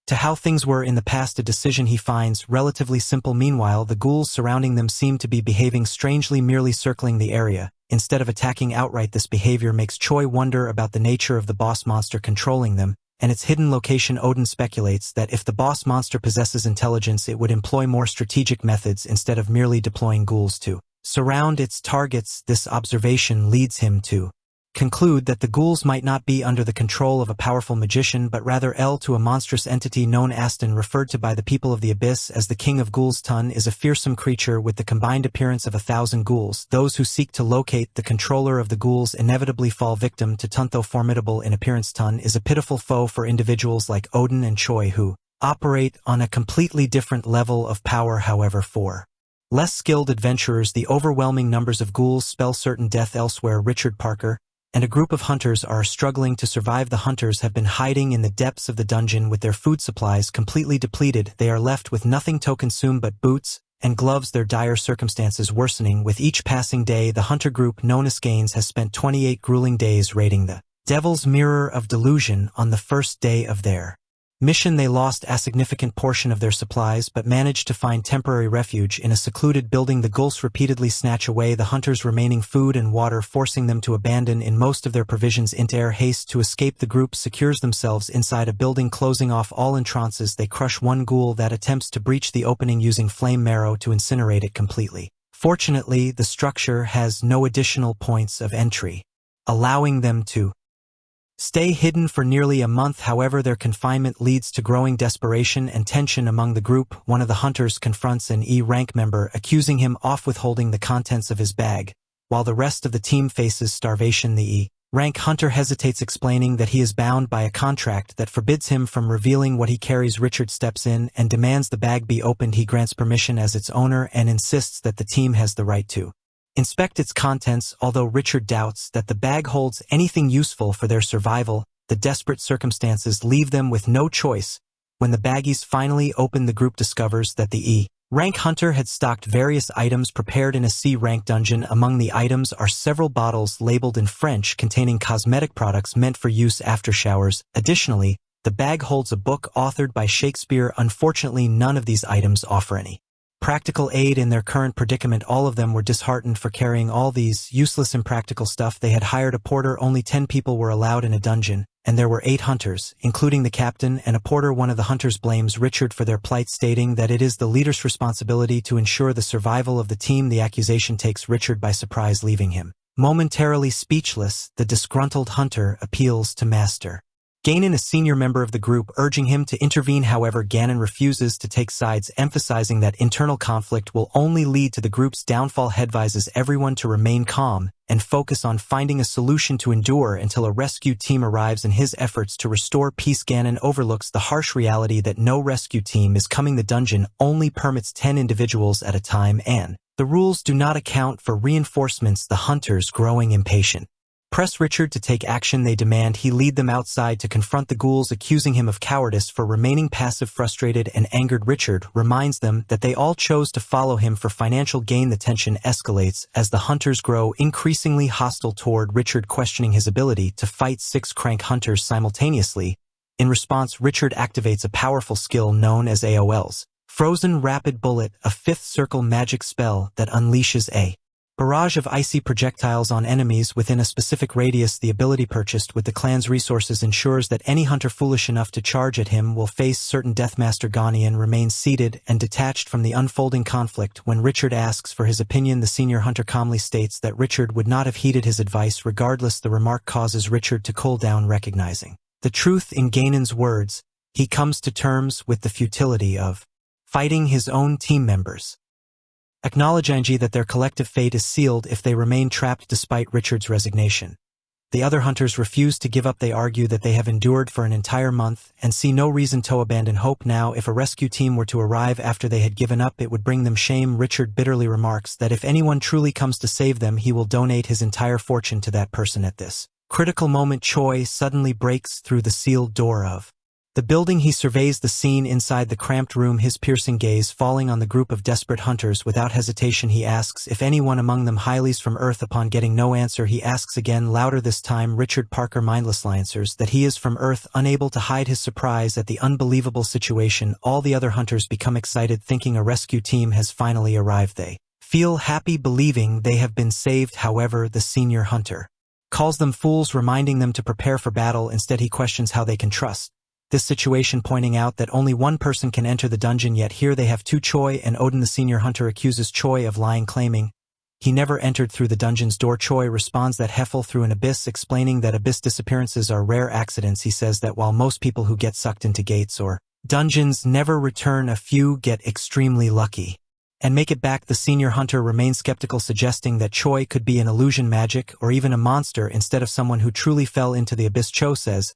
to how things were in the past, a decision he finds relatively simple. Meanwhile, the ghouls surrounding them seem to be behaving strangely, merely circling the area instead of attacking outright. This behavior makes Choi wonder about the nature of the boss monster controlling them, and its hidden location. Odin speculates that if the boss monster possesses intelligence, it would employ more strategic methods instead of merely deploying ghouls to surround its targets. This observation leads him to conclude that the ghouls might not be under the control of a powerful magician, but rather to a monstrous entity known Aston, referred to by the people of the Abyss as the King of Ghouls. Tun is a fearsome creature with the combined appearance of 1,000 ghouls. Those who seek to locate the controller of the ghouls inevitably fall victim to Tun. Though formidable in appearance, Tun is a pitiful foe for individuals like Odin and Choi, who operate on a completely different level of power. However, for less skilled adventurers, the overwhelming numbers of ghouls spell certain death elsewhere. Richard Parker and a group of hunters are struggling to survive. The hunters have been hiding in the depths of the dungeon with their food supplies completely depleted. They are left with nothing to consume but boots and gloves, their dire circumstances worsening with each passing day. The hunter group known as Gaines has spent 28 grueling days raiding the Devil's Mirror of Delusion. On the first day of their mission, they lost a significant portion of their supplies, but managed to find temporary refuge in a secluded building. The ghouls repeatedly snatch away the hunters' remaining food and water, forcing them to abandon in most of their provisions. In their haste to escape, the group secures themselves inside a building, closing off all entrances. They crush one ghoul that attempts to breach the opening using flame marrow to incinerate it completely. Fortunately, the structure has no additional points of entry, allowing them to stay hidden for nearly a month. However, their confinement leads to growing desperation and tension among the group. One of the hunters confronts an E-rank member, accusing him of withholding the contents of his bag, while the rest of the team faces starvation. The E-rank hunter hesitates, explaining that he is bound by a contract that forbids him from revealing what he carries. Richard steps in and demands the bag be opened. He grants permission as its owner and insists that the team has the right to inspect its contents. Although Richard doubts that the bag holds anything useful for their survival, the desperate circumstances leave them with no choice. When the baggies finally open, the group discovers that the E-rank hunter had stocked various items prepared in a C-rank dungeon. Among the items are several bottles labeled in French containing cosmetic products meant for use after showers. Additionally, the bag holds a book authored by Shakespeare. Unfortunately, none of these items offer any practical aid in their current predicament. All of them were disheartened for carrying all these useless impractical stuff. They had hired a porter. Only 10 people were allowed in a dungeon, and there were 8 hunters, including the captain and a porter. One of the hunters blames Richard for their plight, stating that it is the leader's responsibility to ensure the survival of the team. The accusation takes Richard by surprise, leaving him momentarily speechless. The disgruntled hunter appeals to Master Ganon, a senior member of the group, urging him to intervene. However, Ganon refuses to take sides, emphasizing that internal conflict will only lead to the group's downfall. He advises everyone to remain calm and focus on finding a solution to endure until a rescue team arrives. In his efforts to restore peace, Ganon overlooks the harsh reality that no rescue team is coming. The dungeon only permits 10 individuals at a time, and the rules do not account for reinforcements. The hunters, growing impatient, press Richard to take action. They demand he lead them outside to confront the ghouls, accusing him of cowardice for remaining passive. Frustrated and angered, Richard reminds them that they all chose to follow him for financial gain. The tension escalates as the hunters grow increasingly hostile toward Richard, questioning his ability to fight 6 crank hunters simultaneously. In response, Richard activates a powerful skill known as AOL's Frozen Rapid Bullet, a 5th circle magic spell that unleashes a barrage of icy projectiles on enemies within a specific radius. The ability, purchased with the clan's resources, ensures that any hunter foolish enough to charge at him will face certain death. Master Ghanaian remains seated and detached from the unfolding conflict. When Richard asks for his opinion, the senior hunter calmly states that Richard would not have heeded his advice regardless. The remark causes Richard to cool down, recognizing the truth in Ganon's words. He comes to terms with the futility of fighting his own team members, acknowledging that their collective fate is sealed if they remain trapped. Despite Richard's resignation, the other hunters refuse to give up. They argue that they have endured for an entire month and see no reason to abandon hope now. If a rescue team were to arrive after they had given up, it would bring them shame. Richard bitterly remarks that if anyone truly comes to save them, he will donate his entire fortune to that person. At this critical moment, Choi suddenly breaks through the sealed door of the building. He surveys the scene inside the cramped room, his piercing gaze falling on the group of desperate hunters. Without hesitation, he asks if anyone among them hails from Earth. Upon getting no answer, he asks again, louder this time. Richard Parker mindlessly answers that he is from Earth, unable to hide his surprise at the unbelievable situation. All the other hunters become excited, thinking a rescue team has finally arrived. They feel happy, believing they have been saved. However, the senior hunter calls them fools, reminding them to prepare for battle. Instead he questions how they can trust this situation, pointing out that only one person can enter the dungeon, yet here they have two. Choi and Odin, the senior hunter, accuses Choi of lying, claiming he never entered through the dungeon's door. Choi responds that he fell through an abyss, explaining that abyss disappearances are rare accidents. He says that while most people who get sucked into gates or dungeons never return, a few get extremely lucky and make it back. The senior hunter remains skeptical, suggesting that Choi could be an illusion, magic, or even a monster instead of someone who truly fell into the abyss. Cho says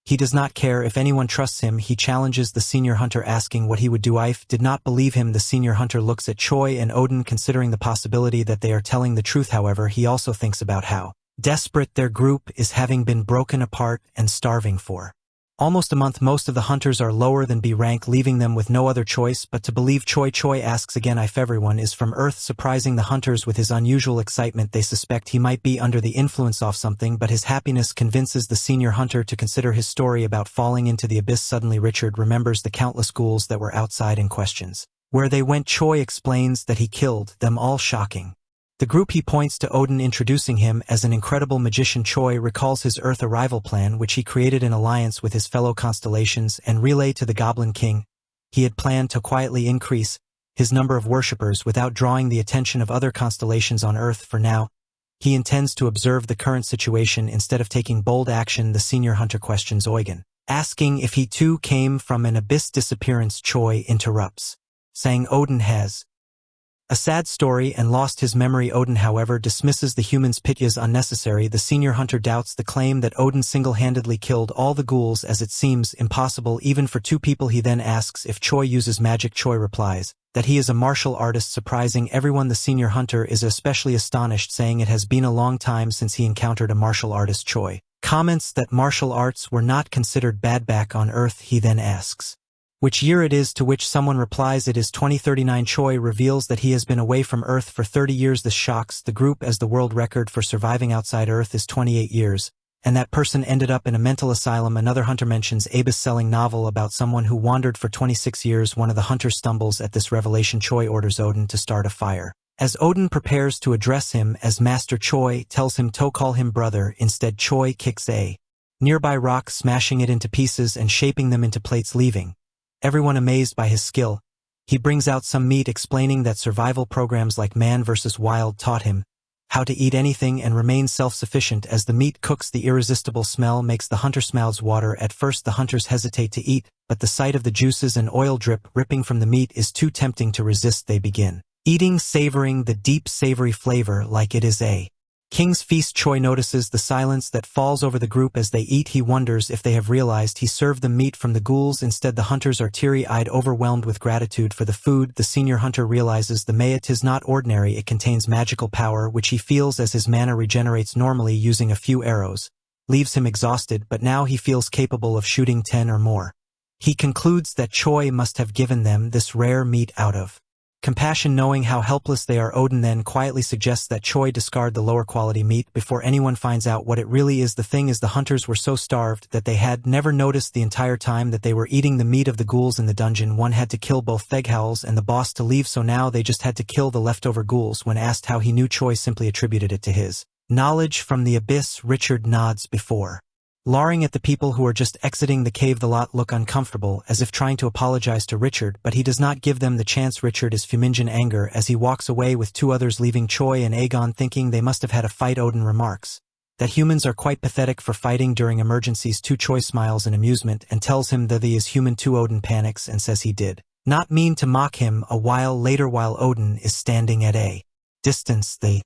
he does not care if anyone trusts him. He challenges the senior hunter, asking what he would do if did not believe him. The senior hunter looks at Choi and Odin, considering the possibility that they are telling the truth. However, he also thinks about how desperate their group is, having been broken apart and starving for almost a month. Most of the hunters are lower than B rank, leaving them with no other choice but to believe Choi. Choi asks again if everyone is from Earth, surprising the hunters with his unusual excitement. They suspect he might be under the influence of something, but his happiness convinces the senior hunter to consider his story about falling into the abyss. Suddenly Richard remembers the countless ghouls that were outside and questions where they went. Choi explains that he killed them all, shocking the group. He points to Odin, introducing him as an incredible magician. Choi recalls his Earth arrival plan, which he created in alliance with his fellow constellations and relay to the Goblin King. He had planned to quietly increase his number of worshippers without drawing the attention of other constellations on Earth. For now, he intends to observe the current situation instead of taking bold action. The senior hunter questions Eugen, asking if he too came from an abyss disappearance. Choi interrupts, saying Odin has a sad story and lost his memory. Odin, however, dismisses the humans' pity as unnecessary. The senior hunter doubts the claim that Odin single-handedly killed all the ghouls, as it seems impossible even for two people. He then asks if Choi uses magic. Choi replies that he is a martial artist, surprising everyone. The senior hunter is especially astonished, saying it has been a long time since he encountered a martial artist. Choi comments that martial arts were not considered bad back on Earth. He then asks which year it is, to which someone replies it is 2039. Choi reveals that he has been away from Earth for 30 years. This shocks the group, as the world record for surviving outside Earth is 28 years, and that person ended up in a mental asylum. Another hunter mentions a best-selling novel about someone who wandered for 26 years. One of the hunters stumbles at this revelation. Choi orders Odin to start a fire. As Odin prepares to address him as Master, Choi tells him to call him brother. Instead, Choi kicks a nearby rock, smashing it into pieces and shaping them into plates, leaving everyone amazed by his skill. He brings out some meat, explaining that survival programs like Man vs. Wild taught him how to eat anything and remain self-sufficient. As the meat cooks, the irresistible smell makes the hunter's mouths water. At first the hunters hesitate to eat, but the sight of the juices and oil dripping from the meat is too tempting to resist. They begin eating, savoring the deep savory flavor like it is a king's feast. Choi notices the silence that falls over the group as they eat. He wonders if they have realized he served them meat from the ghouls. Instead, the hunters are teary-eyed, overwhelmed with gratitude for the food. The senior hunter realizes the mayat is not ordinary. It contains magical power, which he feels as his mana regenerates normally using a few arrows. Leaves him exhausted, but now he feels capable of shooting 10 or more. He concludes that Choi must have given them this rare meat out of compassion, knowing how helpless they are. Odin then quietly suggests that Choi discard the lower quality meat before anyone finds out what it really is. The thing is, the hunters were so starved that they had never noticed the entire time that they were eating the meat of the ghouls in the dungeon. One had to kill both Theghowls and the boss to leave, so now they just had to kill the leftover ghouls. When asked how he knew, Choi simply attributed it to his knowledge from the abyss. Richard nods before larring at the people who are just exiting the cave. The lot look uncomfortable, as if trying to apologize to Richard, but he does not give them the chance. Richard is fuming in anger as he walks away with two others, leaving Choi and Aegon thinking they must have had a fight. Odin remarks that humans are quite pathetic for fighting during emergencies. Choi smiles in amusement and tells him that he is human too. Odin panics and says he did not mean to mock him. A while later, while Odin is standing at a distance, the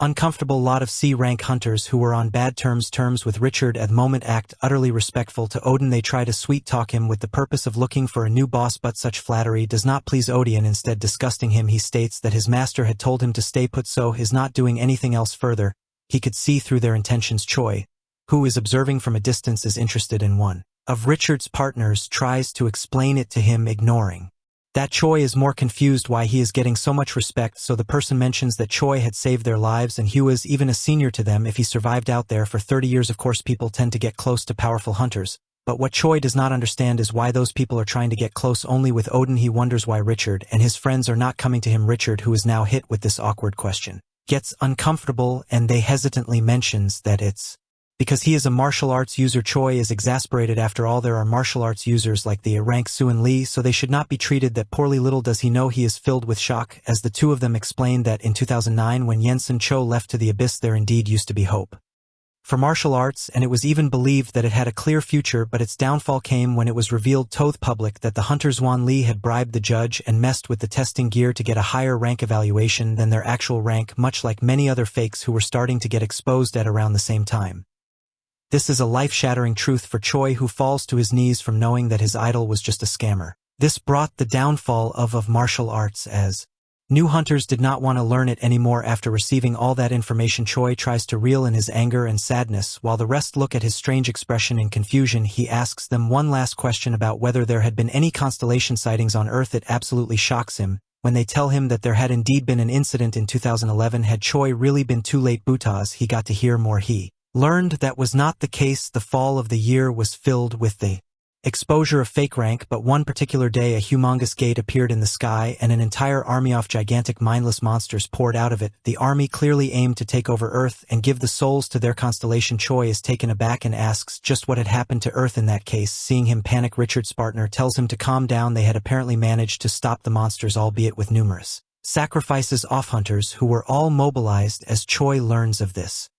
uncomfortable lot of C-rank hunters who were on bad terms with Richard at the moment act utterly respectful to Odin. They try to sweet-talk him with the purpose of looking for a new boss, but such flattery does not please Odin. Instead, disgusting him, he states that his master had told him to stay put, so he's not doing anything else further. He could see through their intentions. Choi, who is observing from a distance, is interested in one of Richard's partners, tries to explain it to him, ignoring that Choi is more confused why he is getting so much respect. So the person mentions that Choi had saved their lives and he was even a senior to them if he survived out there for 30 years. Of course, people tend to get close to powerful hunters, but what Choi does not understand is why those people are trying to get close only with Odin. He wonders why Richard and his friends are not coming to him. Richard, who is now hit with this awkward question, gets uncomfortable and they hesitantly mentions that it's because he is a martial arts user. Choi is exasperated. After all, there are martial arts users like the rank Suan Lee, so they should not be treated that poorly. Little does he know he is filled with shock as the two of them explain that in 2009 when Yensun Cho left to the abyss there indeed used to be hope for martial arts, and it was even believed that it had a clear future, but its downfall came when it was revealed to the public that the hunters Wan Lee had bribed the judge and messed with the testing gear to get a higher rank evaluation than their actual rank, much like many other fakes who were starting to get exposed at around the same time. This is a life-shattering truth for Choi, who falls to his knees from knowing that his idol was just a scammer. This brought the downfall of martial arts, as new hunters did not want to learn it anymore. After receiving all that information, Choi tries to reel in his anger and sadness, while the rest look at his strange expression in confusion. He asks them one last question about whether there had been any constellation sightings on Earth. It absolutely shocks him when they tell him that there had indeed been an incident in 2011. Had Choi really been too late? Butas he got to hear more. He learned that was not the case. The fall of the year was filled with the exposure of fake rank, but one particular day a humongous gate appeared in the sky and an entire army of gigantic mindless monsters poured out of it. The army clearly aimed to take over Earth and give the souls to their constellation. Choi is taken aback and asks just what had happened to Earth in that case. Seeing him panic, Richard's partner tells him to calm down. They had apparently managed to stop the monsters, albeit with numerous sacrifices of hunters who were all mobilized. As Choi learns of this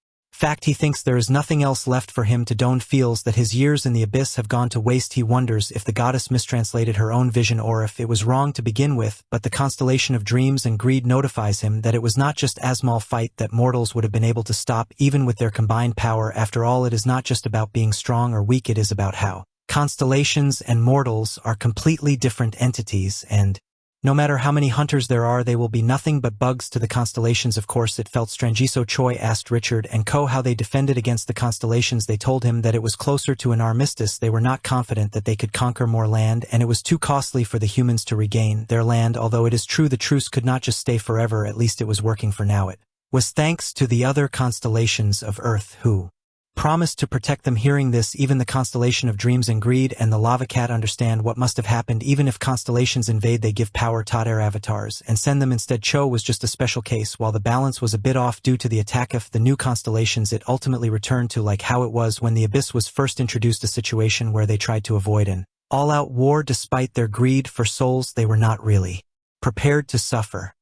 fact, he thinks there is nothing else left for him to do, feels that his years in the abyss have gone to waste. He wonders if the goddess mistranslated her own vision or if it was wrong to begin with, but the constellation of dreams and greed notifies him that it was not just a small fight that mortals would have been able to stop even with their combined power. After all, it is not just about being strong or weak, it is about how constellations and mortals are completely different entities, and no matter how many hunters there are, they will be nothing but bugs to the constellations. Of course, it felt strange. So Choi asked Richard and Co how they defended against the constellations. They told him that it was closer to an armistice. They were not confident that they could conquer more land, and it was too costly for the humans to regain their land. Although it is true the truce could not just stay forever, at least it was working for now. It was thanks to the other constellations of Earth who promised to protect them. Hearing this, even the constellation of dreams and greed and the lava cat understand what must have happened. Even if constellations invade, they give power to their avatars and send them instead. Cho was just a special case. While the balance was a bit off due to the attack of the new constellations, it ultimately returned to like how it was when the abyss was first introduced, a situation where they tried to avoid an all-out war. Despite their greed for souls, they were not really prepared to suffer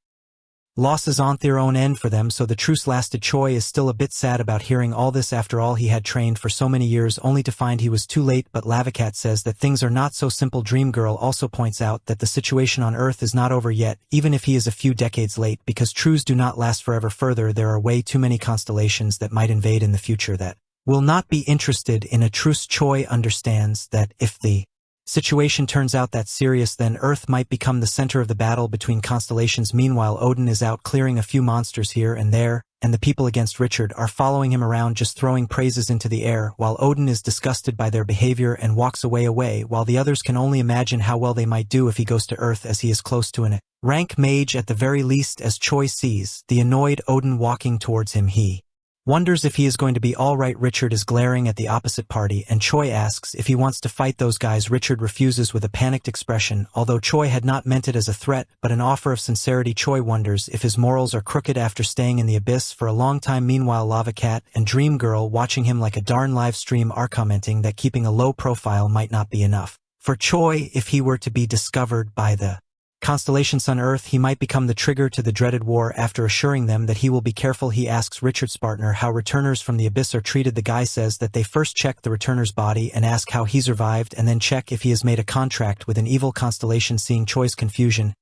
losses on their own end for them, so the truce lasted. Choi is still a bit sad about hearing all this. After all, he had trained for so many years only to find he was too late, but Lavacat says that things are not so simple. Dream Girl also points out that the situation on Earth is not over yet, even if he is a few decades late, because truces do not last forever. Further, there are way too many constellations that might invade in the future that will not be interested in a truce. Choi understands that if the situation turns out that serious, then Earth might become the center of the battle between constellations. Meanwhile, Odin is out clearing a few monsters here and there, and the people against Richard are following him around, just throwing praises into the air, while Odin is disgusted by their behavior and walks away, while the others can only imagine how well they might do if he goes to Earth, as he is close to an rank mage at the very least. As Choi sees the annoyed Odin walking towards him, he wonders if he is going to be alright. Richard is glaring at the opposite party, and Choi asks if he wants to fight those guys. Richard refuses with a panicked expression, although Choi had not meant it as a threat, but an offer of sincerity. Choi wonders if his morals are crooked after staying in the abyss for a long time. Meanwhile, Lava Cat and Dream Girl, watching him like a darn live stream, are commenting that keeping a low profile might not be enough for Choi. If he were to be discovered by the constellations on Earth, he might become the trigger to the dreaded war. After assuring them that he will be careful, he asks Richard's partner how returners from the abyss are treated. The guy says that they first check the returner's body and ask how he survived, and then check if he has made a contract with an evil constellation. Seeing Choi's confusion,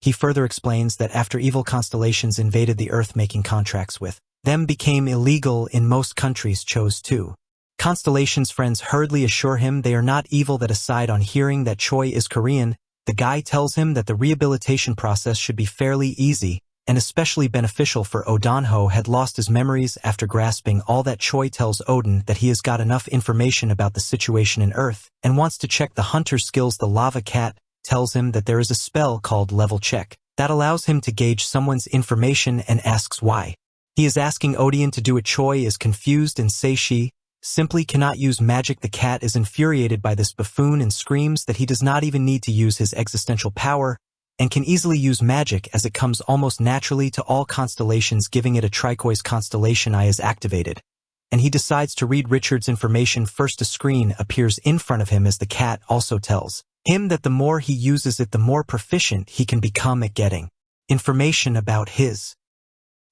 he further explains that after evil constellations invaded the Earth, making contracts with them became illegal in most countries. Cho's two constellations friends hurriedly assure him they are not evil. That aside, on hearing that Choi is Korean, the guy tells him that the rehabilitation process should be fairly easy, and especially beneficial for Odonho had lost his memories. After grasping all that, Choi tells Odin that he has got enough information about the situation in Earth, and wants to check the hunter skills. The Lava Cat tells him that there is a spell called Level Check that allows him to gauge someone's information, and asks why he is asking Odin to do it. Choi is confused and says she simply cannot use magic. The cat is infuriated by this buffoon and screams that he does not even need to use his existential power. and can easily use magic as it comes almost naturally to all constellations, giving it a turquoise constellation eye is activated. And he decides to read Richard's information first. A screen appears in front of him as the cat also tells him that the more he uses it, the more proficient he can become at getting information about his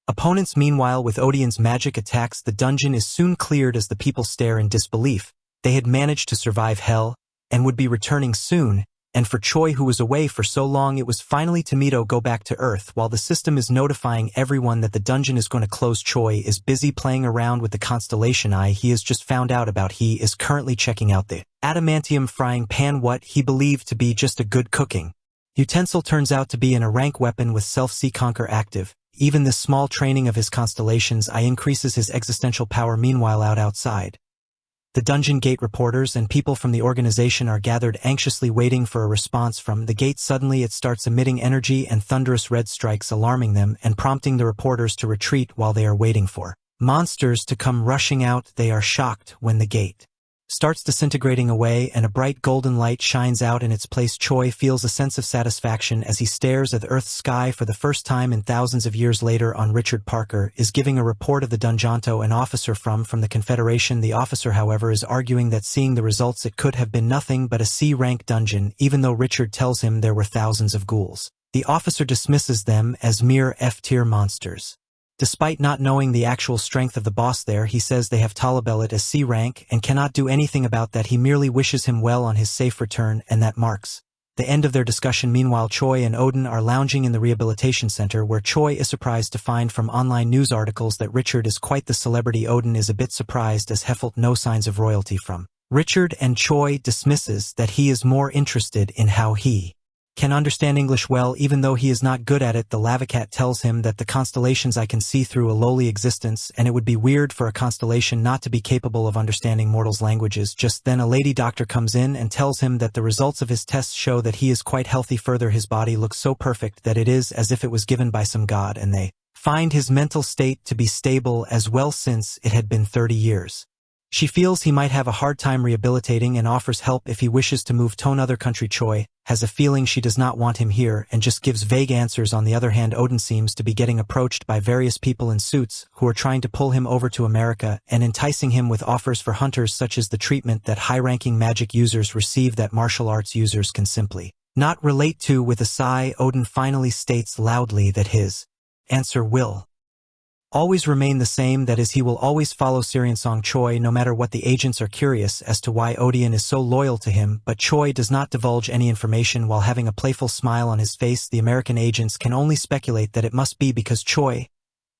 opponents. Meanwhile, with Odin's magic attacks, the dungeon is soon cleared as the people stare in disbelief. They had managed to survive hell and would be returning soon, and for Choi, who was away for so long, it was finally Tomito go back to Earth. While the system is notifying everyone that the dungeon is going to close, Choi is busy playing around with the constellation eye he has just found out about. He is currently checking out the adamantium frying pan, what he believed to be just a good cooking utensil turns out to be an rank weapon with self-see conquer active. Even this small training of his constellation's eye increases his existential power. Meanwhile, outside, the dungeon gate reporters and people from the organization are gathered, anxiously waiting for a response from the gate. Suddenly it starts emitting energy and thunderous red strikes, alarming them and prompting the reporters to retreat. While they are waiting for monsters to come rushing out, they are shocked when the gate starts disintegrating away and a bright golden light shines out in its place. Choi feels a sense of satisfaction as he stares at the Earth's sky for the first time in thousands of years. Later on, Richard Parker is giving a report of the Dunjanto, an officer from the Confederation. The officer, however, is arguing that seeing the results, it could have been nothing but a C-rank dungeon, even though Richard tells him there were thousands of ghouls. The officer dismisses them as mere F-tier monsters. Despite not knowing the actual strength of the boss there, he says they have Talabel as C rank and cannot do anything about that. He merely wishes him well on his safe return, and that marks the end of their discussion. Meanwhile, Choi and Odin are lounging in the rehabilitation center, where Choi is surprised to find from online news articles that Richard is quite the celebrity. Odin is a bit surprised as he felt no signs of royalty from Richard, and Choi dismisses that he is more interested in how he can understand English well, even though he is not good at it. The Lavacat tells him that the constellations I can see through a lowly existence, and it would be weird for a constellation not to be capable of understanding mortals' languages. Just then a lady doctor comes in and tells him that the results of his tests show that he is quite healthy. Further, his body looks so perfect that it is as if it was given by some god, and they find his mental state to be stable as well, since it had been 30 years. She feels he might have a hard time rehabilitating and offers help if he wishes to move to another country. Choi has a feeling she does not want him here and just gives vague answers. On the other hand, Odin seems to be getting approached by various people in suits who are trying to pull him over to America and enticing him with offers for hunters, such as the treatment that high-ranking magic users receive that martial arts users can simply not relate to. With a sigh, Odin finally states loudly that his answer will always remain the same, that is, he will always follow Syrian Song Choi no matter what. The agents are curious as to why Odin is so loyal to him, but Choi does not divulge any information while having a playful smile on his face. The American agents can only speculate that it must be because Choi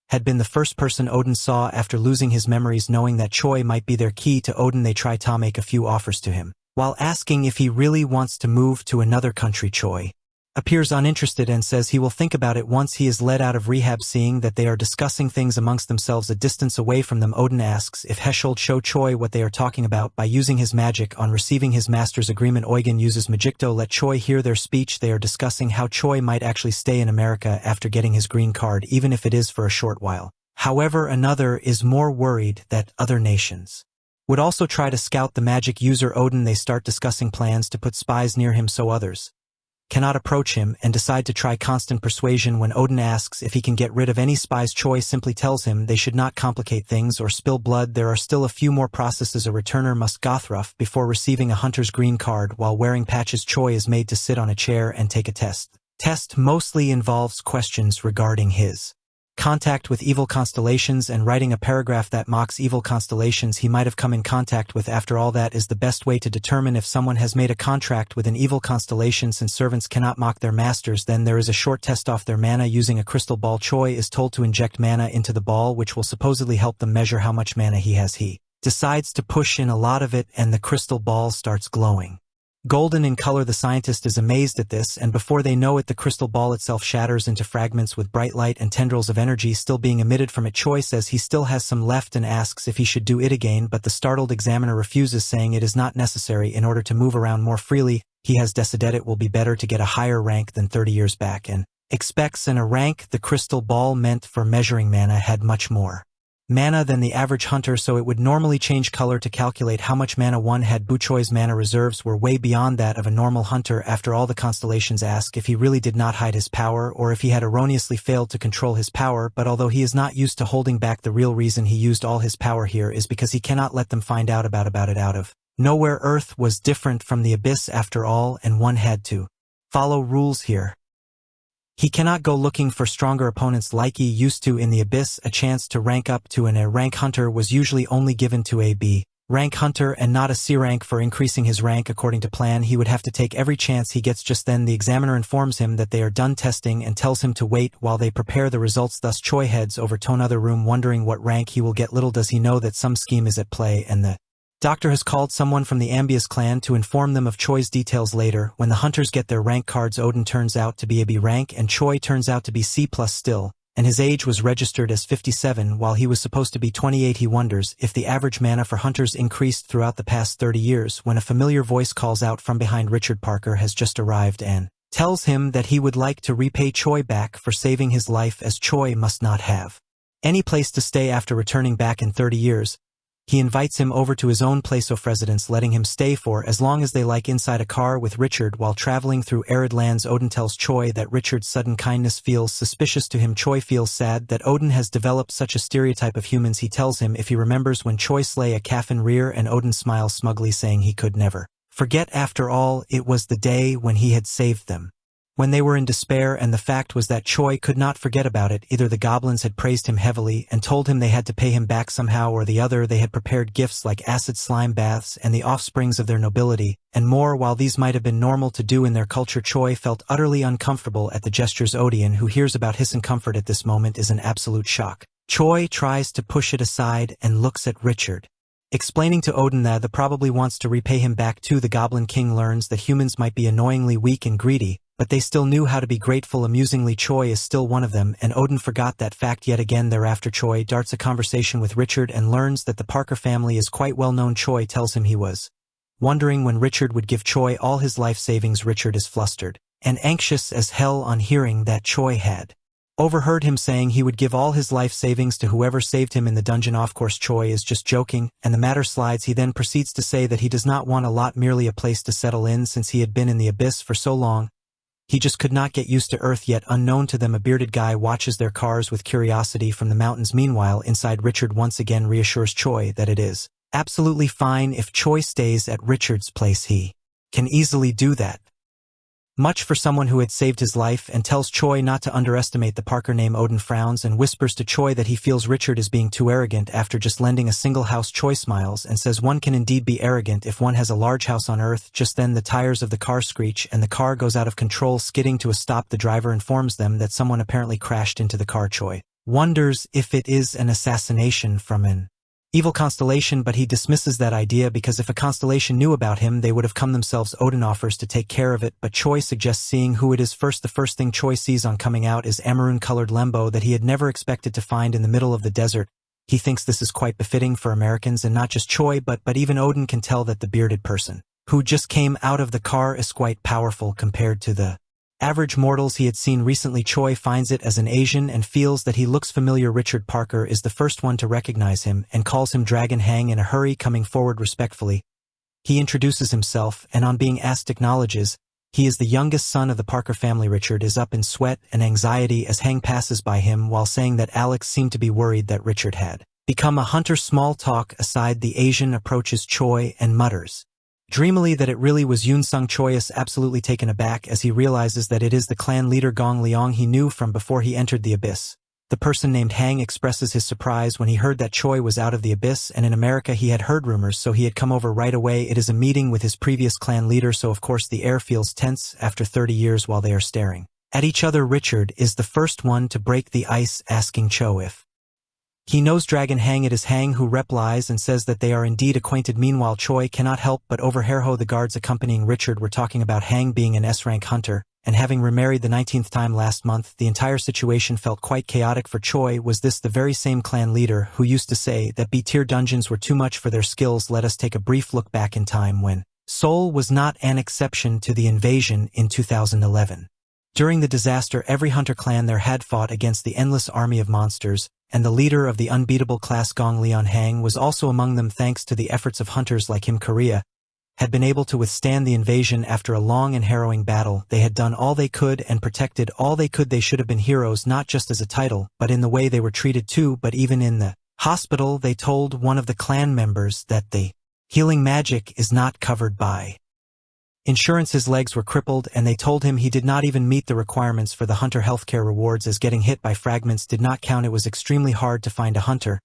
had been the first person Odin saw after losing his memories. Knowing that Choi might be their key to Odin, they try to make a few offers to him. While asking if he really wants to move to another country, Choi appears uninterested and says he will think about it once he is let out of rehab. Seeing that they are discussing things amongst themselves a distance away from them, Odin asks if Heshold show Choi what they are talking about by using his magic. On receiving his master's agreement, Eugen uses Magicto let Choi hear their speech. They are discussing how Choi might actually stay in America after getting his green card, even if it is for a short while. However, another is more worried that other nations would also try to scout the magic user Odin. They start discussing plans to put spies near him so others cannot approach him, and decide to try constant persuasion. When Odin asks if he can get rid of any spies, Choi simply tells him they should not complicate things or spill blood. There are still a few more processes a returner must go through before receiving a hunter's green card. While wearing patches, Choi is made to sit on a chair and take a test. Test mostly involves questions regarding his contact with evil constellations and writing a paragraph that mocks evil constellations he might have come in contact with. After all, that is the best way to determine if someone has made a contract with an evil constellation. Since servants cannot mock their masters, then there is a short test off their mana using a crystal ball. Choi is told to inject mana into the ball, which will supposedly help them measure how much mana he has. He decides to push in a lot of it, and the crystal ball starts glowing golden in color. The scientist is amazed at this, and before they know it, the crystal ball itself shatters into fragments with bright light and tendrils of energy still being emitted from it. Choi says he still has some left and asks if he should do it again, but the startled examiner refuses, saying it is not necessary in order to move around more freely. He has decided it will be better to get a higher rank than 30 years back, and expects in a rank the crystal ball meant for measuring mana had much more mana than the average hunter, so it would normally change color to calculate how much mana one had. Choi's mana reserves were way beyond that of a normal hunter. After all, the constellations ask if he really did not hide his power or if he had erroneously failed to control his power, but although he is not used to holding back, the real reason he used all his power here is because he cannot let them find out about it out of nowhere. Earth was different from the abyss after all, and one had to follow rules here. He cannot go looking for stronger opponents like he used to in the abyss. A chance to rank up to an A rank hunter was usually only given to a B rank hunter and not a C rank. For increasing his rank according to plan, he would have to take every chance he gets. Just then the examiner informs him that they are done testing and tells him to wait while they prepare the results. Thus Choi heads over to another room wondering what rank he will get. Little does he know that some scheme is at play, and the doctor has called someone from the Ambius clan to inform them of Choi's details. Later, when the hunters get their rank cards, Odin turns out to be a B rank and Choi turns out to be C+ still, and his age was registered as 57 while he was supposed to be 28. He wonders if the average mana for hunters increased throughout the past 30 years when a familiar voice calls out from behind. Richard Parker has just arrived and tells him that he would like to repay Choi back for saving his life, as Choi must not have any place to stay after returning back in 30 years. He invites him over to his own place of residence, letting him stay for as long as they like inside a car with Richard while traveling through arid lands. Odin tells Choi that Richard's sudden kindness feels suspicious to him. Choi feels sad that Odin has developed such a stereotype of humans. He tells him if he remembers when Choi slay a calf in rear, and Odin smiles smugly, saying he could never forget. After all, it was the day when he had saved them, when they were in despair, and the fact was that Choi could not forget about it. Either the goblins had praised him heavily and told him they had to pay him back somehow, or the other, they had prepared gifts like acid slime baths and the offsprings of their nobility, and more. While these might have been normal to do in their culture, Choi felt utterly uncomfortable at the gestures. Odion, who hears about his discomfort at this moment, is in absolute shock. Choi tries to push it aside and looks at Richard, explaining to Odin that the probably wants to repay him back too. The Goblin King learns that humans might be annoyingly weak and greedy, but they still knew how to be grateful. Amusingly, Choi is still one of them, and Odin forgot that fact yet again. Thereafter, Choi darts a conversation with Richard and learns that the Parker family is quite well known. Choi tells him he was wondering when Richard would give Choi all his life savings. Richard is flustered and anxious as hell on hearing that Choi had overheard him saying he would give all his life savings to whoever saved him in the dungeon. Of course, Choi is just joking, and the matter slides. He then proceeds to say that he does not want a lot, merely a place to settle in, since he had been in the abyss for so long. He just could not get used to Earth yet. Unknown to them, a bearded guy watches their cars with curiosity from the mountains. Meanwhile, inside, Richard once again reassures Choi that it is absolutely fine if Choi stays at Richard's place. He can easily do that, much for someone who had saved his life, and tells Choi not to underestimate the Parker name. Odin frowns and whispers to Choi that he feels Richard is being too arrogant after just lending a single house. Choi smiles and says one can indeed be arrogant if one has a large house on Earth. Just then the tires of the car screech and the car goes out of control, skidding to a stop. The driver informs them that someone apparently crashed into the car. Choi wonders if it is an assassination from an evil constellation, but he dismisses that idea because if a constellation knew about him, they would have come themselves. Odin offers to take care of it, but Choi suggests seeing who it is first. The first thing Choi sees on coming out is a maroon-colored Lembo that he had never expected to find in the middle of the desert. He thinks this is quite befitting for Americans, and not just Choi, but even Odin can tell that the bearded person who just came out of the car is quite powerful compared to the average mortals he had seen recently. Choi finds it as an Asian and feels that he looks familiar. Richard Parker is the first one to recognize him and calls him Dragon Hang in a hurry. Coming forward respectfully, he introduces himself and on being asked acknowledges he is the youngest son of the Parker family. Richard is up in sweat and anxiety as Hang passes by him while saying that Alex seemed to be worried that Richard had become a hunter. Small talk aside, the Asian approaches Choi and mutters dreamily that it really was Yoon Sung. Choi is absolutely taken aback as he realizes that it is the clan leader Gong Liang he knew from before he entered the abyss. The person named Hang expresses his surprise when he heard that Choi was out of the abyss, and in America he had heard rumors, so he had come over right away. It is a meeting with his previous clan leader, so of course the air feels tense after 30 years while they are staring at each other. Richard is the first one to break the ice, asking Choi if he knows Dragon Hang. It is Hang who replies and says that they are indeed acquainted. Meanwhile, Choi cannot help but overhear the guards accompanying Richard were talking about Hang being an S-rank hunter, and having remarried the 19th time last month. The entire situation felt quite chaotic for Choi. Was this the very same clan leader who used to say that B-tier dungeons were too much for their skills? Let us take a brief look back in time when Seoul was not an exception to the invasion in 2011. During the disaster, every hunter clan there had fought against the endless army of monsters, and the leader of the unbeatable class Gong Leon Hang was also among them thanks to the efforts of hunters like him. Korea had been able to withstand the invasion after a long and harrowing battle. They had done all they could and protected all they could. They should have been heroes not just as a title, but in the way they were treated too. But even in the hospital, they told one of the clan members that the healing magic is not covered by insurance. His legs were crippled, and they told him he did not even meet the requirements for the hunter healthcare rewards, as getting hit by fragments did not count. It was extremely hard to find a hunter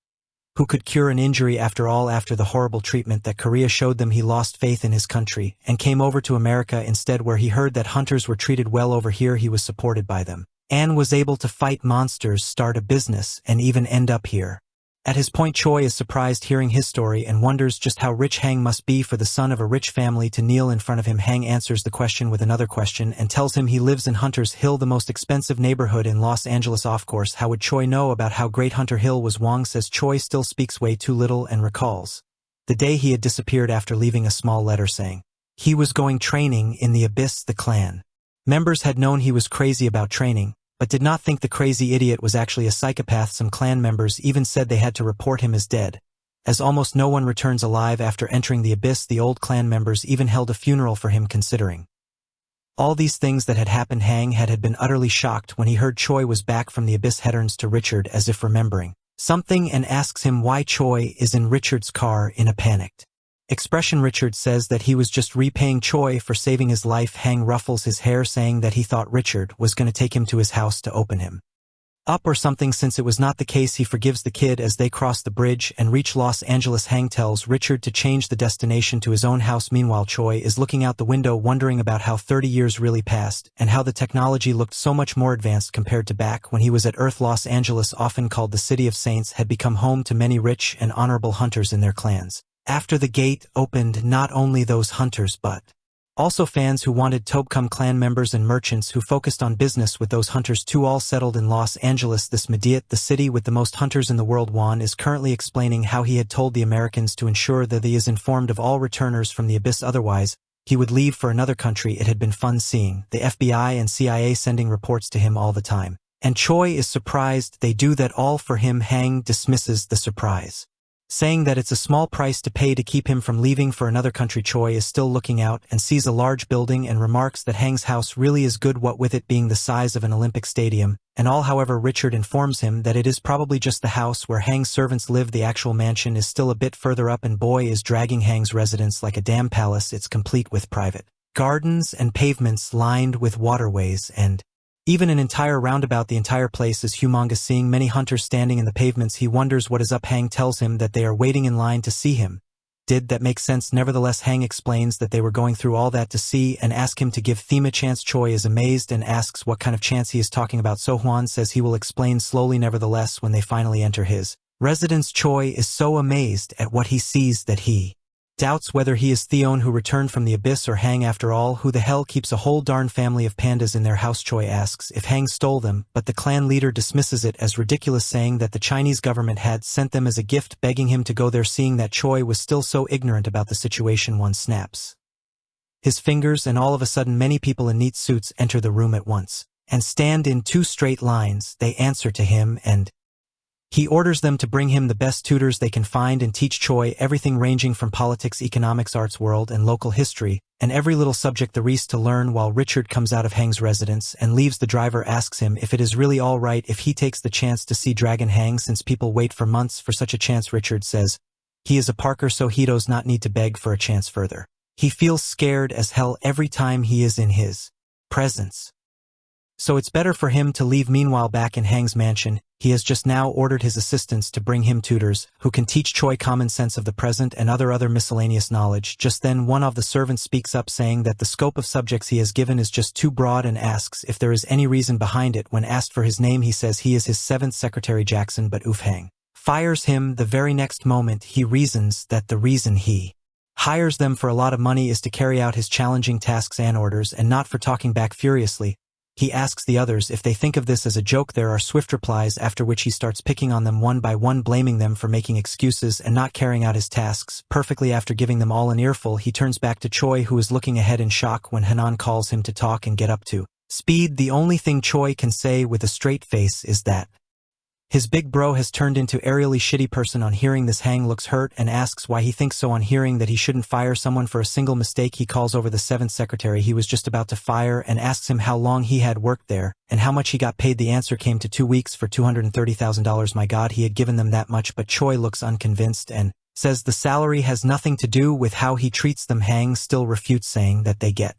who could cure an injury. After all, after the horrible treatment that Korea showed them, he lost faith in his country and came over to America instead, where he heard that hunters were treated well. Over here he was supported by them and was able to fight monsters, start a business, and even end up here. At his point, Choi is surprised hearing his story and wonders just how rich Hang must be for the son of a rich family to kneel in front of him. Hang answers the question with another question and tells him he lives in Hunter's Hill, the most expensive neighborhood in Los Angeles. Of course, how would Choi know about how great Hunter Hill was? Wong says Choi still speaks way too little and recalls the day he had disappeared after leaving a small letter saying he was going training in the Abyss. The clan members had known he was crazy about training, but did not think the crazy idiot was actually a psychopath. Some clan members even said they had to report him as dead, as almost no one returns alive after entering the Abyss. The old clan members even held a funeral for him. Considering all these things that had happened, Hang had been utterly shocked when he heard Choi was back from the Abyss. He turns to Richard as if remembering something and asks him why Choi is in Richard's car in a panicked expression. Richard says that he was just repaying Choi for saving his life. Hang ruffles his hair, saying that he thought Richard was going to take him to his house to open him up or something. Since it was not the case, he forgives the kid. As they cross the bridge and reach Los Angeles, Hang tells Richard to change the destination to his own house. Meanwhile, Choi is looking out the window, wondering about how 30 years really passed and how the technology looked so much more advanced compared to back when he was at Earth. Los Angeles, often called the City of Saints, had become home to many rich and honorable hunters in their clans. After the gate opened, not only those hunters but also fans who wanted to become clan members and merchants who focused on business with those hunters too, all settled in Los Angeles, this Mediat, the city with the most hunters in the world. Juan is currently explaining how he had told the Americans to ensure that he is informed of all returners from the Abyss, otherwise he would leave for another country. It had been fun seeing the FBI and CIA sending reports to him all the time, and Choi is surprised they do that all for him. Hang dismisses the surprise, saying that it's a small price to pay to keep him from leaving for another country. Choi is still looking out and sees a large building and remarks that Hang's house really is good, what with it being the size of an Olympic stadium and all. However, Richard informs him that it is probably just the house where Hang's servants live. The actual mansion is still a bit further up, and Boy is dragging Hang's residence like a damn palace. It's complete with private gardens and pavements lined with waterways and even an entire roundabout. The entire place is humongous. Seeing many hunters standing in the pavements, he wonders what is up. Hang tells him that they are waiting in line to see him. Did that make sense? Nevertheless, Hang explains that they were going through all that to see and ask him to give them a chance. Choi is amazed and asks what kind of chance he is talking about, so Juan says he will explain slowly. Nevertheless, when they finally enter his residence, Choi is so amazed at what he sees that he doubts whether he is Theon who returned from the Abyss or Hang. After all, who the hell keeps a whole darn family of pandas in their house? Choi asks if Hang stole them, but the clan leader dismisses it as ridiculous, saying that the Chinese government had sent them as a gift, begging him to go there. Seeing that Choi was still so ignorant about the situation, one snaps his fingers, and all of a sudden many people in neat suits enter the room at once and stand in two straight lines. They answer to him, and he orders them to bring him the best tutors they can find and teach Choi everything ranging from politics, economics, arts, world, and local history, and every little subject there is to learn. While Richard comes out of Hang's residence and leaves, the driver asks him if it is really all right if he takes the chance to see Dragon Hang, since people wait for months for such a chance. Richard says he is a Parker, so he does not need to beg for a chance further. He feels scared as hell every time he is in his presence, so it's better for him to leave. Meanwhile, back in Hang's mansion, he has just now ordered his assistants to bring him tutors who can teach Choi common sense of the present and other miscellaneous knowledge. Just then one of the servants speaks up, saying that the scope of subjects he has given is just too broad, and asks if there is any reason behind it. When asked for his name, he says he is his 7th secretary Jackson, but Hang fires him the very next moment. He reasons that the reason he hires them for a lot of money is to carry out his challenging tasks and orders, and not for talking back furiously. He asks the others if they think of this as a joke. There are swift replies, after which he starts picking on them one by one, blaming them for making excuses and not carrying out his tasks perfectly. After giving them all an earful, he turns back to Choi, who is looking ahead in shock when Hanan calls him to talk and get up to speed. The only thing Choi can say with a straight face is that His big bro has turned into aerially shitty person on hearing this. Hang looks hurt and asks why he thinks so on hearing that he shouldn't fire someone for a single mistake. He calls over the 7th secretary he was just about to fire and asks him how long he had worked there and how much he got paid. The answer came to 2 weeks for $230,000. My God, he had given them that much, but Choi looks unconvinced and says the salary has nothing to do with how he treats them. Hang still refutes, saying that they get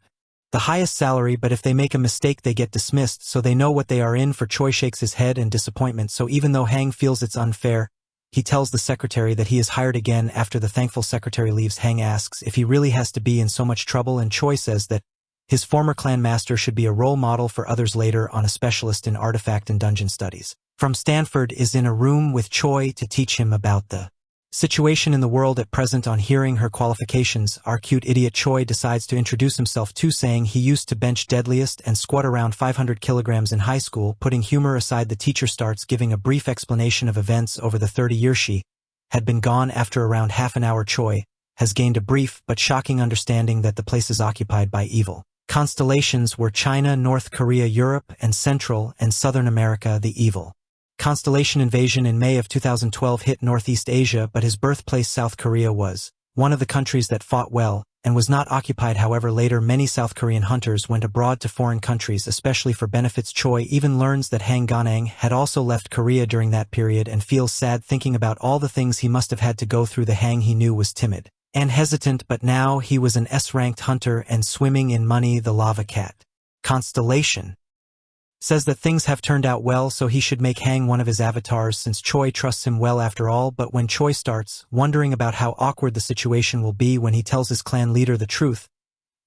the highest salary, but if they make a mistake they get dismissed, so they know what they are in for. Choi shakes his head in disappointment, so even though Hang feels it's unfair, he tells the secretary that he is hired again. After the thankful secretary leaves, Hang asks if he really has to be in so much trouble, and Choi says that his former clan master should be a role model for others. Later on, a specialist in artifact and dungeon studies from Stanford is in a room with Choi to teach him about the situation in the world at present. On hearing her qualifications, our cute idiot Choi decides to introduce himself too, saying he used to bench deadliest and squat around 500 kilograms in high school. Putting humor aside, the teacher starts giving a brief explanation of events over the 30 years she had been gone. After around half an hour, Choi has gained a brief but shocking understanding that the place is occupied by evil constellations were China, North Korea, Europe, and Central and Southern America. The evil constellation invasion in May of 2012 hit Northeast Asia, but his birthplace South Korea was one of the countries that fought well and was not occupied. However, later many South Korean hunters went abroad to foreign countries, especially for benefits. Choi even learns that Hang Ganang had also left Korea during that period and feels sad thinking about all the things he must have had to go through. The Hang he knew was timid and hesitant, but now he was an S-ranked hunter and swimming in money. The Lava Cat constellation says that things have turned out well, so he should make Hang one of his avatars since Choi trusts him well after all. But when Choi starts wondering about how awkward the situation will be when he tells his clan leader the truth,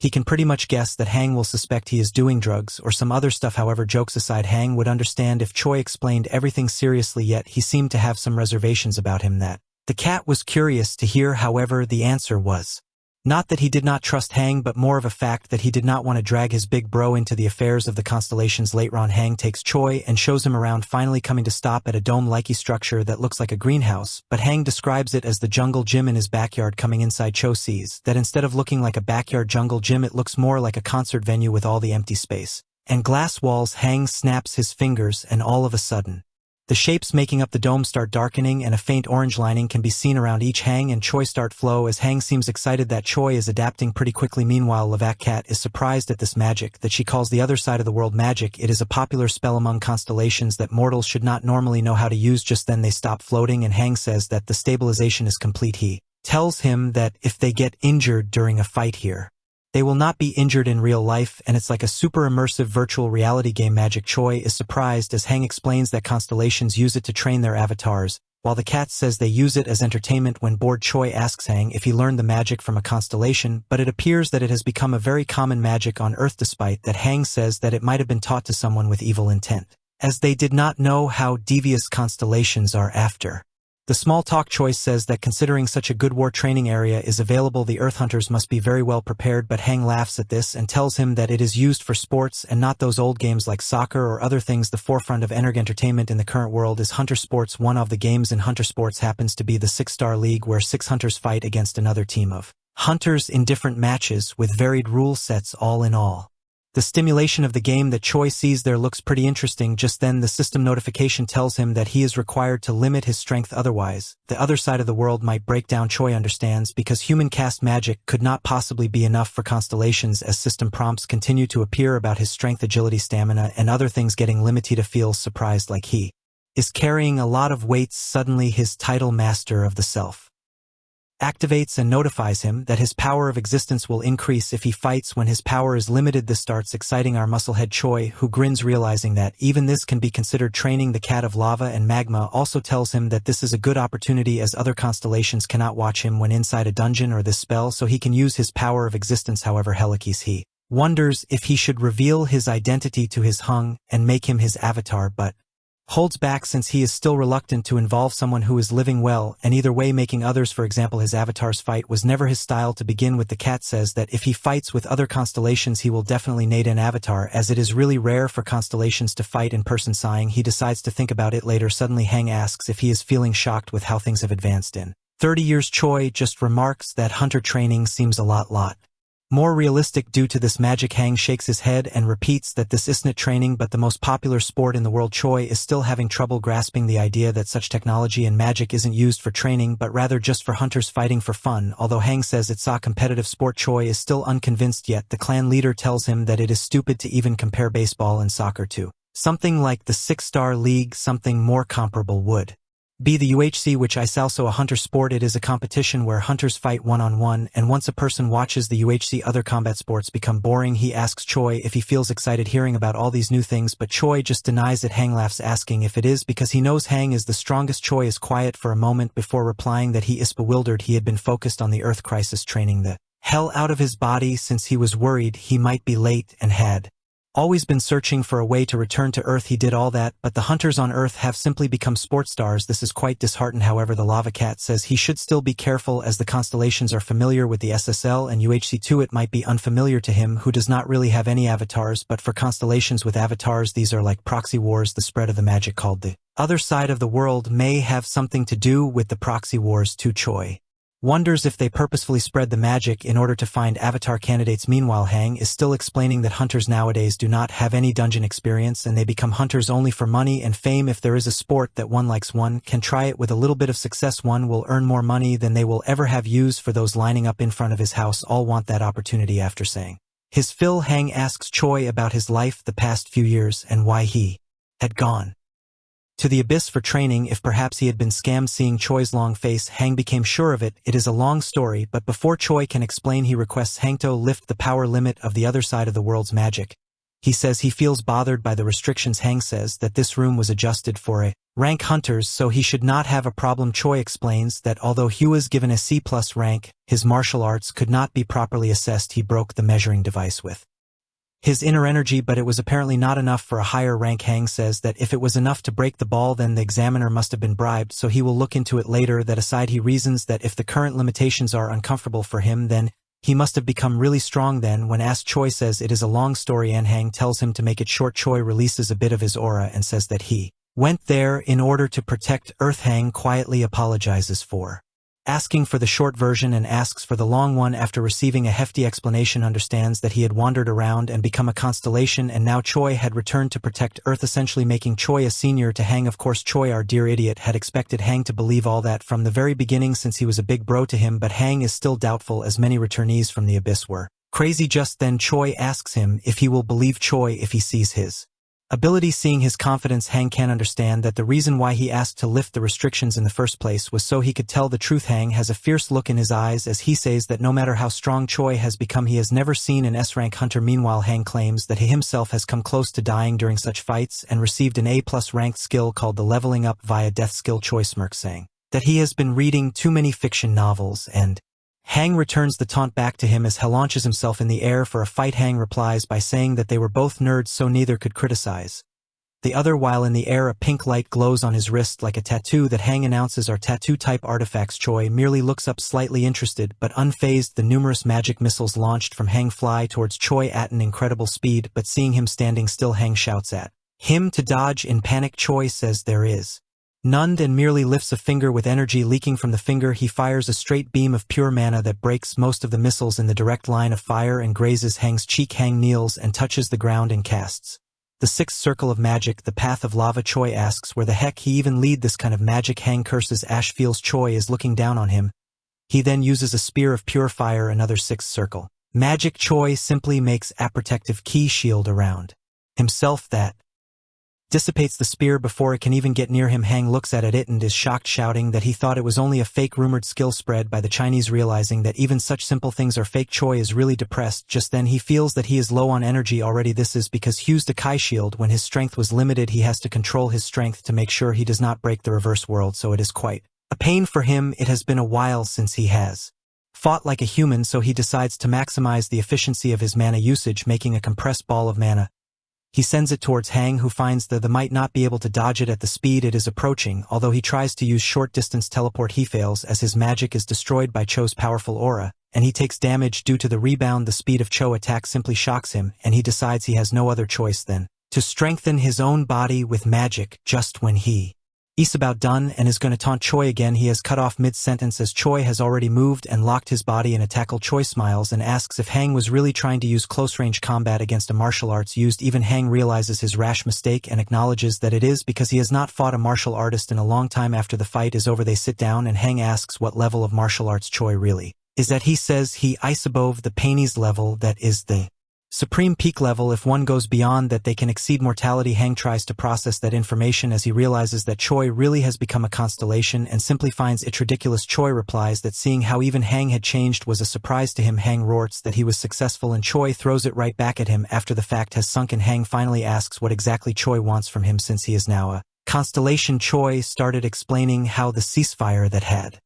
he can pretty much guess that Hang will suspect he is doing drugs or some other stuff. However, jokes aside, Hang would understand if Choi explained everything seriously, yet he seemed to have some reservations about him. That the cat was curious to hear. However, the answer was not that he did not trust Hang, but more of a fact that he did not want to drag his big bro into the affairs of the constellations. Later on, Hang takes Choi and shows him around, finally coming to stop at a dome-like structure that looks like a greenhouse, but Hang describes it as the jungle gym in his backyard. Coming inside, Choi sees that instead of looking like a backyard jungle gym, it looks more like a concert venue with all the empty space and glass walls. Hang snaps his fingers, and all of a sudden, the shapes making up the dome start darkening and a faint orange lining can be seen around each. Hang and Choi start flow as Hang seems excited that Choi is adapting pretty quickly. Meanwhile, Lava Cat is surprised at this magic that she calls the other side of the world magic. It is a popular spell among constellations that mortals should not normally know how to use. Just then they stop floating and Hang says that the stabilization is complete. He tells him that if they get injured during a fight here, they will not be injured in real life, and it's like a super immersive virtual reality game magic. Choi is surprised as Hang explains that constellations use it to train their avatars, while the cat says they use it as entertainment. When bored, Choi asks Hang if he learned the magic from a constellation, but it appears that it has become a very common magic on Earth, despite that Hang says that it might have been taught to someone with evil intent, as they did not know how devious constellations are. After the small talk, Choi says that considering such a good war training area is available, the Earth hunters must be very well prepared, but Hang laughs at this and tells him that it is used for sports and not those old games like soccer or other things. The forefront of entertainment in the current world is hunter sports. One of the games in hunter sports happens to be the 6-star league, where 6 hunters fight against another team of hunters in different matches with varied rule sets. All in all, the stimulation of the game that Choi sees there looks pretty interesting. Just then the system notification tells him that he is required to limit his strength, otherwise the other side of the world might break down. Choi understands because human cast magic could not possibly be enough for constellations, as system prompts continue to appear about his strength, agility, stamina, and other things getting limited. To feels surprised like he is carrying a lot of weights. Suddenly his title, Master of the Self, activates and notifies him that his power of existence will increase if he fights when his power is limited. This starts exciting our musclehead Choi, who grins realizing that even this can be considered training. The cat of lava and magma also tells him that this is a good opportunity, as other constellations cannot watch him when inside a dungeon or this spell, so he can use his power of existence. However, Helikis he wonders if he should reveal his identity to his hung and make him his avatar, but holds back since he is still reluctant to involve someone who is living well, and either way making others, for example his avatar's fight, was never his style to begin with. The cat says that if he fights with other constellations he will definitely need an avatar, as it is really rare for constellations to fight in person. Sighing, he decides to think about it later. Suddenly Hang asks if he is feeling shocked with how things have advanced in 30 years. Choi just remarks that hunter training seems a lot More realistic due to this magic. Hang shakes his head and repeats that this isn't training but the most popular sport in the world. Choi is still having trouble grasping the idea that such technology and magic isn't used for training but rather just for hunters fighting for fun. Although Hang says it's a competitive sport, Choi is still unconvinced yet. The clan leader tells him that it is stupid to even compare baseball and soccer to something like the Six-Star League. Something more comparable would be the UHC, which is also a hunter sport. It is a competition where hunters fight one-on-one, and once a person watches the UHC, other combat sports become boring. He asks Choi if he feels excited hearing about all these new things, but Choi just denies it. Hang laughs, asking if it is because he knows Hang is the strongest. Choi is quiet for a moment before replying that he is bewildered. He had been focused on the Earth crisis, training the hell out of his body since he was worried he might be late and had always been searching for a way to return to Earth. He did all that, but the hunters on Earth have simply become sports stars. This is quite disheartened. However, the Lava Cat says he should still be careful as the constellations are familiar with the SSL and UHC2. It might be unfamiliar to him who does not really have any avatars, but for constellations with avatars, these are like proxy wars. The spread of the magic called the other side of the world may have something to do with the proxy wars too. Choi wonders if they purposefully spread the magic in order to find avatar candidates. Meanwhile, Hang is still explaining that hunters nowadays do not have any dungeon experience and they become hunters only for money and fame. If there is a sport that one likes, one can try it. With a little bit of success, one will earn more money than they will ever have used. For those lining up in front of his house all want that opportunity. After saying his fill, Hang asks Choi about his life the past few years and why he had gone to the abyss for training, if perhaps he had been scammed. Seeing Choi's long face, Hang became sure of it. It is a long story, but before Choi can explain, he requests Hang to lift the power limit of the other side of the world's magic. He says he feels bothered by the restrictions. Hang says that this room was adjusted for a rank hunters, so he should not have a problem. Choi explains that although he was given a C+ rank, his martial arts could not be properly assessed. He broke the measuring device with his inner energy, but it was apparently not enough for a higher rank. Hang says that if it was enough to break the ball, then the examiner must have been bribed, so he will look into it later. That aside, he reasons that if the current limitations are uncomfortable for him, then he must have become really strong. Then, when asked, Choi says it is a long story, and Hang tells him to make it short. Choi releases a bit of his aura and says that he went there in order to protect Earth. Hang quietly apologizes for asking for the short version and asks for the long one. After receiving a hefty explanation, understands that he had wandered around and become a constellation, and now Choi had returned to protect Earth, essentially making Choi a senior to Hang. Of course, Choi, our dear idiot, had expected Hang to believe all that from the very beginning since he was a big bro to him, but Hang is still doubtful as many returnees from the abyss were crazy. Just then Choi asks him if he will believe Choi if he sees his ability. Seeing his confidence, Hang can understand that the reason why he asked to lift the restrictions in the first place was so he could tell the truth. Hang has a fierce look in his eyes as he says that no matter how strong Choi has become, he has never seen an S-rank hunter. Meanwhile, Hang claims that he himself has come close to dying during such fights and received an A+ ranked skill called the leveling up via death skill. Choi smirks, saying that he has been reading too many fiction novels, and Hang returns the taunt back to him as he launches himself in the air for a fight. Hang replies by saying that they were both nerds, so neither could criticize the other. While in the air, a pink light glows on his wrist like a tattoo that Hang announces are tattoo-type artifacts. Choi merely looks up, slightly interested but unfazed. The numerous magic missiles launched from Hang fly towards Choi at an incredible speed, but seeing him standing still, Hang shouts at him to dodge. In panic, Choi says there is none and merely lifts a finger. With energy leaking from the finger, he fires a straight beam of pure mana that breaks most of the missiles in the direct line of fire and grazes Hang's cheek. Hang kneels and touches the ground and casts the sixth circle of magic, the path of lava. Choi asks where the heck he even lead this kind of magic. Hang curses. Ash feels Choi is looking down on him. He then uses a spear of pure fire, another sixth circle magic. Choi simply makes a protective key shield around himself that dissipates the spear before it can even get near him. Hang looks at it and is shocked, shouting that he thought it was only a fake rumored skill spread by the Chinese. Realizing that even such simple things are fake, Choi is really depressed. Just then he feels that he is low on energy already. This is because Hugh's Kai shield, when his strength was limited, he has to control his strength to make sure he does not break the reverse world, so it is quite a pain for him. It has been a while since he has fought like a human, so he decides to maximize the efficiency of his mana usage, making a compressed ball of mana. He sends it towards Hang, who finds that might not be able to dodge it at the speed it is approaching. Although he tries to use short-distance teleport, he fails as his magic is destroyed by Cho's powerful aura, and he takes damage due to the rebound. The speed of Cho attack simply shocks him, and he decides he has no other choice than to strengthen his own body with magic. Just when he He's about done and is going to taunt Choi again. He has cut off mid-sentence as Choi has already moved and locked his body in a tackle. Choi smiles and asks if Hang was really trying to use close-range combat against a martial arts used. Even Hang realizes his rash mistake and acknowledges that it is because he has not fought a martial artist in a long time. After the fight is over, they sit down and Hang asks what level of martial arts Choi really is at. He says he is above the Painey's level, that is the supreme peak level. If one goes beyond that, they can exceed mortality. Hang tries to process that information as he realizes that Choi really has become a constellation and simply finds it ridiculous. Choi replies that seeing how even Hang had changed was a surprise to him. Hang roars that he was successful and Choi throws it right back at him after the fact has sunk, and Hang finally asks what exactly Choi wants from him since he is now a constellation. Choi started explaining how the ceasefire that had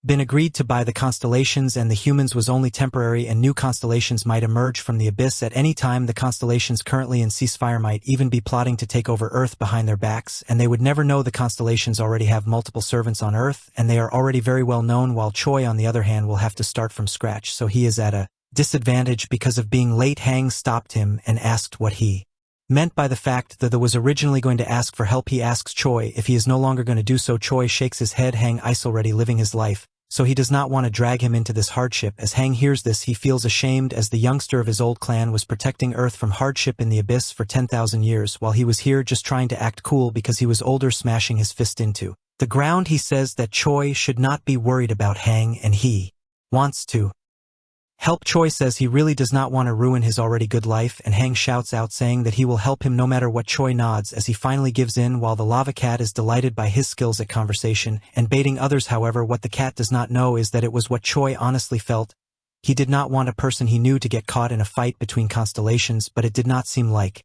been agreed to by the constellations and the humans was only temporary, and new constellations might emerge from the abyss at any time. The constellations currently in ceasefire might even be plotting to take over Earth behind their backs, and they would never know the constellations already have multiple servants on Earth, and they are already very well known, while Choi on the other hand will have to start from scratch, so he is at a disadvantage because of being late. Hang stopped him and asked what he meant by the fact that was originally going to ask for help. He asks Choi if he is no longer going to do so. Choi shakes his head. Hang is already living his life, so he does not want to drag him into this hardship. As Hang hears this, he feels ashamed, as the youngster of his old clan was protecting Earth from hardship in the abyss for 10,000 years, while he was here just trying to act cool because he was older, smashing his fist into the ground. He says that Choi should not be worried about Hang and he wants to help. Choi says he really does not want to ruin his already good life, and Hang shouts out saying that he will help him no matter what. Choi nods as he finally gives in, while the lava cat is delighted by his skills at conversation and baiting others. However, what the cat does not know is that it was what Choi honestly felt. He did not want a person he knew to get caught in a fight between constellations, but it did not seem like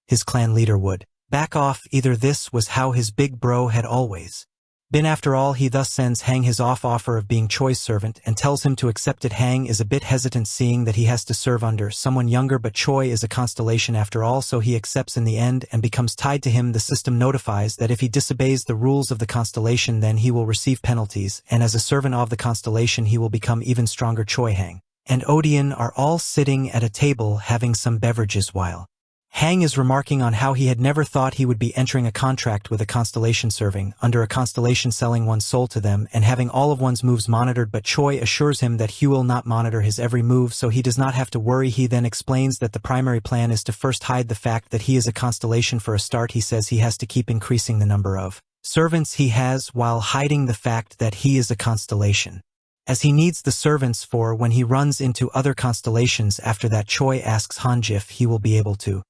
his clan leader would back off either. This was how his big bro had always been. After all, he thus sends Hang his offer of being Choi's servant and tells him to accept it. Hang is a bit hesitant, seeing that he has to serve under someone younger, but Choi is a constellation after all, so he accepts in the end and becomes tied to him. The system notifies that if he disobeys the rules of the constellation, then he will receive penalties, and as a servant of the constellation he will become even stronger. Choi, Hang, and Odion are all sitting at a table having some beverages while Hang is remarking on how he had never thought he would be entering a contract with a constellation, serving under a constellation, selling one's soul to them, and having all of one's moves monitored, but Choi assures him that he will not monitor his every move, so he does not have to worry. He then explains that the primary plan is to first hide the fact that he is a constellation for a start. He says he has to keep increasing the number of servants he has while hiding the fact that he is a constellation, as he needs the servants for when he runs into other constellations. After that, Choi asks Hanji if he will be able to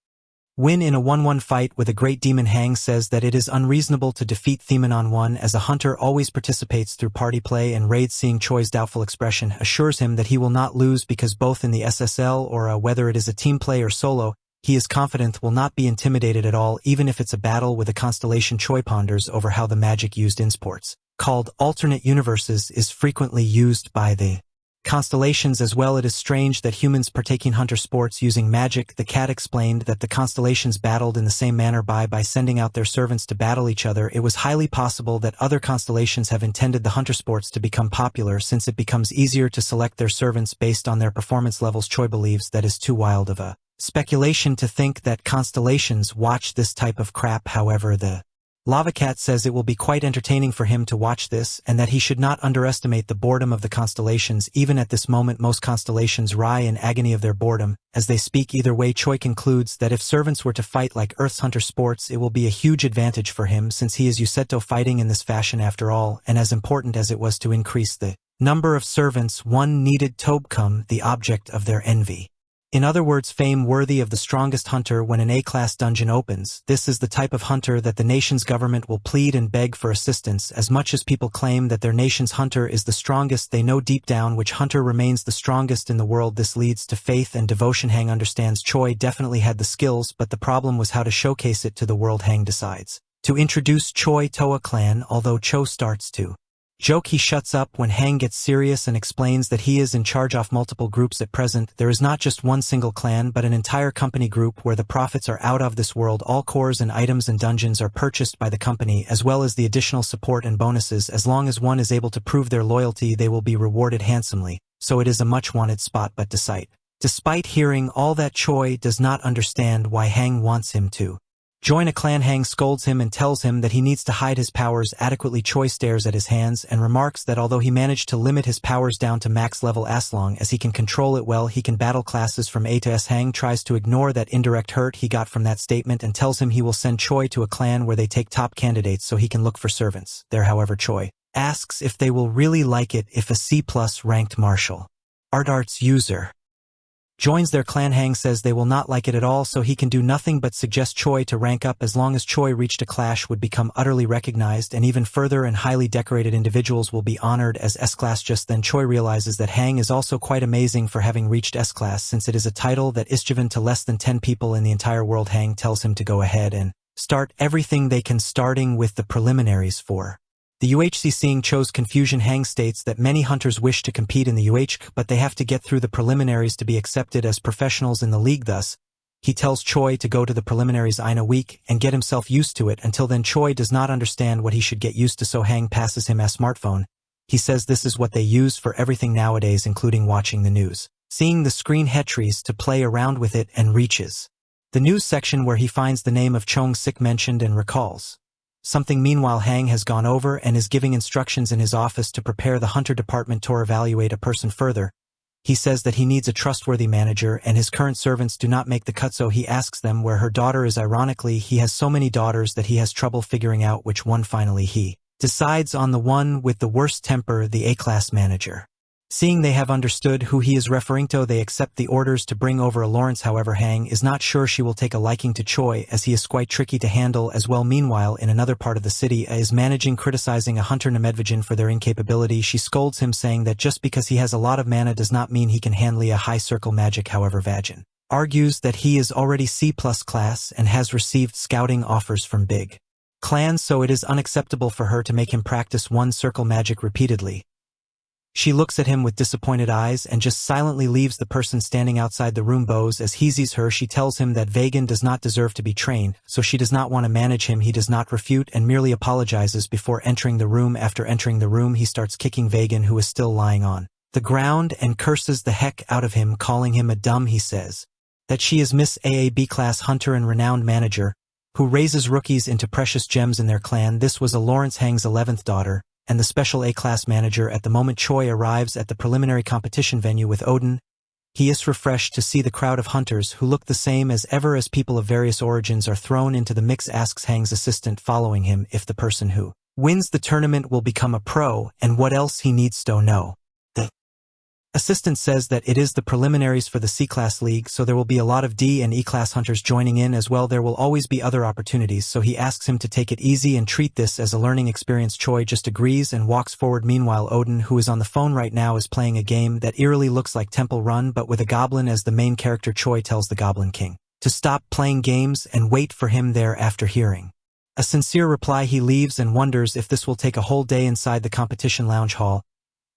win in a 1-1 fight with a great demon. Hang says that it is unreasonable to defeat Theman on one, as a hunter always participates through party play and raids. Seeing Choi's doubtful expression assures him that he will not lose, because both in the SSL or whether it is a team play or solo, he is confident will not be intimidated at all, even if it's a battle with a constellation. Choi ponders over how the magic used in sports, called alternate universes, is frequently used by the constellations as well. It is strange that humans partaking hunter sports using magic. The cat explained that the constellations battled in the same manner by sending out their servants to battle each other. It was highly possible that other constellations have intended the hunter sports to become popular, since it becomes easier to select their servants based on their performance levels. Choi believes that is too wild of a speculation to think that constellations watch this type of crap. However, the Lava Cat says it will be quite entertaining for him to watch this, and that he should not underestimate the boredom of the constellations. Even at this moment, most constellations writhe in agony of their boredom as they speak. Either way, Choi concludes that if servants were to fight like Earth's hunter sports, it will be a huge advantage for him, since he is Yuseto fighting in this fashion after all, and as important as it was to increase the number of servants, one needed to become the object of their envy. In other words, fame worthy of the strongest hunter. When an A-class dungeon opens, this is the type of hunter that the nation's government will plead and beg for assistance. As much as people claim that their nation's hunter is the strongest, they know deep down which hunter remains the strongest in the world. This leads to faith and devotion. Hang understands Choi definitely had the skills, but the problem was how to showcase it to the world. Hang decides to introduce Choi to a clan. Although Cho starts to joke, he shuts up when Hang gets serious and explains that he is in charge of multiple groups at present. There is not just one single clan, but an entire company group where the profits are out of this world. All cores and items and dungeons are purchased by the company, as well as the additional support and bonuses. As long as one is able to prove their loyalty, they will be rewarded handsomely, so it is a much wanted spot. But despite hearing all that, Choi does not understand why Hang wants him to Join a clan Hang scolds him and tells him that he needs to hide his powers adequately. Choi stares at his hands and remarks that although he managed to limit his powers down to max level as long as he can control it well, he can battle classes from A to S. Hang tries to ignore that indirect hurt he got from that statement and tells him he will send Choi to a clan where they take top candidates so he can look for servants there. However, Choi asks if they will really like it if a C+ ranked martial arts user joins their clan. Hang says they will not like it at all, so he can do nothing but suggest Choi to rank up. As long as Choi reached a clash, would become utterly recognized, and even further, and highly decorated individuals will be honored as S-class. Just then Choi realizes that Hang is also quite amazing for having reached S-class, since it is a title that is given to less than 10 people in the entire world. Hang tells him to go ahead and start everything they can, starting with the preliminaries for the UHC. Seeing Cho's confusion, Hang states that many hunters wish to compete in the UHC, but they have to get through the preliminaries to be accepted as professionals in the league. Thus, he tells Choi to go to the preliminaries in a week and get himself used to it. Until then, Choi does not understand what he should get used to, so Hang passes him a smartphone. He says this is what they use for everything nowadays, including watching the news. Seeing the screen, he tries to play around with it and reaches the news section where he finds the name of Chong Sik mentioned and recalls something. Meanwhile, Hang has gone over and is giving instructions in his office to prepare the hunter department to evaluate a person further. He says that he needs a trustworthy manager and his current servants do not make the cut, so he asks them where her daughter is. Ironically, he has so many daughters that he has trouble figuring out which one. Finally, he decides on the one with the worst temper, the A-class manager. Seeing they have understood who he is referring to, they accept the orders to bring over a Lawrence. However, Hang is not sure she will take a liking to Choi, as he is quite tricky to handle as well. Meanwhile, in another part of the city, A is managing criticizing a hunter Nemedvijin for their incapability. She scolds him, saying that just because he has a lot of mana does not mean he can handle a high circle magic. However, Vajin argues that he is already C+ class and has received scouting offers from big clans, so it is unacceptable for her to make him practice one circle magic repeatedly. She looks at him with disappointed eyes and just silently leaves. The person standing outside the room bows as he sees her. She tells him that Vagan does not deserve to be trained, so she does not want to manage him. He does not refute and merely apologizes before entering the room. After entering the room, he starts kicking Vagan, who is still lying on the ground, and curses the heck out of him, calling him a dumb. He says that she is Miss AAB class hunter and renowned manager, who raises rookies into precious gems in their clan. This was a Lawrence Hang's 11th daughter, and the special A-class manager. At the moment Choi arrives at the preliminary competition venue with Odin, he is refreshed to see the crowd of hunters who look the same as ever, as people of various origins are thrown into the mix. Asks Hang's assistant following him if the person who wins the tournament will become a pro and what else he needs to know. The assistant says that it is the preliminaries for the C-class league, so there will be a lot of D and E-class hunters joining in as well. There will always be other opportunities, so he asks him to take it easy and treat this as a learning experience. Choi just agrees and walks forward. Meanwhile, Odin, who is on the phone right now, is playing a game that eerily looks like Temple Run but with a goblin as the main character. Choi tells the Goblin King to stop playing games and wait for him there. After hearing a sincere reply, he leaves and wonders if this will take a whole day. Inside the competition lounge hall,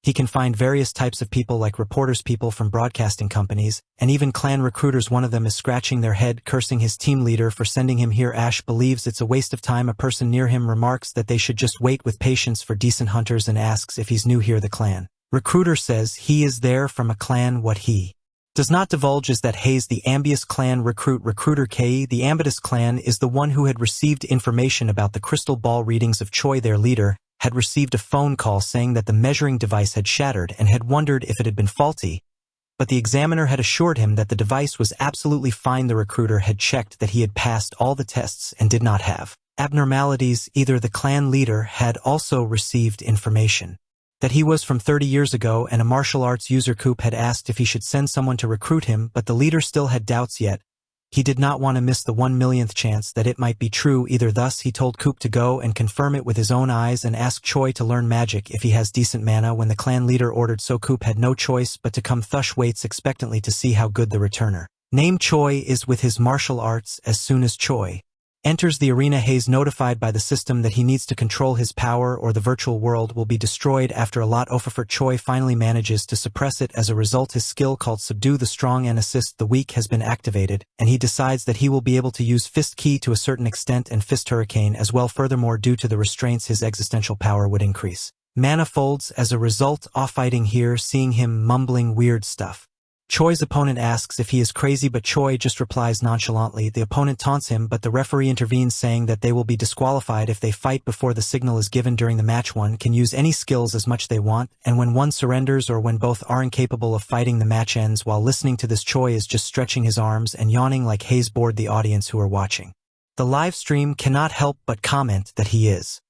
he can find various types of people like reporters, people from broadcasting companies, and even clan recruiters. One of them is scratching their head, cursing his team leader for sending him here. Ash believes it's a waste of time. A person near him remarks that they should just wait with patience for decent hunters and asks if he's new here. The clan recruiter says he is there from a clan. What he does not divulge is that Hayes, the Ambius clan recruiter K, the Ambitus clan, is the one who had received information about the crystal ball readings of Choi. Their leader had received a phone call saying that the measuring device had shattered and had wondered if it had been faulty, but the examiner had assured him that the device was absolutely fine. The recruiter had checked that he had passed all the tests and did not have abnormalities either. The clan leader had also received information that he was from 30 years ago, and a martial arts user. Coop had asked if he should send someone to recruit him, but the leader still had doubts. Yet he did not want to miss the 1/1,000,000th chance that it might be true either. Thus he told Coop to go and confirm it with his own eyes and ask Choi to learn magic if he has decent mana. When the clan leader ordered so, Coop had no choice but to come. Thush waits expectantly to see how good the returner named Choi is with his martial arts. As soon as Choi enters the arena, Hayes notified by the system that he needs to control his power or the virtual world will be destroyed. After a lot of effort, Choi finally manages to suppress it. As a result, his skill called Subdue the Strong and Assist the Weak has been activated, and he decides that he will be able to use Fist Key to a certain extent and Fist Hurricane as well. Furthermore, due to the restraints, his existential power would increase manifolds. As a result, off fighting here, seeing him mumbling weird stuff, Choi's opponent asks if he is crazy, but Choi just replies nonchalantly. The opponent taunts him, but the referee intervenes, saying that they will be disqualified if they fight before the signal is given during the match. One can use any skills as much they want, and when one surrenders or when both are incapable of fighting, the match ends. While listening to this, Choi is just stretching his arms and yawning like haze bored the audience who are watching. The live stream cannot help but comment that he is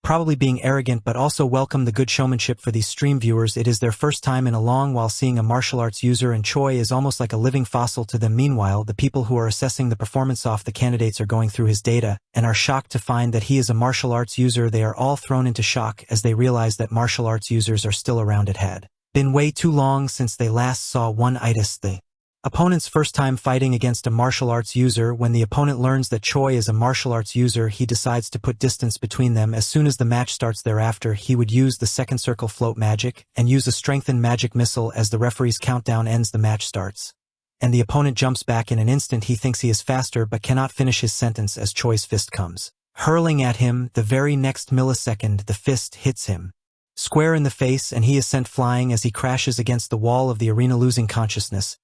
probably being arrogant, but also welcome the good showmanship for these stream viewers. It is their first time in a long while seeing a martial arts user, and Choi is almost like a living fossil to them. Meanwhile, the people who are assessing the performance of the candidates are going through his data and are shocked to find that he is a martial arts user. They are all thrown into shock as they realize that martial arts users are still around. It had been way too long since they last saw one-itis the opponent's first time fighting against a martial arts user. When the opponent learns that Choi is a martial arts user, he decides to put distance between them as soon as the match starts. Thereafter, he would use the second circle float magic and use a strengthened magic missile. As the referee's countdown ends, the match starts, and the opponent jumps back in an instant. He thinks he is faster but cannot finish his sentence as Choi's fist comes hurling at him. The very next millisecond, the fist hits him square in the face and he is sent flying as he crashes against the wall of the arena, losing consciousness.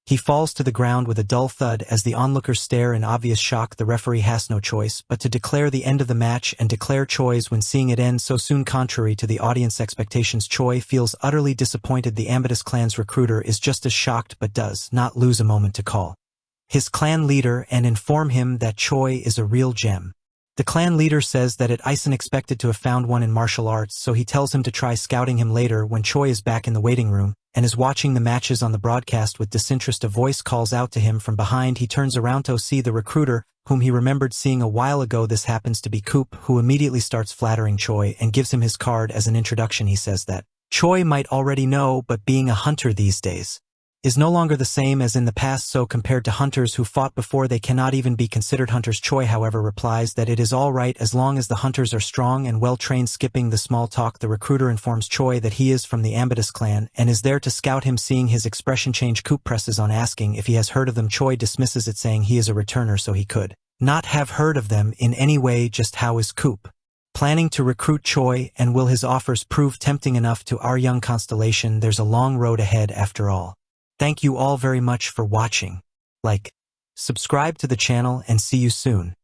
He falls to the ground with a dull thud as the onlookers stare in obvious shock. The referee has no choice but to declare the end of the match and declare Choi's when seeing it end so soon. Contrary to the audience expectations, Choi feels utterly disappointed. The Ambitious clan's recruiter is just as shocked but does not lose a moment to call his clan leader and inform him that Choi is a real gem. The clan leader says that it isn't expected to have found one in martial arts, so he tells him to try scouting him later. When Choi is back in the waiting room and is watching the matches on the broadcast with disinterest, a voice calls out to him from behind. He turns around to see the recruiter, whom he remembered seeing a while ago. This happens to be Coop, who immediately starts flattering Choi and gives him his card as an introduction. He says that Choi might already know, but being a hunter these days is no longer the same as in the past, so compared to hunters who fought before, they cannot even be considered hunters. Choi, however, replies that it is all right as long as the hunters are strong and well-trained. Skipping the small talk, the recruiter informs Choi that he is from the Ambitious clan and is there to scout him. Seeing his expression change, Coop presses on, asking if he has heard of them. Choi dismisses it, saying he is a returner, so he could not have heard of them in any way. Just how is Coop planning to recruit Choi, and will his offers prove tempting enough to our young constellation? There's a long road ahead after all. Thank you all very much for watching. Like, subscribe to the channel, and see you soon.